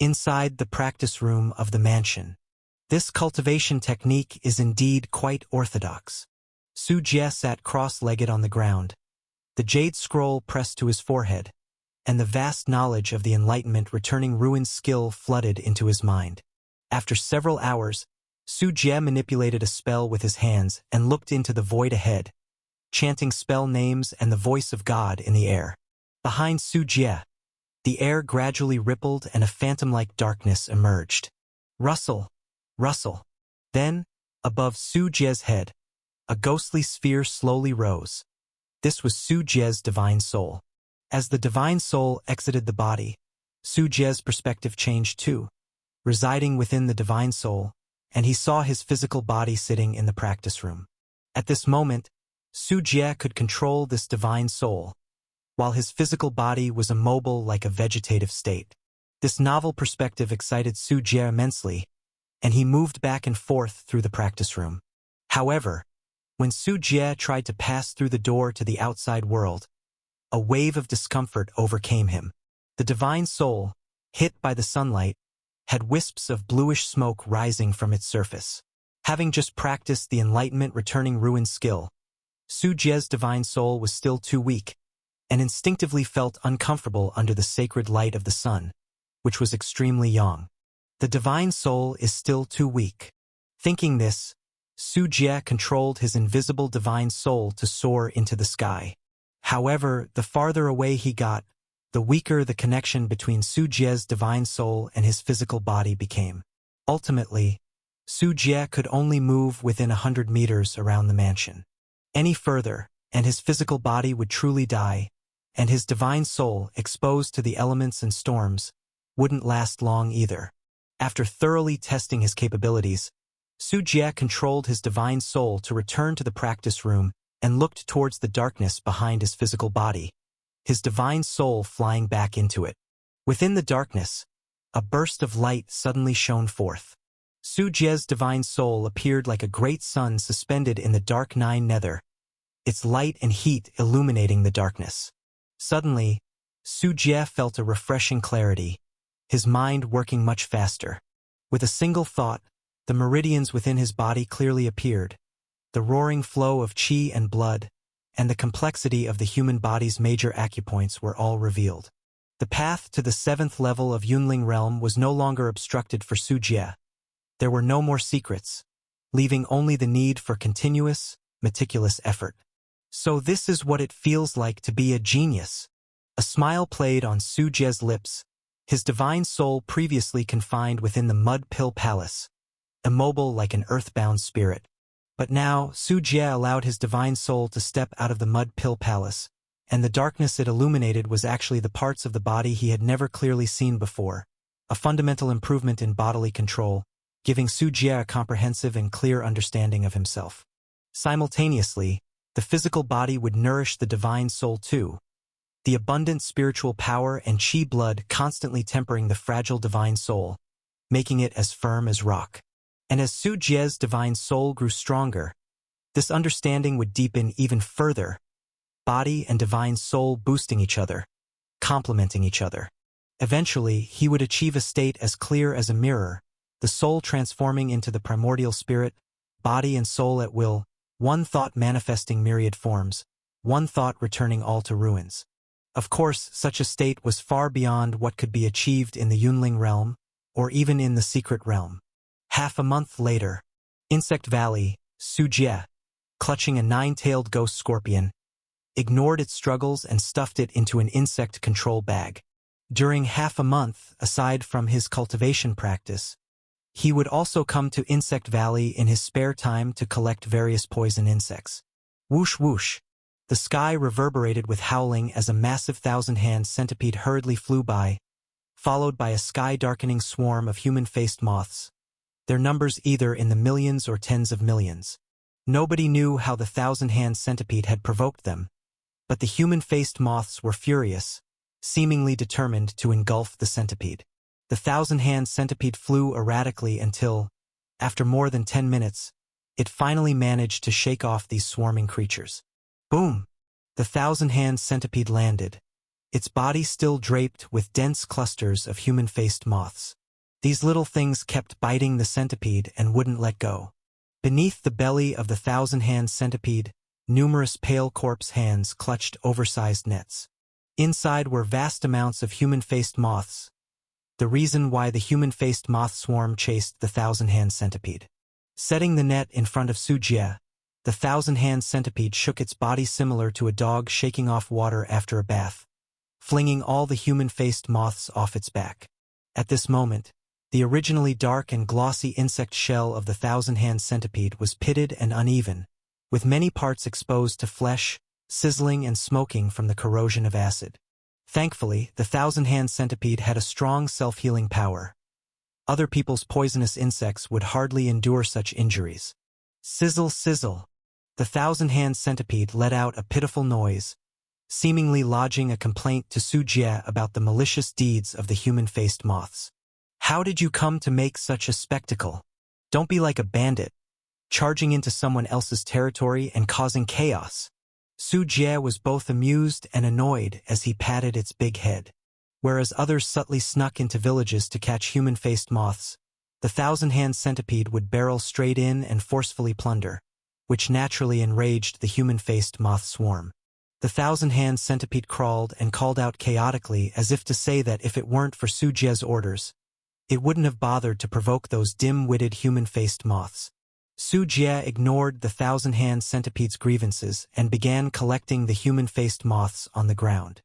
S1: Inside the practice room of the mansion. This cultivation technique is indeed quite orthodox. Su Jie sat cross-legged on the ground, the jade scroll pressed to his forehead, and the vast knowledge of the Enlightenment returning ruined skill flooded into his mind. After several hours, Su Jie manipulated a spell with his hands and looked into the void ahead, chanting spell names and the voice of God in the air. Behind Su Jie, the air gradually rippled and a phantom-like darkness emerged. Rustle, rustle. Then, above Su Jie's head, a ghostly sphere slowly rose. This was Su Jie's divine soul. As the divine soul exited the body, Su Jie's perspective changed too, residing within the divine soul, and he saw his physical body sitting in the practice room. At this moment, Su Jie could control this divine soul, while his physical body was immobile like a vegetative state. This novel perspective excited Su Jie immensely, and he moved back and forth through the practice room. However, when Su Jie tried to pass through the door to the outside world, a wave of discomfort overcame him. The divine soul, hit by the sunlight, had wisps of bluish smoke rising from its surface. Having just practiced the Enlightenment returning ruin skill, Su Jie's divine soul was still too weak, and instinctively felt uncomfortable under the sacred light of the sun, which was extremely young. The divine soul is still too weak. Thinking this, Su Jie controlled his invisible divine soul to soar into the sky. However, the farther away he got, the weaker the connection between Su Jie's divine soul and his physical body became. Ultimately, Su Jie could only move within 100 meters around the mansion. Any further, and his physical body would truly die, and his divine soul, exposed to the elements and storms, wouldn't last long either. After thoroughly testing his capabilities, Su Jie controlled his divine soul to return to the practice room and looked towards the darkness behind his physical body, his divine soul flying back into it. Within the darkness, a burst of light suddenly shone forth. Su Jie's divine soul appeared like a great sun suspended in the dark nine nether, its light and heat illuminating the darkness. Suddenly, Su Jie felt a refreshing clarity, his mind working much faster. With a single thought, the meridians within his body clearly appeared, the roaring flow of qi and blood, and the complexity of the human body's major acupoints were all revealed. The path to the 7th level of Yunling realm was no longer obstructed for Su Jie. There were no more secrets, leaving only the need for continuous, meticulous effort. So this is what it feels like to be a genius. A smile played on Su Jie's lips, his divine soul previously confined within the Mud Pill Palace, immobile like an earthbound spirit. But now, Su Jie allowed his divine soul to step out of the Mud Pill Palace, and the darkness it illuminated was actually the parts of the body he had never clearly seen before, a fundamental improvement in bodily control, giving Su Jie a comprehensive and clear understanding of himself. Simultaneously, the physical body would nourish the divine soul too, the abundant spiritual power and qi blood constantly tempering the fragile divine soul, making it as firm as rock. And as Su Jie's divine soul grew stronger, this understanding would deepen even further, body and divine soul boosting each other, complementing each other. Eventually, he would achieve a state as clear as a mirror, the soul transforming into the primordial spirit, body and soul at will, one thought manifesting myriad forms, one thought returning all to ruins. Of course, such a state was far beyond what could be achieved in the Yunling realm, or even in the secret realm. Half a month later, Insect Valley, Su Jie, clutching a 9-tailed ghost scorpion, ignored its struggles and stuffed it into an insect control bag. During half a month, aside from his cultivation practice, he would also come to Insect Valley in his spare time to collect various poison insects. Whoosh whoosh, the sky reverberated with howling as a massive 1,000-hand centipede hurriedly flew by, followed by a sky-darkening swarm of human-faced moths, their numbers either in the millions or tens of millions. Nobody knew how the thousand-hand centipede had provoked them, but the human-faced moths were furious, seemingly determined to engulf the centipede. The thousand-hand centipede flew erratically until, after more than 10 minutes, it finally managed to shake off these swarming creatures. Boom! The thousand-hand centipede landed, its body still draped with dense clusters of human-faced moths. These little things kept biting the centipede and wouldn't let go. Beneath the belly of the thousand-hand centipede, numerous pale corpse hands clutched oversized nets. Inside were vast amounts of human-faced moths, the reason why the human-faced moth swarm chased the thousand-hand centipede. Setting the net in front of Su Jie, the thousand-hand centipede shook its body similar to a dog shaking off water after a bath, flinging all the human-faced moths off its back. At this moment, the originally dark and glossy insect shell of the thousand-hand centipede was pitted and uneven, with many parts exposed to flesh, sizzling and smoking from the corrosion of acid. Thankfully, the thousand-hand centipede had a strong self-healing power. Other people's poisonous insects would hardly endure such injuries. Sizzle, sizzle. The thousand-hand centipede let out a pitiful noise, seemingly lodging a complaint to Su Jie about the malicious deeds of the human-faced moths. How did you come to make such a spectacle? Don't be like a bandit, charging into someone else's territory and causing chaos. Su Jie was both amused and annoyed as he patted its big head. Whereas others subtly snuck into villages to catch human-faced moths, the thousand-hand centipede would barrel straight in and forcefully plunder, which naturally enraged the human-faced moth swarm. The thousand-hand centipede crawled and called out chaotically as if to say that if it weren't for Su Jie's orders, it wouldn't have bothered to provoke those dim-witted human-faced moths. Su Jie ignored the thousand-hand centipede's grievances and began collecting the human-faced moths on the ground.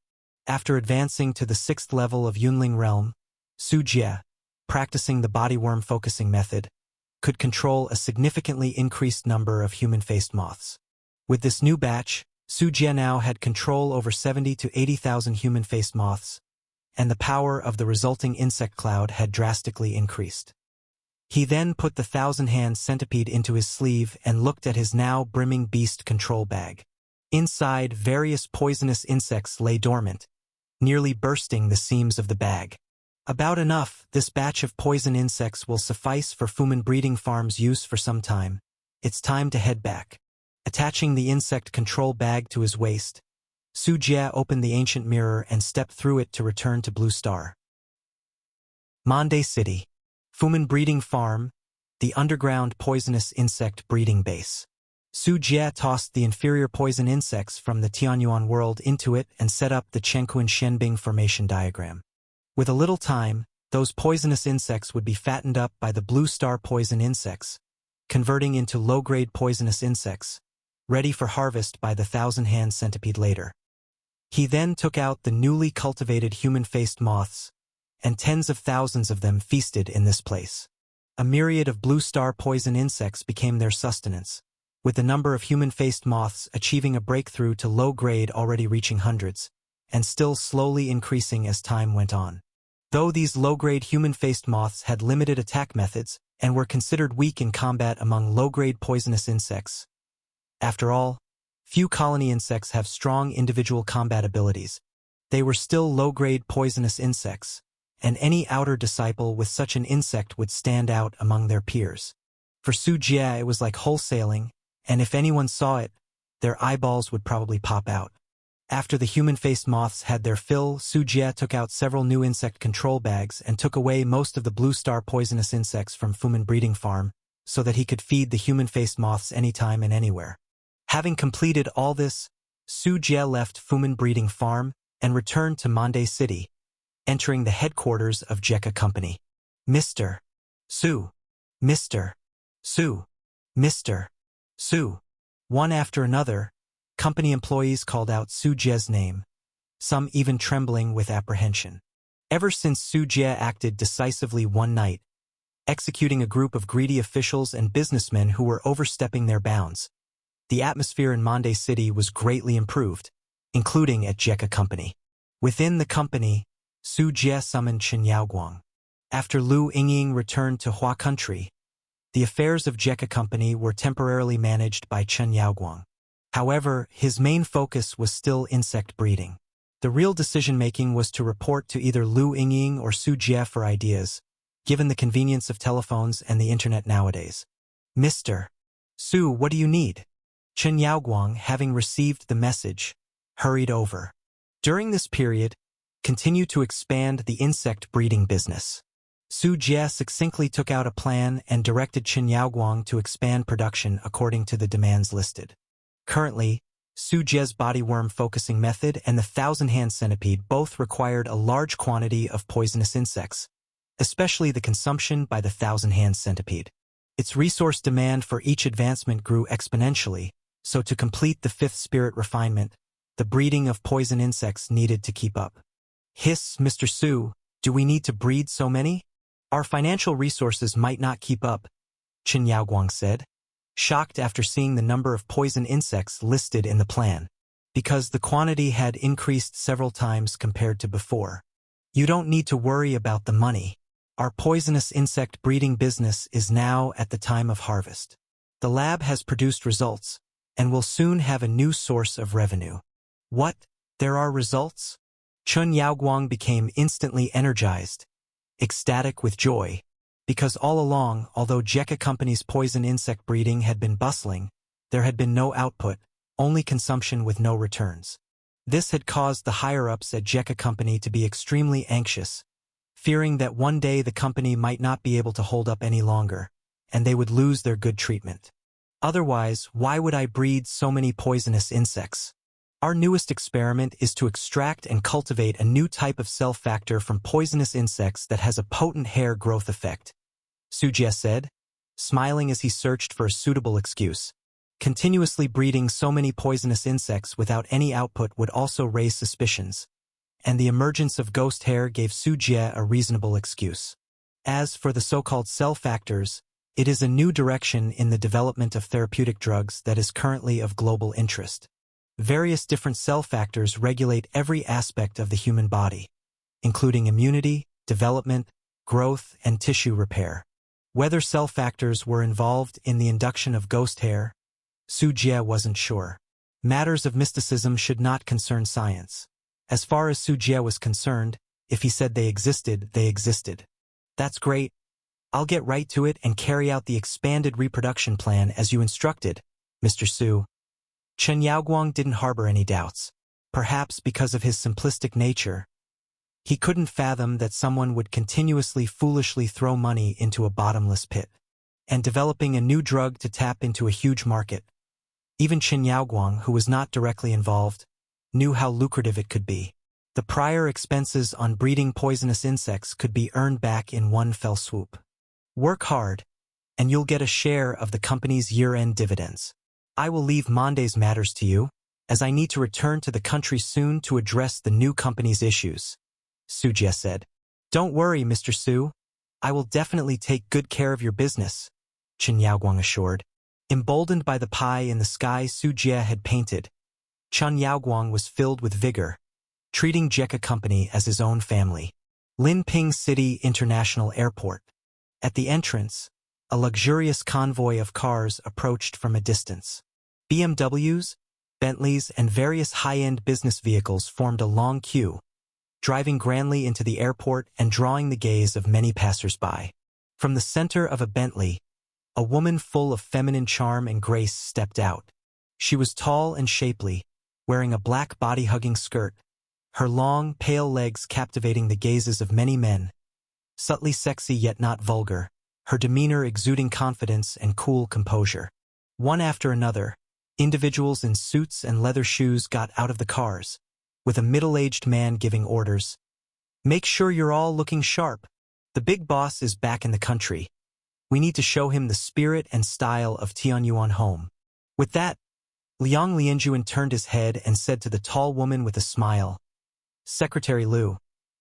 S1: After advancing to the 6th level of Yunling realm, Su Jie, practicing the bodyworm focusing method, could control a significantly increased number of human-faced moths. With this new batch, Su Jie now had control over 70 to 80,000 human-faced moths, and the power of the resulting insect cloud had drastically increased. He then put the thousand-hand centipede into his sleeve and looked at his now brimming beast control bag. Inside, various poisonous insects lay dormant, nearly bursting the seams of the bag. About enough, this batch of poison insects will suffice for Fumin Breeding Farm's use for some time. It's time to head back. Attaching the insect control bag to his waist, Su Jie opened the ancient mirror and stepped through it to return to Blue Star. Monde City. Fumin Breeding Farm, the underground poisonous insect breeding base. Su Jie tossed the inferior poison insects from the Tianyuan world into it and set up the Chengquan Shenbing formation diagram. With a little time, those poisonous insects would be fattened up by the Blue Star poison insects, converting into low-grade poisonous insects, ready for harvest by the thousand-hand centipede later. He then took out the newly cultivated human-faced moths, and tens of thousands of them feasted in this place. A myriad of Blue Star poison insects became their sustenance, with the number of human-faced moths achieving a breakthrough to low grade already reaching hundreds, and still slowly increasing as time went on. Though these low-grade human-faced moths had limited attack methods and were considered weak in combat among low-grade poisonous insects, after all, few colony insects have strong individual combat abilities. They were still low-grade poisonous insects, and any outer disciple with such an insect would stand out among their peers. For Su Jie, it was like wholesaling, and if anyone saw it, their eyeballs would probably pop out. After the human-faced moths had their fill, Su Jie took out several new insect control bags and took away most of the Blue Star poisonous insects from Fumin Breeding Farm, so that he could feed the human-faced moths anytime and anywhere. Having completed all this, Su Jie left Fumin Breeding Farm and returned to Monde City, entering the headquarters of Jekka Company. Mr. Su. Mr. Su. Mr. Su. One after another, company employees called out Su Jie's name, some even trembling with apprehension. Ever since Su Jie acted decisively one night, executing a group of greedy officials and businessmen who were overstepping their bounds, the atmosphere in Monde City was greatly improved, including at Jekka Company. Within the company, Su Jie summoned Chen Yaoguang. After Lu Yingying returned to Hua Country, The affairs of Jeka Company were temporarily managed by Chen Yaoguang. However, his main focus was still insect breeding. The real decision-making was to report to either Lu Yingying or Su Jie for ideas, given the convenience of telephones and the internet nowadays. Mr. Su, what do you need? Chen Yaoguang, having received the message, hurried over. During this period, continue to expand the insect breeding business. Su Jie succinctly took out a plan and directed Chen Yaoguang to expand production according to the demands listed. Currently, Su Jie's bodyworm focusing method and the thousand-hand centipede both required a large quantity of poisonous insects, especially the consumption by the thousand-hand centipede. Its resource demand for each advancement grew exponentially, so to complete the fifth spirit refinement, the breeding of poison insects needed to keep up. Hiss, Mr. Su, do we need to breed so many? Our financial resources might not keep up, Chen Yaoguang said, shocked after seeing the number of poison insects listed in the plan, because the quantity had increased several times compared to before. You don't need to worry about the money. Our poisonous insect breeding business is now at the time of harvest. The lab has produced results, and will soon have a new source of revenue. What? There are results? Chen Yaoguang became instantly energized, ecstatic with joy, because all along, although Jeka Company's poison insect breeding had been bustling, there had been no output, only consumption with no returns. This had caused the higher-ups at Jeka Company to be extremely anxious, fearing that one day the company might not be able to hold up any longer, and they would lose their good treatment. Otherwise, why would I breed so many poisonous insects? Our newest experiment is to extract and cultivate a new type of cell factor from poisonous insects that has a potent hair growth effect, Su Jie said, smiling as he searched for a suitable excuse. Continuously breeding so many poisonous insects without any output would also raise suspicions, and the emergence of ghost hair gave Su Jie a reasonable excuse. As for the so-called cell factors, it is a new direction in the development of therapeutic drugs that is currently of global interest. Various different cell factors regulate every aspect of the human body, including immunity, development, growth, and tissue repair. Whether cell factors were involved in the induction of ghost hair, Su Jie wasn't sure. Matters of mysticism should not concern science. As far as Su Jie was concerned, if he said they existed, they existed. That's great. I'll get right to it and carry out the expanded reproduction plan as you instructed, Mr. Su. Chen Yaoguang didn't harbor any doubts, perhaps because of his simplistic nature. He couldn't fathom that someone would continuously foolishly throw money into a bottomless pit, and developing a new drug to tap into a huge market. Even Chen Yaoguang, who was not directly involved, knew how lucrative it could be. The prior expenses on breeding poisonous insects could be earned back in one fell swoop. Work hard, and you'll get a share of the company's year-end dividends. I will leave Monday's matters to you, as I need to return to the country soon to address the new company's issues, Su Jie said. Don't worry, Mr. Su. I will definitely take good care of your business, Chen Yaoguang assured. Emboldened by the pie in the sky Su Jie had painted, Chen Yaoguang was filled with vigor, treating Jeka Company as his own family. Linping City International Airport. At the entrance, a luxurious convoy of cars approached from a distance. BMWs, Bentleys, and various high-end business vehicles formed a long queue, driving grandly into the airport and drawing the gaze of many passers-by. From the center of a Bentley, a woman full of feminine charm and grace stepped out. She was tall and shapely, wearing a black body-hugging skirt, her long, pale legs captivating the gazes of many men. Subtly sexy yet not vulgar, her demeanor exuding confidence and cool composure. One after another, individuals in suits and leather shoes got out of the cars, with a middle-aged man giving orders. Make sure you're all looking sharp. The big boss is back in the country. We need to show him the spirit and style of Tianyuan home. With that, Liang Lianjuan turned his head and said to the tall woman with a smile, Secretary Liu,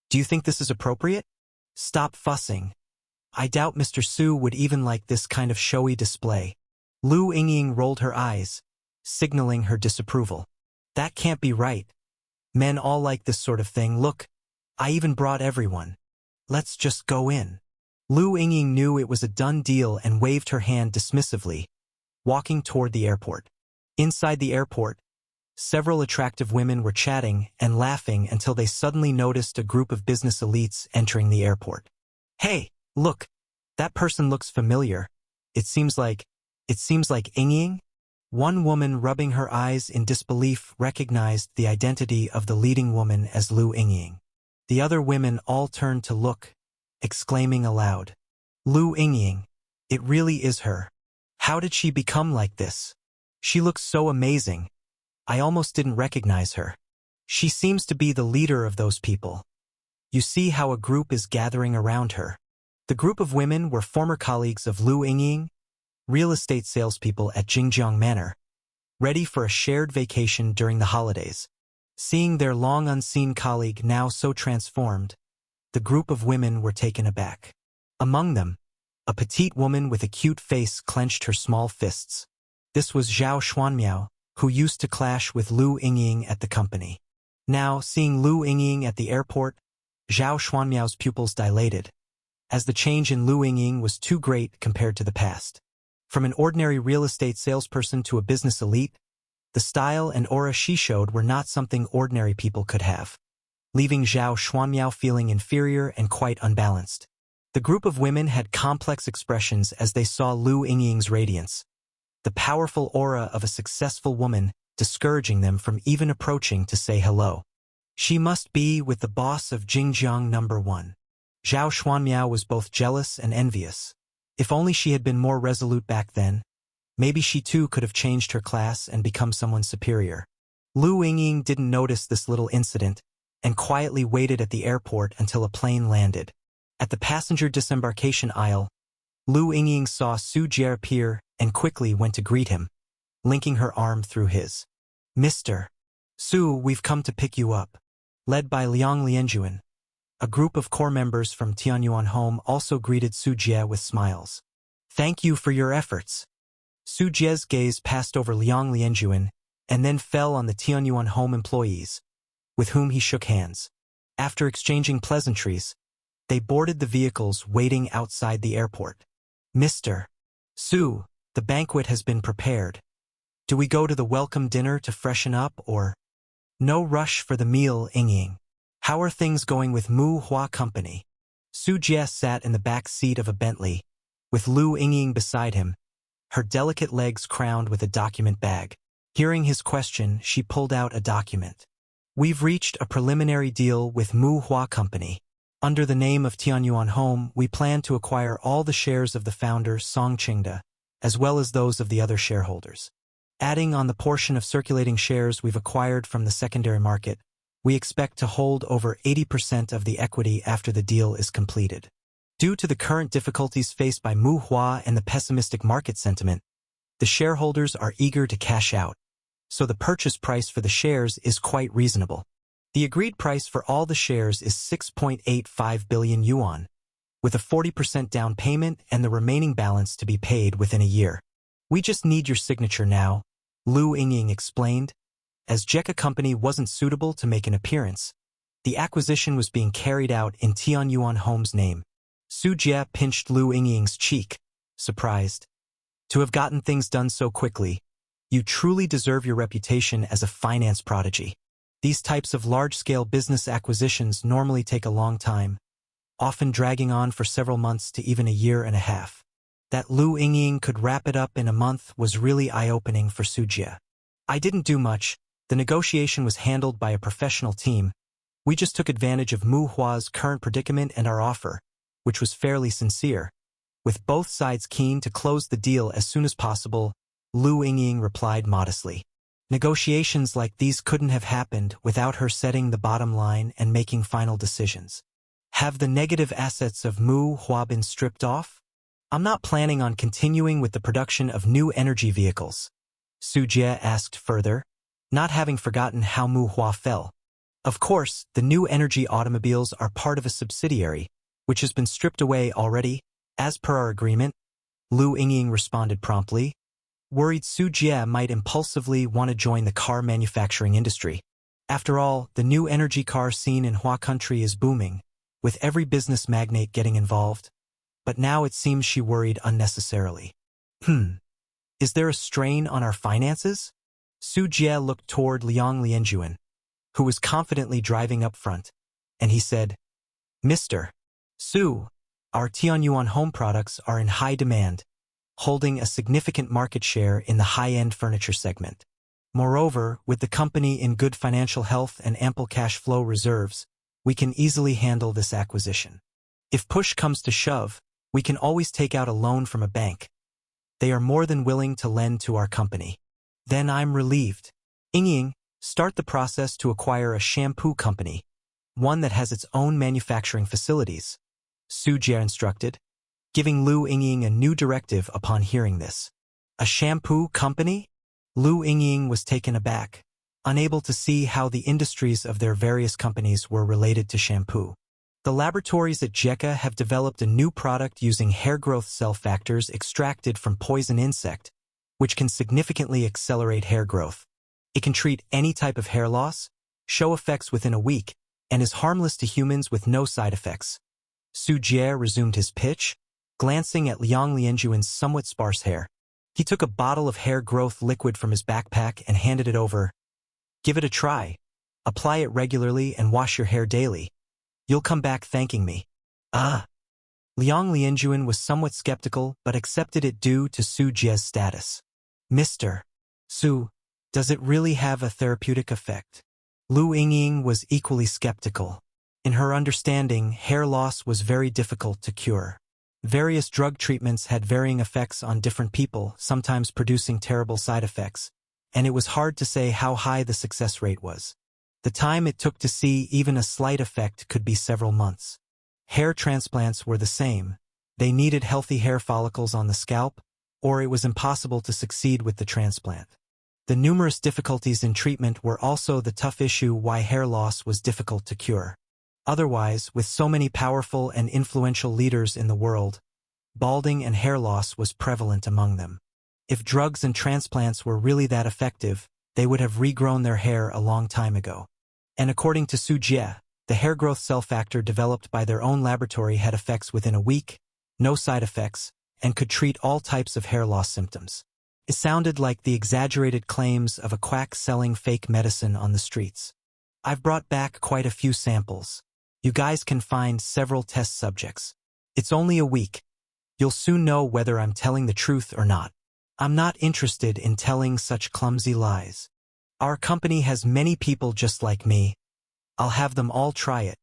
S1: do you think this is appropriate? Stop fussing. I doubt Mr. Su would even like this kind of showy display. Lu Yingying rolled her eyes, signaling her disapproval. That can't be right. Men all like this sort of thing. Look, I even brought everyone. Let's just go in. Lu Yingying knew it was a done deal and waved her hand dismissively, walking toward the airport. Inside the airport, several attractive women were chatting and laughing until they suddenly noticed a group of business elites entering the airport. Hey, look, that person looks familiar. It seems like Yingying? One woman, rubbing her eyes in disbelief, recognized the identity of the leading woman as Lu Yingying. The other women all turned to look, exclaiming aloud, Lu Yingying, it really is her. How did she become like this? She looks so amazing. I almost didn't recognize her. She seems to be the leader of those people. You see how a group is gathering around her. The group of women were former colleagues of Lu Yingying, real estate salespeople at Jingjiang Manor, ready for a shared vacation during the holidays. Seeing their long unseen colleague now so transformed, the group of women were taken aback. Among them, a petite woman with a cute face clenched her small fists. This was Zhao Xuanmiao, who used to clash with Lu Yingying at the company. Now, seeing Lu Yingying at the airport, Zhao Xuanmiao's pupils dilated, as the change in Lu Yingying was too great compared to the past. From an ordinary real estate salesperson to a business elite, the style and aura she showed were not something ordinary people could have, leaving Zhao Xuanmiao feeling inferior and quite unbalanced. The group of women had complex expressions as they saw Lu Yingying's radiance, the powerful aura of a successful woman discouraging them from even approaching to say hello. She must be with the boss of Jingjiang number 1. Zhao Xuanmiao was both jealous and envious. If only she had been more resolute back then, maybe she too could have changed her class and become someone superior. Lu Yingying didn't notice this little incident and quietly waited at the airport until a plane landed. At the passenger disembarkation aisle, Lu Yingying saw Su Jie appear and quickly went to greet him, linking her arm through his. Mr. Su, we've come to pick you up. Led by Liang Lianjuan, a group of core members from Tianyuan Home also greeted Su Jie with smiles. Thank you for your efforts. Su Jie's gaze passed over Liang Lianjuan and then fell on the Tianyuan Home employees, with whom he shook hands. After exchanging pleasantries, they boarded the vehicles waiting outside the airport. Mr. Su, the banquet has been prepared. Do we go to the welcome dinner to freshen up or? No rush for the meal, Yingying. How are things going with Mu Hua Company? Su Jie sat in the back seat of a Bentley, with Lu Yingying beside him, her delicate legs crowned with a document bag. Hearing his question, she pulled out a document. We've reached a preliminary deal with Mu Hua Company. Under the name of Tianyuan Home, we plan to acquire all the shares of the founder Song Qingda, as well as those of the other shareholders. Adding on the portion of circulating shares we've acquired from the secondary market, we expect to hold over 80% of the equity after the deal is completed. Due to the current difficulties faced by Mu Hua and the pessimistic market sentiment, the shareholders are eager to cash out, so the purchase price for the shares is quite reasonable. The agreed price for all the shares is 6.85 billion yuan, with a 40% down payment and the remaining balance to be paid within a year. We just need your signature now, Lu Yingying explained. As Jeka Company wasn't suitable to make an appearance, the acquisition was being carried out in Tianyuan Home's name. Su Jie pinched Lu Yingying's cheek, surprised. To have gotten things done so quickly, you truly deserve your reputation as a finance prodigy. These types of large-scale business acquisitions normally take a long time, often dragging on for several months to even a year and a half. That Lu Yingying could wrap it up in a month was really eye-opening for Su Jie. I didn't do much. The negotiation was handled by a professional team. We just took advantage of Mu Hua's current predicament and our offer, which was fairly sincere. With both sides keen to close the deal as soon as possible, Lu Yingying replied modestly. Negotiations like these couldn't have happened without her setting the bottom line and making final decisions. Have the negative assets of Mu Hua been stripped off? I'm not planning on continuing with the production of new energy vehicles, Su Jie asked further, not having forgotten how Mu Hua fell. Of course, the new energy automobiles are part of a subsidiary, which has been stripped away already, as per our agreement, Lu Yingying responded promptly, worried Su Jie might impulsively want to join the car manufacturing industry. After all, the new energy car scene in Hua country is booming, with every business magnate getting involved. but now it seems she worried unnecessarily. Is there a strain on our finances? Su Jie looked toward Liang Lianjuan, who was confidently driving up front, and he said, Mr. Su, our Tianyuan home products are in high demand, holding a significant market share in the high-end furniture segment. Moreover, with the company in good financial health and ample cash flow reserves, we can easily handle this acquisition. If push comes to shove, we can always take out a loan from a bank. They are more than willing to lend to our company. Then I'm relieved. Yingying, start the process to acquire a shampoo company, one that has its own manufacturing facilities, Su Jie instructed, giving Lu Yingying a new directive upon hearing this. A shampoo company? Lu Yingying was taken aback, unable to see how the industries of their various companies were related to shampoo. The laboratories at Jekka have developed a new product using hair growth cell factors extracted from poison insect, which can significantly accelerate hair growth. It can treat any type of hair loss, show effects within a week, and is harmless to humans with no side effects. Su Jie resumed his pitch, glancing at Liang Lianjuan's somewhat sparse hair. He took a bottle of hair growth liquid from his backpack and handed it over. Give it a try. Apply it regularly and wash your hair daily. You'll come back thanking me. Liang Lianjuan was somewhat skeptical but accepted it due to Su Jie's status. Mr. Su, does it really have a therapeutic effect? Lu Yingying was equally skeptical. In her understanding, hair loss was very difficult to cure. Various drug treatments had varying effects on different people, sometimes producing terrible side effects, and it was hard to say how high the success rate was. The time it took to see even a slight effect could be several months. Hair transplants were the same. They needed healthy hair follicles on the scalp, or it was impossible to succeed with the transplant. The numerous difficulties in treatment were also the tough issue why hair loss was difficult to cure. Otherwise, with so many powerful and influential leaders in the world, balding and hair loss was prevalent among them. If drugs and transplants were really that effective, they would have regrown their hair a long time ago. And according to Su Jie, the hair growth cell factor developed by their own laboratory had effects within a week, no side effects, and could treat all types of hair loss symptoms. It sounded like the exaggerated claims of a quack selling fake medicine on the streets. I've brought back quite a few samples. You guys can find several test subjects. It's only a week. You'll soon know whether I'm telling the truth or not. I'm not interested in telling such clumsy lies. Our company has many people just like me. I'll have them all try it.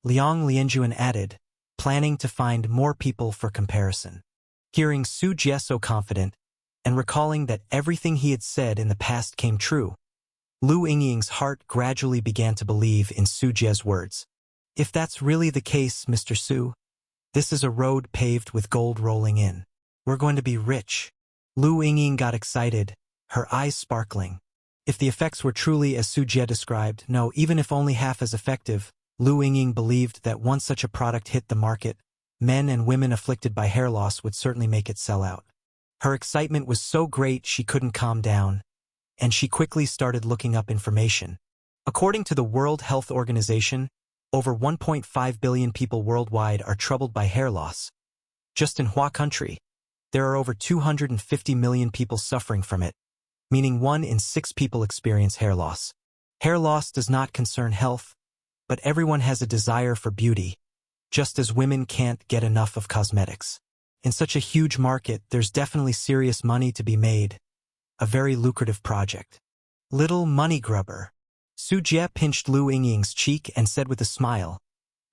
S1: Liang Lianjuan added, planning to find more people for comparison. Hearing Su Jie so confident, and recalling that everything he had said in the past came true, Lu Yingying's heart gradually began to believe in Su Jie's words. If that's really the case, Mr. Su, this is a road paved with gold rolling in. We're going to be rich. Lu Yingying got excited, her eyes sparkling. If the effects were truly as Su Jie described, no, even if only half as effective, Lu Yingying believed that once such a product hit the market, men and women afflicted by hair loss would certainly make it sell out. Her excitement was so great she couldn't calm down, and she quickly started looking up information. According to the World Health Organization, over 1.5 billion people worldwide are troubled by hair loss. Just in Hua country, there are over 250 million people suffering from it, meaning 1 in 6 people experience hair loss. Hair loss does not concern health, but everyone has a desire for beauty, just as women can't get enough of cosmetics. In such a huge market, there's definitely serious money to be made. A very lucrative project. Little money grubber. Su Jie pinched Lu Yingying's cheek and said with a smile,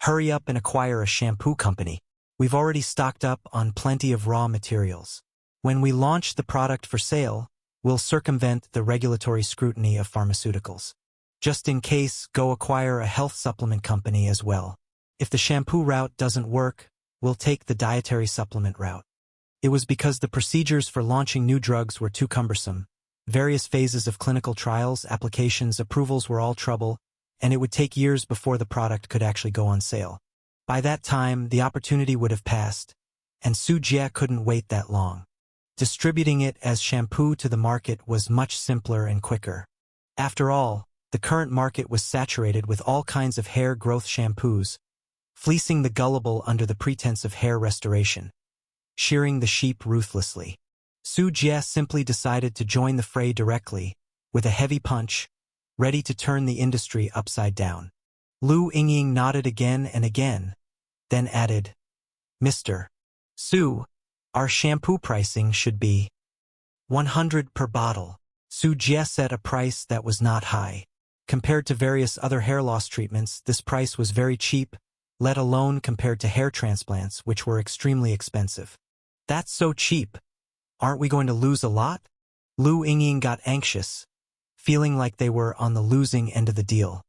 S1: hurry up and acquire a shampoo company. We've already stocked up on plenty of raw materials. When we launch the product for sale, we'll circumvent the regulatory scrutiny of pharmaceuticals. Just in case, go acquire a health supplement company as well. If the shampoo route doesn't work, we'll take the dietary supplement route. It was because the procedures for launching new drugs were too cumbersome. Various phases of clinical trials, applications, approvals were all trouble, and it would take years before the product could actually go on sale. By that time, the opportunity would have passed, and Su Jie couldn't wait that long. Distributing it as shampoo to the market was much simpler and quicker. After all, the current market was saturated with all kinds of hair growth shampoos, fleecing the gullible under the pretense of hair restoration, shearing the sheep ruthlessly. Su Jie simply decided to join the fray directly, with a heavy punch, ready to turn the industry upside down. Lu Yingying nodded again and again, then added, "Mr. Su, our shampoo pricing should be 100 per bottle." Su Jie set a price that was not high. Compared to various other hair loss treatments, this price was very cheap, let alone compared to hair transplants, which were extremely expensive. "That's so cheap. Aren't we going to lose a lot?" Lu Yingying got anxious, feeling like they were on the losing end of the deal.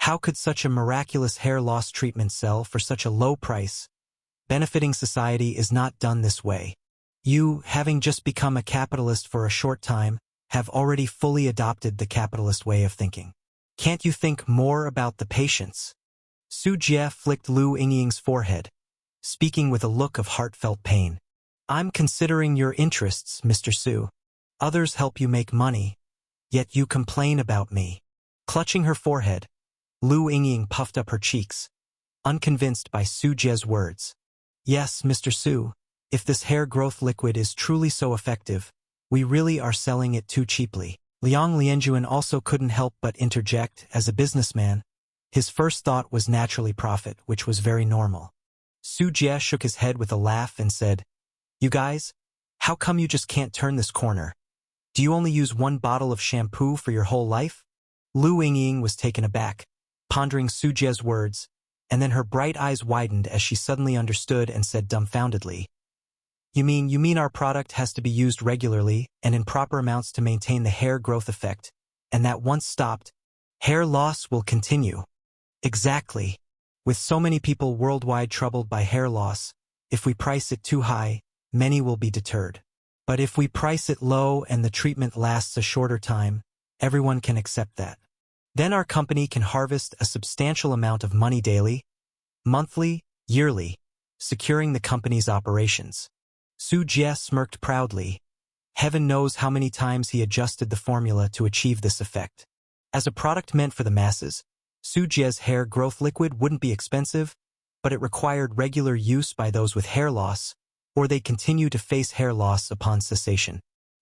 S1: How could such a miraculous hair loss treatment sell for such a low price? Benefiting society is not done this way. You, having just become a capitalist for a short time, have already fully adopted the capitalist way of thinking. Can't you think more about the patients? Su Jie flicked Lu Yingying's forehead, speaking with a look of heartfelt pain. "I'm considering your interests, Mr. Su. Others help you make money, yet you complain about me." Clutching her forehead, Lu Yingying puffed up her cheeks, unconvinced by Su Jie's words. "Yes, Mr. Su, if this hair growth liquid is truly so effective, we really are selling it too cheaply." Liang Lianjuan also couldn't help but interject. As a businessman, his first thought was naturally profit, which was very normal. Su Jie shook his head with a laugh and said, "You guys, how come you just can't turn this corner? Do you only use one bottle of shampoo for your whole life?" Lu Yingying was taken aback, pondering Su Jie's words, and then her bright eyes widened as she suddenly understood and said dumbfoundedly, You mean our product has to be used regularly and in proper amounts to maintain the hair growth effect, and that once stopped, hair loss will continue?" "Exactly. With so many people worldwide troubled by hair loss, if we price it too high, many will be deterred. But if we price it low and the treatment lasts a shorter time, everyone can accept that. Then our company can harvest a substantial amount of money daily, monthly, yearly, securing the company's operations." Su Jie smirked proudly. Heaven knows how many times he adjusted the formula to achieve this effect. As a product meant for the masses, Su Jie's hair growth liquid wouldn't be expensive, but it required regular use by those with hair loss, or they'd continue to face hair loss upon cessation.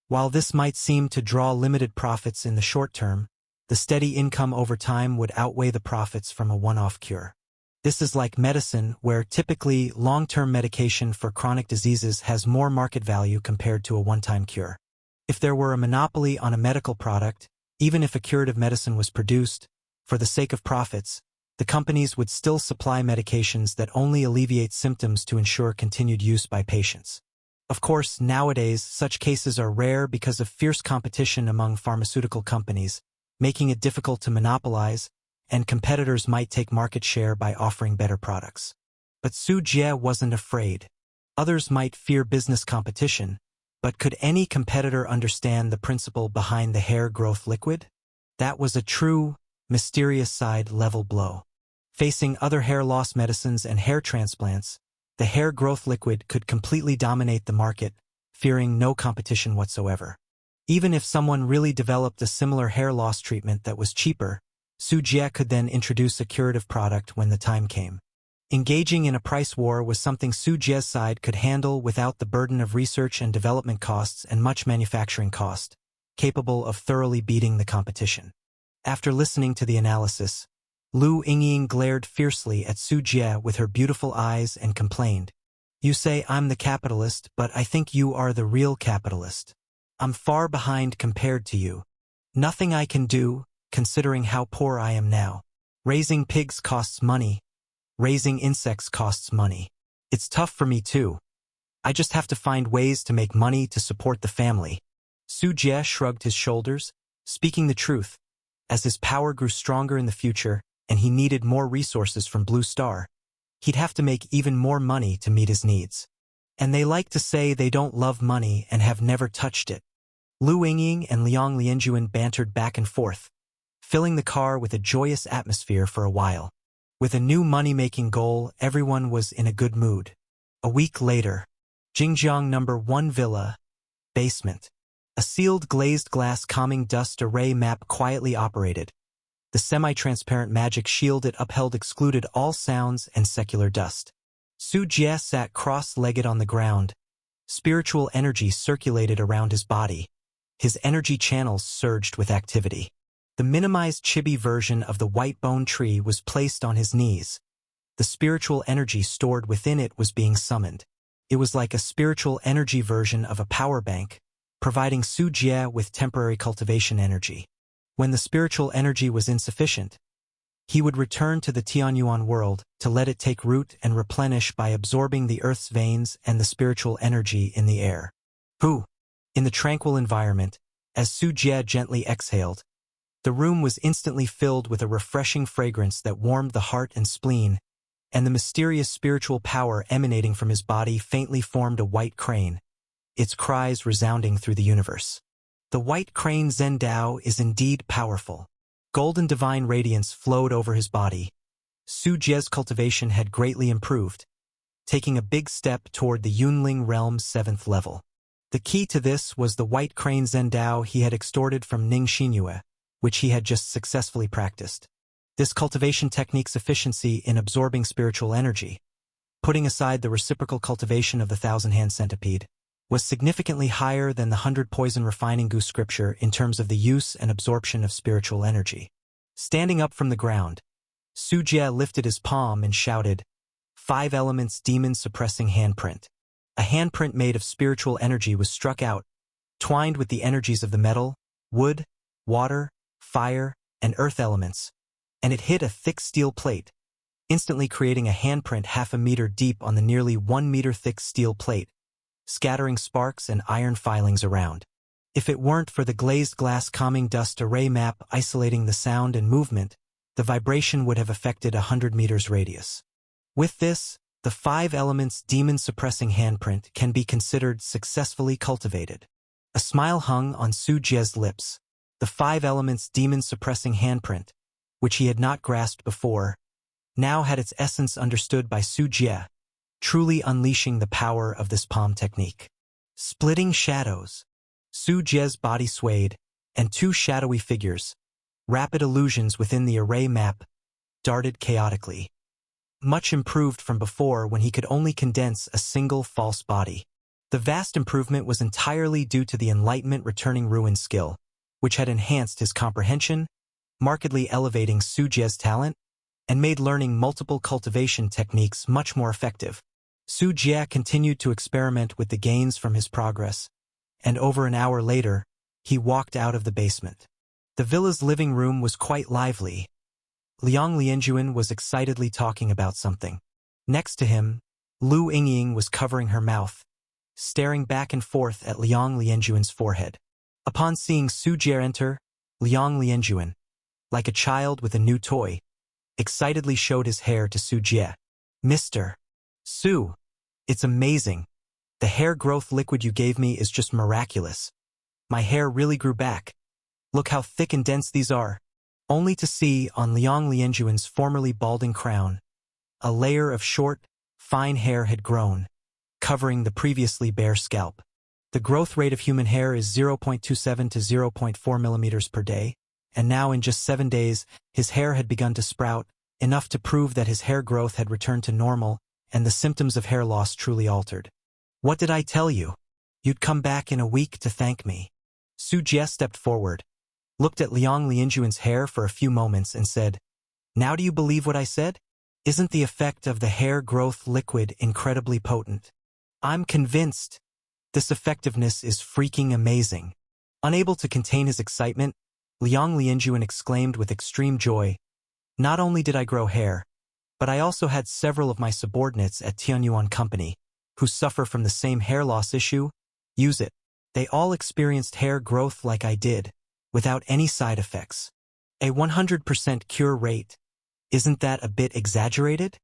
S1: While this might seem to draw limited profits in the short term, the steady income over time would outweigh the profits from a one-off cure. This is like medicine, where typically long-term medication for chronic diseases has more market value compared to a one-time cure. If there were a monopoly on a medical product, even if a curative medicine was produced, for the sake of profits, the companies would still supply medications that only alleviate symptoms to ensure continued use by patients. Of course, nowadays, such cases are rare because of fierce competition among pharmaceutical companies, making it difficult to monopolize, and competitors might take market share by offering better products. But Su Jie wasn't afraid. Others might fear business competition, but could any competitor understand the principle behind the hair growth liquid? That was a true, mysterious side-level blow. Facing other hair loss medicines and hair transplants, the hair growth liquid could completely dominate the market, fearing no competition whatsoever. Even if someone really developed a similar hair loss treatment that was cheaper, Su Jie could then introduce a curative product when the time came. Engaging in a price war was something Su Jie's side could handle without the burden of research and development costs and much manufacturing cost, capable of thoroughly beating the competition. After listening to the analysis, Lu Yingying glared fiercely at Su Jie with her beautiful eyes and complained, "You say I'm the capitalist, but I think you are the real capitalist. I'm far behind compared to you. Nothing I can do, considering how poor I am now. Raising pigs costs money. Raising insects costs money. It's tough for me too. I just have to find ways to make money to support the family." Su Jie shrugged his shoulders, speaking the truth. As his power grew stronger in the future, and he needed more resources from Blue Star, he'd have to make even more money to meet his needs. And they like to say they don't love money and have never touched it. Lu Yingying and Liang Lianjuan bantered back and forth, filling the car with a joyous atmosphere for a while. With a new money-making goal, everyone was in a good mood. A week later, Jingjiang No. 1 Villa, basement. A sealed glazed glass calming dust array map quietly operated. The semi-transparent magic shield it upheld excluded all sounds and secular dust. Su Jie sat cross-legged on the ground. Spiritual energy circulated around his body. His energy channels surged with activity. The minimized chibi version of the white bone tree was placed on his knees. The spiritual energy stored within it was being summoned. It was like a spiritual energy version of a power bank, providing Su Jie with temporary cultivation energy. When the spiritual energy was insufficient, he would return to the Tianyuan world to let it take root and replenish by absorbing the earth's veins and the spiritual energy in the air. In the tranquil environment, as Su Jie gently exhaled, the room was instantly filled with a refreshing fragrance that warmed the heart and spleen, and the mysterious spiritual power emanating from his body faintly formed a white crane, its cries resounding through the universe. The white crane Zhen Dao is indeed powerful. Golden divine radiance flowed over his body. Su Jie's cultivation had greatly improved, taking a big step toward the Yunling realm's 7th level. The key to this was the white crane Zhen Dao he had extorted from Ning Xinyue, which he had just successfully practiced. This cultivation technique's efficiency in absorbing spiritual energy, putting aside the reciprocal cultivation of the thousand-hand centipede, was significantly higher than the 100 poison refining goose scripture in terms of the use and absorption of spiritual energy. Standing up from the ground, Su Jie lifted his palm and shouted, 5 elements demon suppressing handprint. A handprint made of spiritual energy was struck out, twined with the energies of the metal, wood, water, fire, and earth elements, and it hit a thick steel plate, instantly creating a handprint half a meter deep on the nearly 1 meter thick steel plate, scattering sparks and iron filings around. If it weren't for the glazed glass calming dust array map isolating the sound and movement, the vibration would have affected 100 meters radius. With this, the 5 elements demon-suppressing handprint can be considered successfully cultivated. A smile hung on Su Jie's lips. The 5 elements demon-suppressing handprint, which he had not grasped before, now had its essence understood by Su Jie, truly unleashing the power of this palm technique. Splitting shadows. Su Jie's body swayed, and 2 shadowy figures, rapid illusions within the array map, darted chaotically. Much improved from before when he could only condense a single false body. The vast improvement was entirely due to the Enlightenment Returning Ruin skill, which had enhanced his comprehension, markedly elevating Su Jie's talent, and made learning multiple cultivation techniques much more effective. Su Jie continued to experiment with the gains from his progress, and over an hour later, he walked out of the basement. The villa's living room was quite lively. Liang Lianjuan was excitedly talking about something. Next to him, Lu Yingying was covering her mouth, staring back and forth at Liang Lianjuan's forehead. Upon seeing Su Jie enter, Liang Lianjuan, like a child with a new toy, excitedly showed his hair to Su Jie. Mr. Su, it's amazing. The hair growth liquid you gave me is just miraculous. My hair really grew back. Look how thick and dense these are. Only to see on Liang Lianjuan's formerly balding crown, a layer of short, fine hair had grown, covering the previously bare scalp. The growth rate of human hair is 0.27 to 0.4 millimeters per day, and now in just 7 days, his hair had begun to sprout, enough to prove that his hair growth had returned to normal, and the symptoms of hair loss truly altered. What did I tell you? You'd come back in a week to thank me. Su Jie stepped forward, looked at Liang Lianjuan's hair for a few moments and said, Now do you believe what I said? Isn't the effect of the hair growth liquid incredibly potent? I'm convinced. This effectiveness is freaking amazing. Unable to contain his excitement, Liang Lianjuan exclaimed with extreme joy, Not only did I grow hair, but I also had several of my subordinates at Tianyuan Company, who suffer from the same hair loss issue, use it. They all experienced hair growth like I did, without any side effects. A 100% cure rate. Isn't that a bit exaggerated?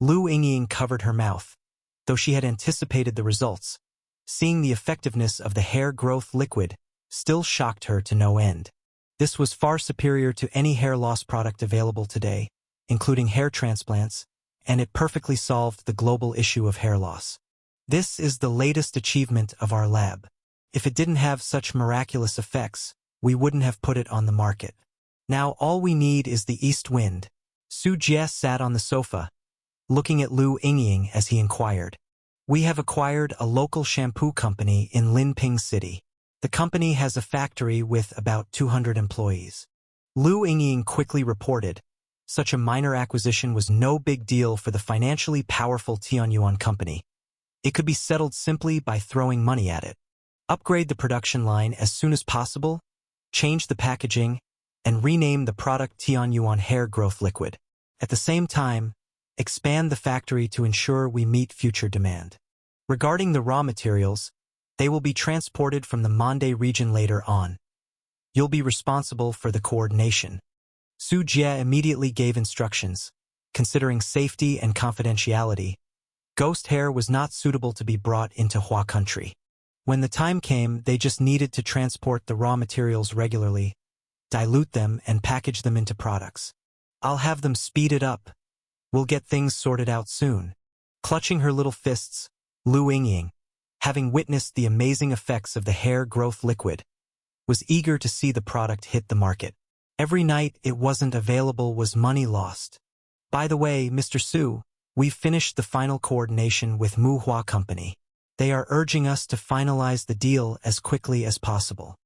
S1: Lu Yingying covered her mouth, though she had anticipated the results. Seeing the effectiveness of the hair growth liquid still shocked her to no end. This was far superior to any hair loss product available today, including hair transplants, and it perfectly solved the global issue of hair loss. This is the latest achievement of our lab. If it didn't have such miraculous effects, we wouldn't have put it on the market. Now all we need is the east wind. Su Jie sat on the sofa, looking at Lu Yingying as he inquired. We have acquired a local shampoo company in Linping City. The company has a factory with about 200 employees. Lu Yingying quickly reported. Such a minor acquisition was no big deal for the financially powerful Tianyuan company. It could be settled simply by throwing money at it. Upgrade the production line as soon as possible, change the packaging, and rename the product Tianyuan Hair Growth Liquid. At the same time, expand the factory to ensure we meet future demand. Regarding the raw materials, they will be transported from the Mande region later on. You'll be responsible for the coordination. Su Jie immediately gave instructions. Considering safety and confidentiality, ghost hair was not suitable to be brought into Hua country. When the time came, they just needed to transport the raw materials regularly, dilute them, and package them into products. I'll have them speed it up. We'll get things sorted out soon. Clutching her little fists, Lu Yingying, having witnessed the amazing effects of the hair growth liquid, was eager to see the product hit the market. Every night it wasn't available was money lost. By the way, Mr. Su, we've finished the final coordination with Mu Hua Company. They are urging us to finalize the deal as quickly as possible.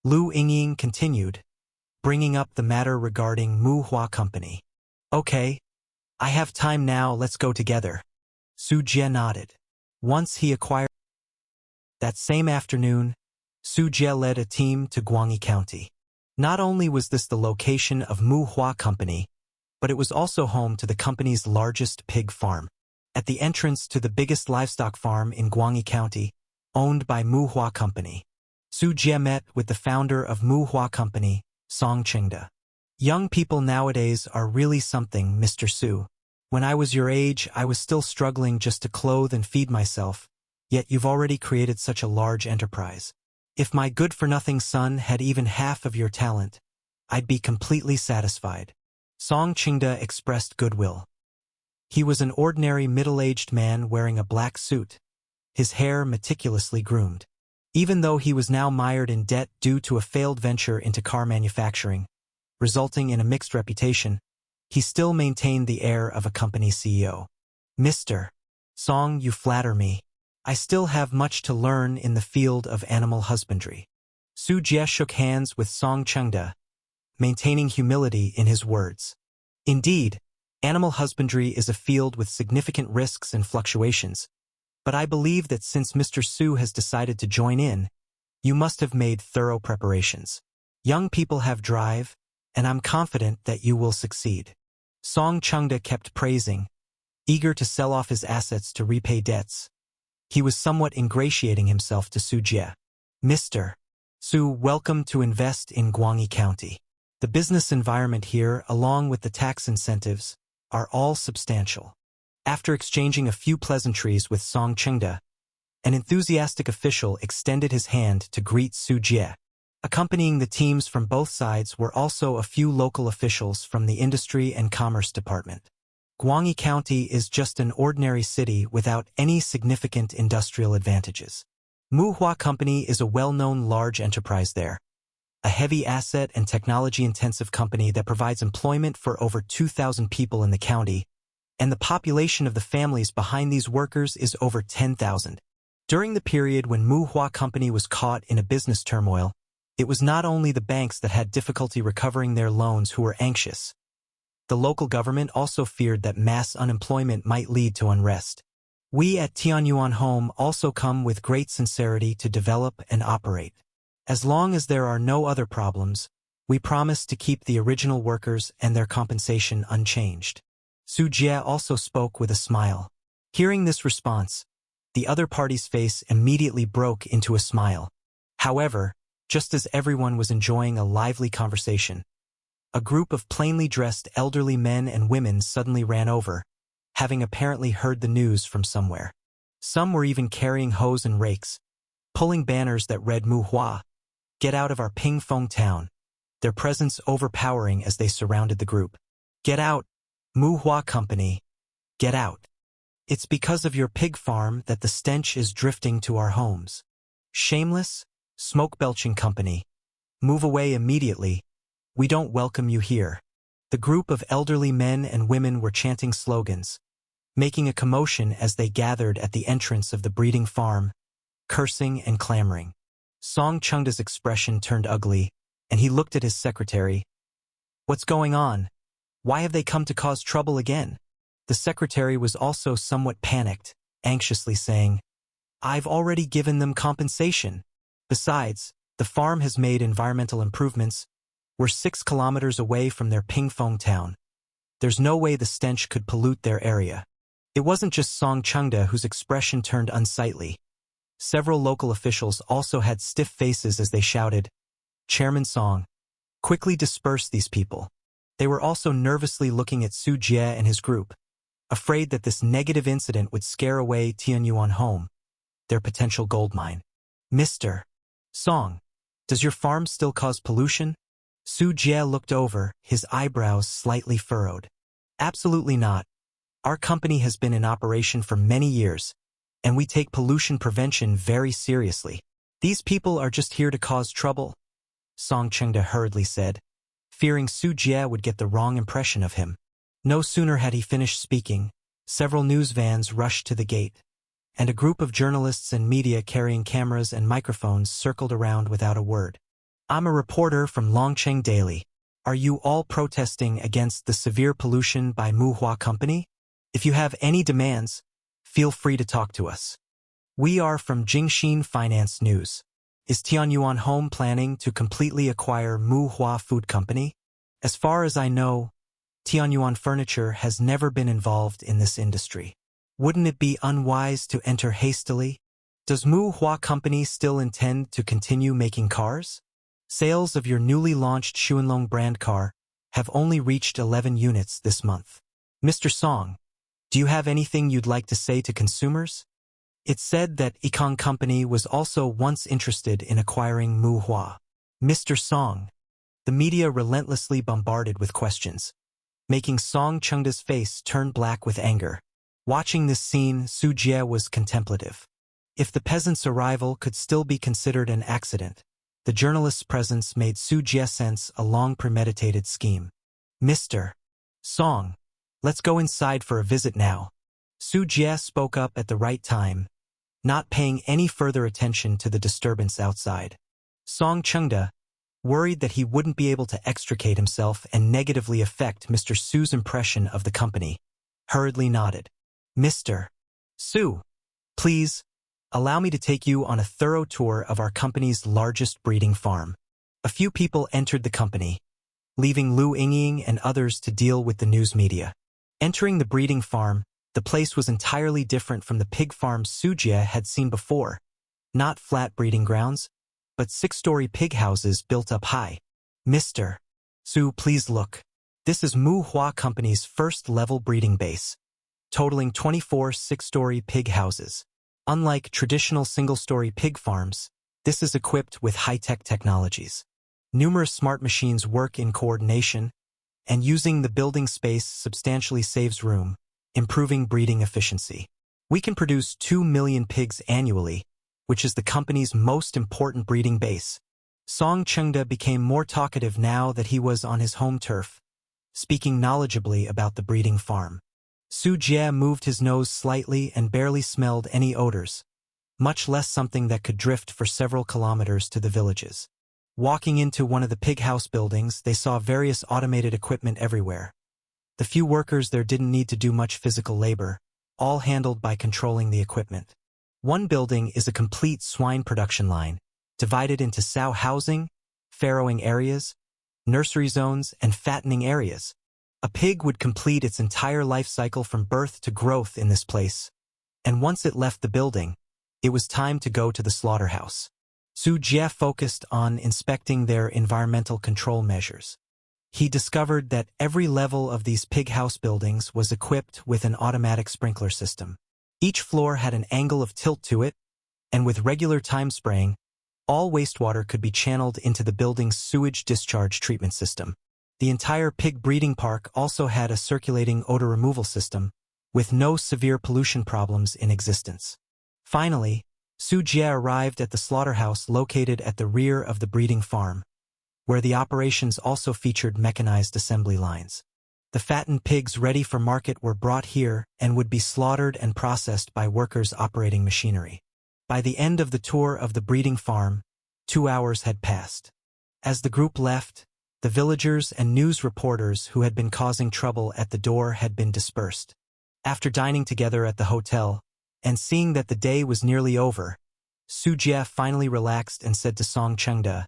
S1: Lu Yingying continued, bringing up the matter regarding Mu Hua Company. Okay, I have time now, let's go together. Su Jie nodded. Once he acquired that same afternoon, Su Jie led a team to Guangyi County. Not only was this the location of Mu Hua Company, but it was also home to the company's largest pig farm. At the entrance to the biggest livestock farm in Guangyi County, owned by Mu Hua Company, Su Jie met with the founder of Mu Hua Company, Song Chengda. Young people nowadays are really something, Mr. Su. When I was your age, I was still struggling just to clothe and feed myself, yet you've already created such a large enterprise. If my good-for-nothing son had even half of your talent, I'd be completely satisfied. Song Chengda expressed goodwill. He was an ordinary middle-aged man wearing a black suit, his hair meticulously groomed. Even though he was now mired in debt due to a failed venture into car manufacturing, resulting in a mixed reputation, he still maintained the air of a company CEO. Mr. Song, you flatter me. I still have much to learn in the field of animal husbandry. Su Jie shook hands with Song Chengda, maintaining humility in his words. Indeed, animal husbandry is a field with significant risks and fluctuations, but I believe that since Mr. Su has decided to join in, you must have made thorough preparations. Young people have drive, and I'm confident that you will succeed. Song Chengda kept praising, eager to sell off his assets to repay debts. He was somewhat ingratiating himself to Su Jie. Mr. Su, welcome to invest in Guangyi County. The business environment here, along with the tax incentives, are all substantial. After exchanging a few pleasantries with Song Chengda, an enthusiastic official extended his hand to greet Su Jie. Accompanying the teams from both sides were also a few local officials from the Industry and Commerce Department. Guangyi County is just an ordinary city without any significant industrial advantages. Mu Hua Company is a well-known large enterprise there, a heavy asset and technology-intensive company that provides employment for over 2,000 people in the county, and the population of the families behind these workers is over 10,000. During the period when Mu Hua Company was caught in a business turmoil, it was not only the banks that had difficulty recovering their loans who were anxious. The local government also feared that mass unemployment might lead to unrest. We at Tianyuan Home also come with great sincerity to develop and operate. As long as there are no other problems, we promise to keep the original workers and their compensation unchanged. Su Jie also spoke with a smile. Hearing this response, the other party's face immediately broke into a smile. However, just as everyone was enjoying a lively conversation, a group of plainly dressed elderly men and women suddenly ran over, having apparently heard the news from somewhere. Some were even carrying hoes and rakes, pulling banners that read Mu Hua, "Get out of our Ping Fong town," their presence overpowering as they surrounded the group. "Get out, Mu Hua Company, get out. It's because of your pig farm that the stench is drifting to our homes. Shameless, smoke-belching company. Move away immediately, "We don't welcome you here." The group of elderly men and women were chanting slogans, making a commotion as they gathered at the entrance of the breeding farm, cursing and clamoring. Song Chengda's expression turned ugly, and he looked at his secretary. "What's going on? Why have they come to cause trouble again?" The secretary was also somewhat panicked, anxiously saying, "I've already given them compensation. Besides, the farm has made environmental improvements. We're 6 kilometers away from their Pingfeng town. There's no way the stench could pollute their area." It wasn't just Song Chengda whose expression turned unsightly. Several local officials also had stiff faces as they shouted, "Chairman Song, quickly disperse these people." They were also nervously looking at Su Jie and his group, afraid that this negative incident would scare away Tianyuan Home, their potential gold mine. "Mr. Song, does your farm still cause pollution?" Su Jie looked over, his eyebrows slightly furrowed. "Absolutely not. Our company has been in operation for many years, and we take pollution prevention very seriously. These people are just here to cause trouble," Song Chengda hurriedly said, fearing Su Jie would get the wrong impression of him. No sooner had he finished speaking, several news vans rushed to the gate, and a group of journalists and media carrying cameras and microphones circled around without a word. "I'm a reporter from Longcheng Daily. Are you all protesting against the severe pollution by Muhua Company? If you have any demands, feel free to talk to us. We are from Jingxin Finance News. Is Tianyuan Home planning to completely acquire Muhua Food Company? As far as I know, Tianyuan Furniture has never been involved in this industry. Wouldn't it be unwise to enter hastily? Does Muhua Company still intend to continue making cars? Sales of your newly launched Xuanlong brand car have only reached 11 units this month. Mr. Song, do you have anything you'd like to say to consumers?" It's said that Ikong Company was also once interested in acquiring Muhua. Mr. Song, the media relentlessly bombarded with questions, making Song Chengda's face turn black with anger. Watching this scene, Su Jie was contemplative. If the peasant's arrival could still be considered an accident, the journalist's presence made Su Jie sense a long premeditated scheme. "Mr. Song, let's go inside for a visit now." Su Jie spoke up at the right time, not paying any further attention to the disturbance outside. Song Chengda, worried that he wouldn't be able to extricate himself and negatively affect Mr. Su's impression of the company, hurriedly nodded. "Mr. Su, please, allow me to take you on a thorough tour of our company's largest breeding farm." A few people entered the company, leaving Lu Yingying and others to deal with the news media. Entering the breeding farm, the place was entirely different from the pig farms Su Jie had seen before. Not flat breeding grounds, but 6-story pig houses built up high. "Mr. Su, please look. This is Muhua Company's first-level breeding base, totaling 24 6-story pig houses. Unlike traditional single-story pig farms, this is equipped with high-tech technologies. Numerous smart machines work in coordination, and using the building space substantially saves room, improving breeding efficiency. We can produce 2 million pigs annually, which is the company's most important breeding base." Song Chengda became more talkative now that he was on his home turf, speaking knowledgeably about the breeding farm. Su Jie moved his nose slightly and barely smelled any odors, much less something that could drift for several kilometers to the villages. Walking into one of the pig house buildings, they saw various automated equipment everywhere. The few workers there didn't need to do much physical labor, all handled by controlling the equipment. One building is a complete swine production line, divided into sow housing, farrowing areas, nursery zones, and fattening areas. A pig would complete its entire life cycle from birth to growth in this place, and once it left the building, it was time to go to the slaughterhouse. Su Jie focused on inspecting their environmental control measures. He discovered that every level of these pig house buildings was equipped with an automatic sprinkler system. Each floor had an angle of tilt to it, and with regular time spraying, all wastewater could be channeled into the building's sewage discharge treatment system. The entire pig breeding park also had a circulating odor removal system, with no severe pollution problems in existence. Finally, Su Jie arrived at the slaughterhouse located at the rear of the breeding farm. where the operations also featured mechanized assembly lines. The fattened pigs ready for market were brought here and would be slaughtered and processed by workers operating machinery. By the end of the tour of the breeding farm, 2 hours had passed. As the group left, the villagers and news reporters who had been causing trouble at the door had been dispersed. After dining together at the hotel, and seeing that the day was nearly over, Su Jie finally relaxed and said to Song Chengde,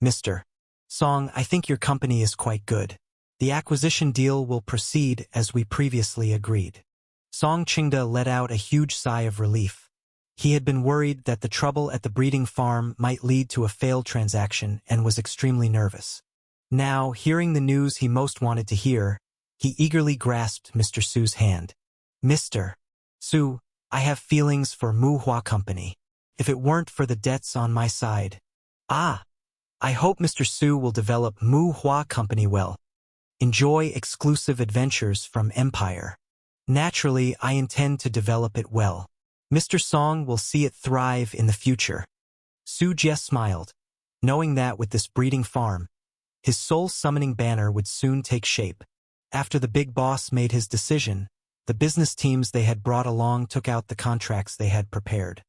S1: "Mr. Song, I think your company is quite good. The acquisition deal will proceed as we previously agreed." Song Chengde let out a huge sigh of relief. He had been worried that the trouble at the breeding farm might lead to a failed transaction and was extremely nervous. Now, hearing the news he most wanted to hear, he eagerly grasped Mr. Su's hand. "Mr. Su, I have feelings for Mu Hua Company. If it weren't for the debts on my side. I hope Mr. Su will develop Mu Hua Company well. Enjoy exclusive adventures from Empire. Naturally, I intend to develop it well. Mr. Song will see it thrive in the future." Su Jie smiled, knowing that with this breeding farm, his soul-summoning banner would soon take shape. After the big boss made his decision, the business teams they had brought along took out the contracts they had prepared.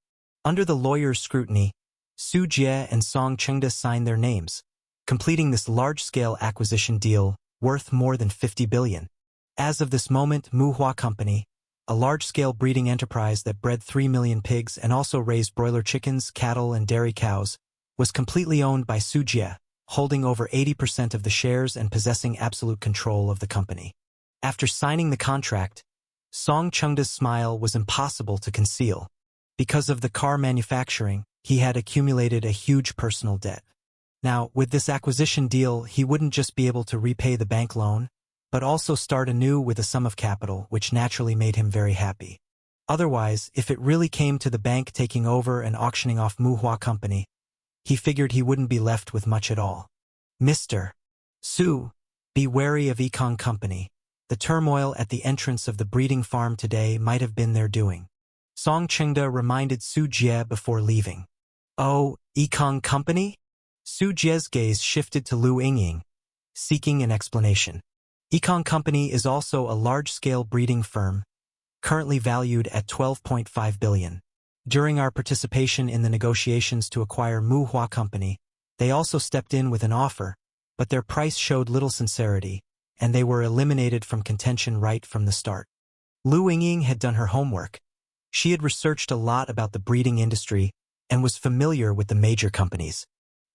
S1: Under the lawyer's scrutiny, Su Jie and Song Chengde signed their names, completing this large-scale acquisition deal worth more than 50 billion. As of this moment, Mu Hua Company, a large-scale breeding enterprise that bred 3 million pigs and also raised broiler chickens, cattle, and dairy cows, was completely owned by Su Jie, holding over 80% of the shares and possessing absolute control of the company. After signing the contract, Song Chengde's smile was impossible to conceal. Because of the car manufacturing, he had accumulated a huge personal debt. Now, with this acquisition deal, he wouldn't just be able to repay the bank loan, but also start anew with a sum of capital, which naturally made him very happy. Otherwise, if it really came to the bank taking over and auctioning off Mu Hua Company, he figured he wouldn't be left with much at all. "Mr. Su, be wary of Ekong Company. The turmoil at the entrance of the breeding farm today might have been their doing." Song Chengde reminded Su Jie before leaving. "Oh, Ekong Company?" Su Jie's gaze shifted to Lu Yingying, seeking an explanation. Ekong Company is also a large-scale breeding firm, currently valued at 12.5 billion. During our participation in the negotiations to acquire Mu Hua Company, they also stepped in with an offer, but their price showed little sincerity, and they were eliminated from contention right from the start. Lu Yingying had done her homework. She had researched a lot about the breeding industry and was familiar with the major companies.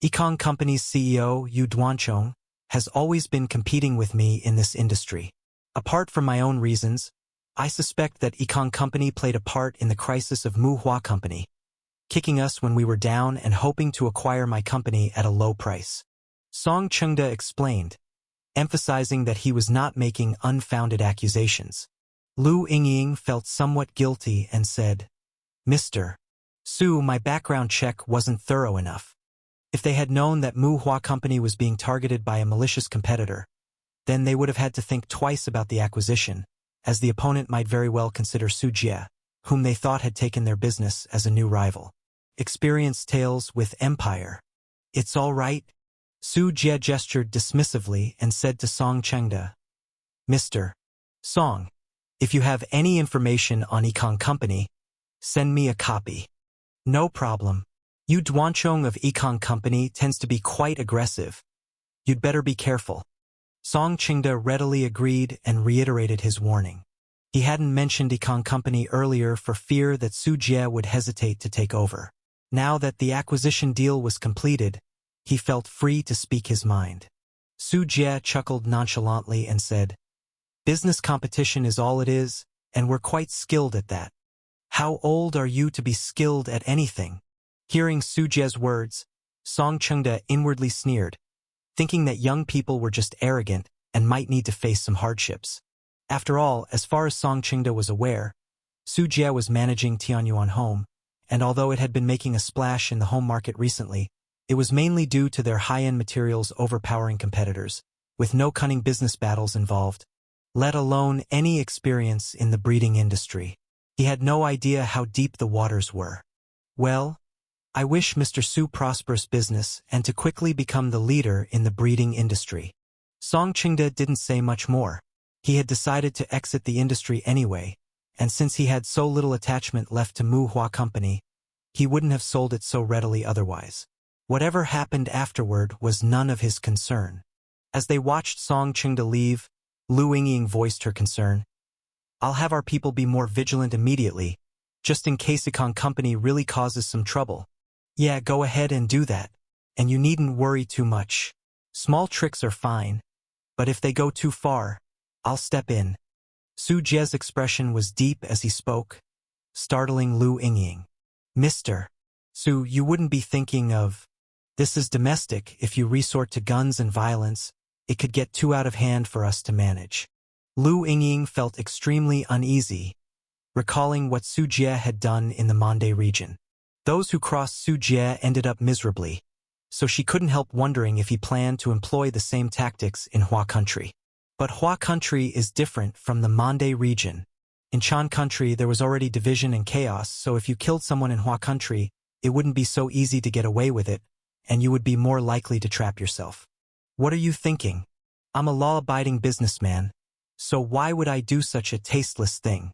S1: Ekong Company's CEO, Yu Duanchong, has always been competing with me in this industry. Apart from my own reasons, I suspect that Ekong Company played a part in the crisis of Mu Hua Company, kicking us when we were down and hoping to acquire my company at a low price. Song Chengde explained, emphasizing that he was not making unfounded accusations. Lu Yingying felt somewhat guilty and said, "Mr. Su, my background check wasn't thorough enough. If they had known that Mu Hua Company was being targeted by a malicious competitor, then they would have had to think twice about the acquisition, as the opponent might very well consider Su Jie, whom they thought had taken their business, as a new rival. Experience tales with Empire. It's all right." Su Jie gestured dismissively and said to Song Chengde, "Mr. Song, if you have any information on Ekong Company, send me a copy." "No problem. Yu Duanchong of Ekong Company tends to be quite aggressive. You'd better be careful." Song Chengde readily agreed and reiterated his warning. He hadn't mentioned Ekong Company earlier for fear that Su Jie would hesitate to take over. Now that the acquisition deal was completed, he felt free to speak his mind. Su Jie chuckled nonchalantly and said, "Business competition is all it is, and we're quite skilled at that. How old are you to be skilled at anything?" Hearing Su Jie's words, Song Chengde inwardly sneered, thinking that young people were just arrogant and might need to face some hardships. After all, as far as Song Chengde was aware, Su Jie was managing Tianyuan Home, and although it had been making a splash in the home market recently, it was mainly due to their high-end materials overpowering competitors, with no cunning business battles involved, let alone any experience in the breeding industry. He had no idea how deep the waters were. Well, I wish Mr. Su prosperous business and to quickly become the leader in the breeding industry. Song Qingde didn't say much more. He had decided to exit the industry anyway, and since he had so little attachment left to Mu Hua Company, he wouldn't have sold it so readily otherwise. Whatever happened afterward was none of his concern. As they watched Song Qingde leave, Lu Yingying voiced her concern. I'll have our people be more vigilant immediately, just in case Econ Company really causes some trouble. Yeah, go ahead and do that. And you needn't worry too much. Small tricks are fine, but if they go too far, I'll step in. Su Jie's expression was deep as he spoke, startling Lu Yingying. Mr. Su, you wouldn't be thinking of, this is domestic. If you resort to guns and violence, it could get too out of hand for us to manage. Lu Yingying felt extremely uneasy, recalling what Su Jie had done in the Mande region. Those who crossed Su Jie ended up miserably, so she couldn't help wondering if he planned to employ the same tactics in Hua Country. But Hua Country is different from the Mande region. In Chan Country there was already division and chaos, so if you killed someone in Hua Country, it wouldn't be so easy to get away with it, and you would be more likely to trap yourself. What are you thinking? I'm a law-abiding businessman, so why would I do such a tasteless thing?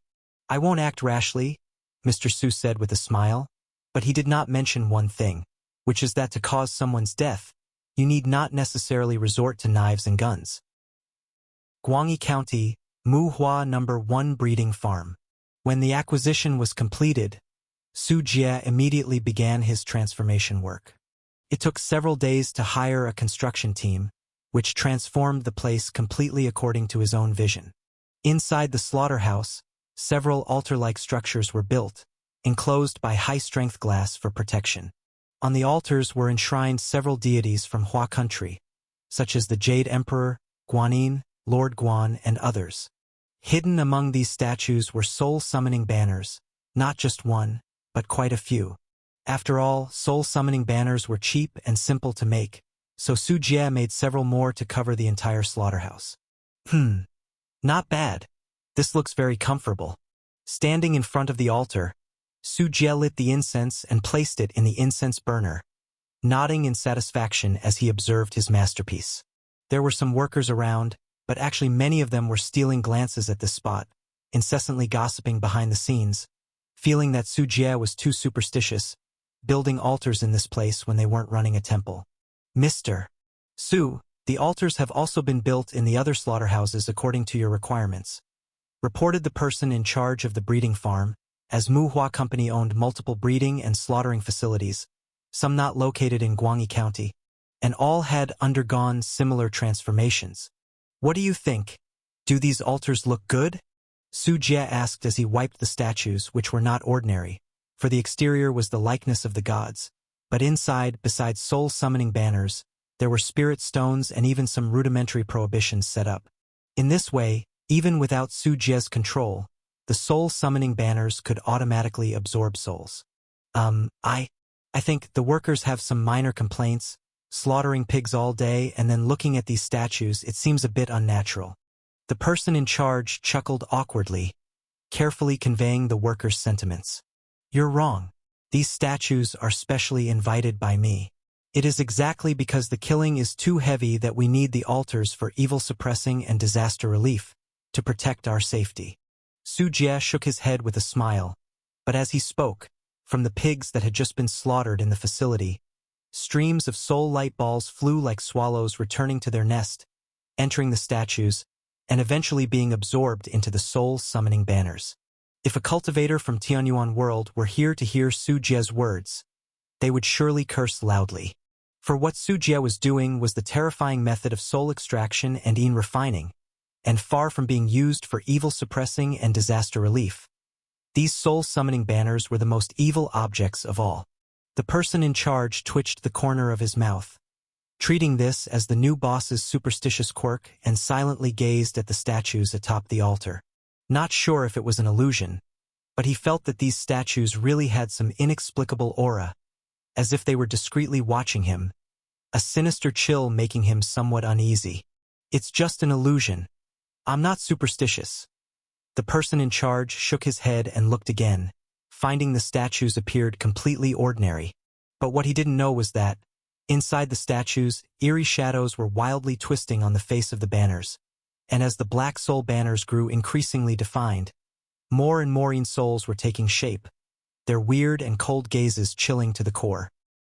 S1: I won't act rashly, Mr. Su said with a smile, but he did not mention one thing, which is that to cause someone's death, you need not necessarily resort to knives and guns. Guangyi County, Mu Hua No. 1 Breeding Farm. When the acquisition was completed, Su Jie immediately began his transformation work. It took several days to hire a construction team, which transformed the place completely according to his own vision. Inside the slaughterhouse, several altar-like structures were built, enclosed by high-strength glass for protection. On the altars were enshrined several deities from Hua Country, such as the Jade Emperor, Guanyin, Lord Guan, and others. Hidden among these statues were soul-summoning banners, not just one, but quite a few. After all, soul-summoning banners were cheap and simple to make, so Su Jie made several more to cover the entire slaughterhouse. Not bad. This looks very comfortable. Standing in front of the altar, Su Jie lit the incense and placed it in the incense burner, nodding in satisfaction as he observed his masterpiece. There were some workers around, but actually many of them were stealing glances at this spot, incessantly gossiping behind the scenes, feeling that Su Jie was too superstitious, building altars in this place when they weren't running a temple. Mr. Su, the altars have also been built in the other slaughterhouses according to your requirements, reported the person in charge of the breeding farm, as Mu Hua Company owned multiple breeding and slaughtering facilities, some not located in Guangyi County, and all had undergone similar transformations. What do you think? Do these altars look good? Su Jie asked as he wiped the statues, which were not ordinary, for the exterior was the likeness of the gods, but inside, besides soul-summoning banners, there were spirit stones and even some rudimentary prohibitions set up. In this way, even without Su Jie's control, the soul-summoning banners could automatically absorb souls. I think the workers have some minor complaints, slaughtering pigs all day and then looking at these statues, it seems a bit unnatural. The person in charge chuckled awkwardly, carefully conveying the workers' sentiments. You're wrong. These statues are specially invited by me. It is exactly because the killing is too heavy that we need the altars for evil suppressing and disaster relief, to protect our safety. Su Jie shook his head with a smile, but as he spoke, from the pigs that had just been slaughtered in the facility, streams of soul light balls flew like swallows returning to their nest, entering the statues, and eventually being absorbed into the soul-summoning banners. If a cultivator from Tianyuan World were here to hear Su Jie's words, they would surely curse loudly. For what Su Jie was doing was the terrifying method of soul extraction and yin refining, and far from being used for evil suppressing and disaster relief. These soul-summoning banners were the most evil objects of all. The person in charge twitched the corner of his mouth, treating this as the new boss's superstitious quirk, and silently gazed at the statues atop the altar. Not sure if it was an illusion, but he felt that these statues really had some inexplicable aura, as if they were discreetly watching him, a sinister chill making him somewhat uneasy. It's just an illusion. I'm not superstitious. The person in charge shook his head and looked again, finding the statues appeared completely ordinary. But what he didn't know was that, inside the statues, eerie shadows were wildly twisting on the face of the banners. And as the Black Soul banners grew increasingly defined, more and more souls were taking shape, their weird and cold gazes chilling to the core.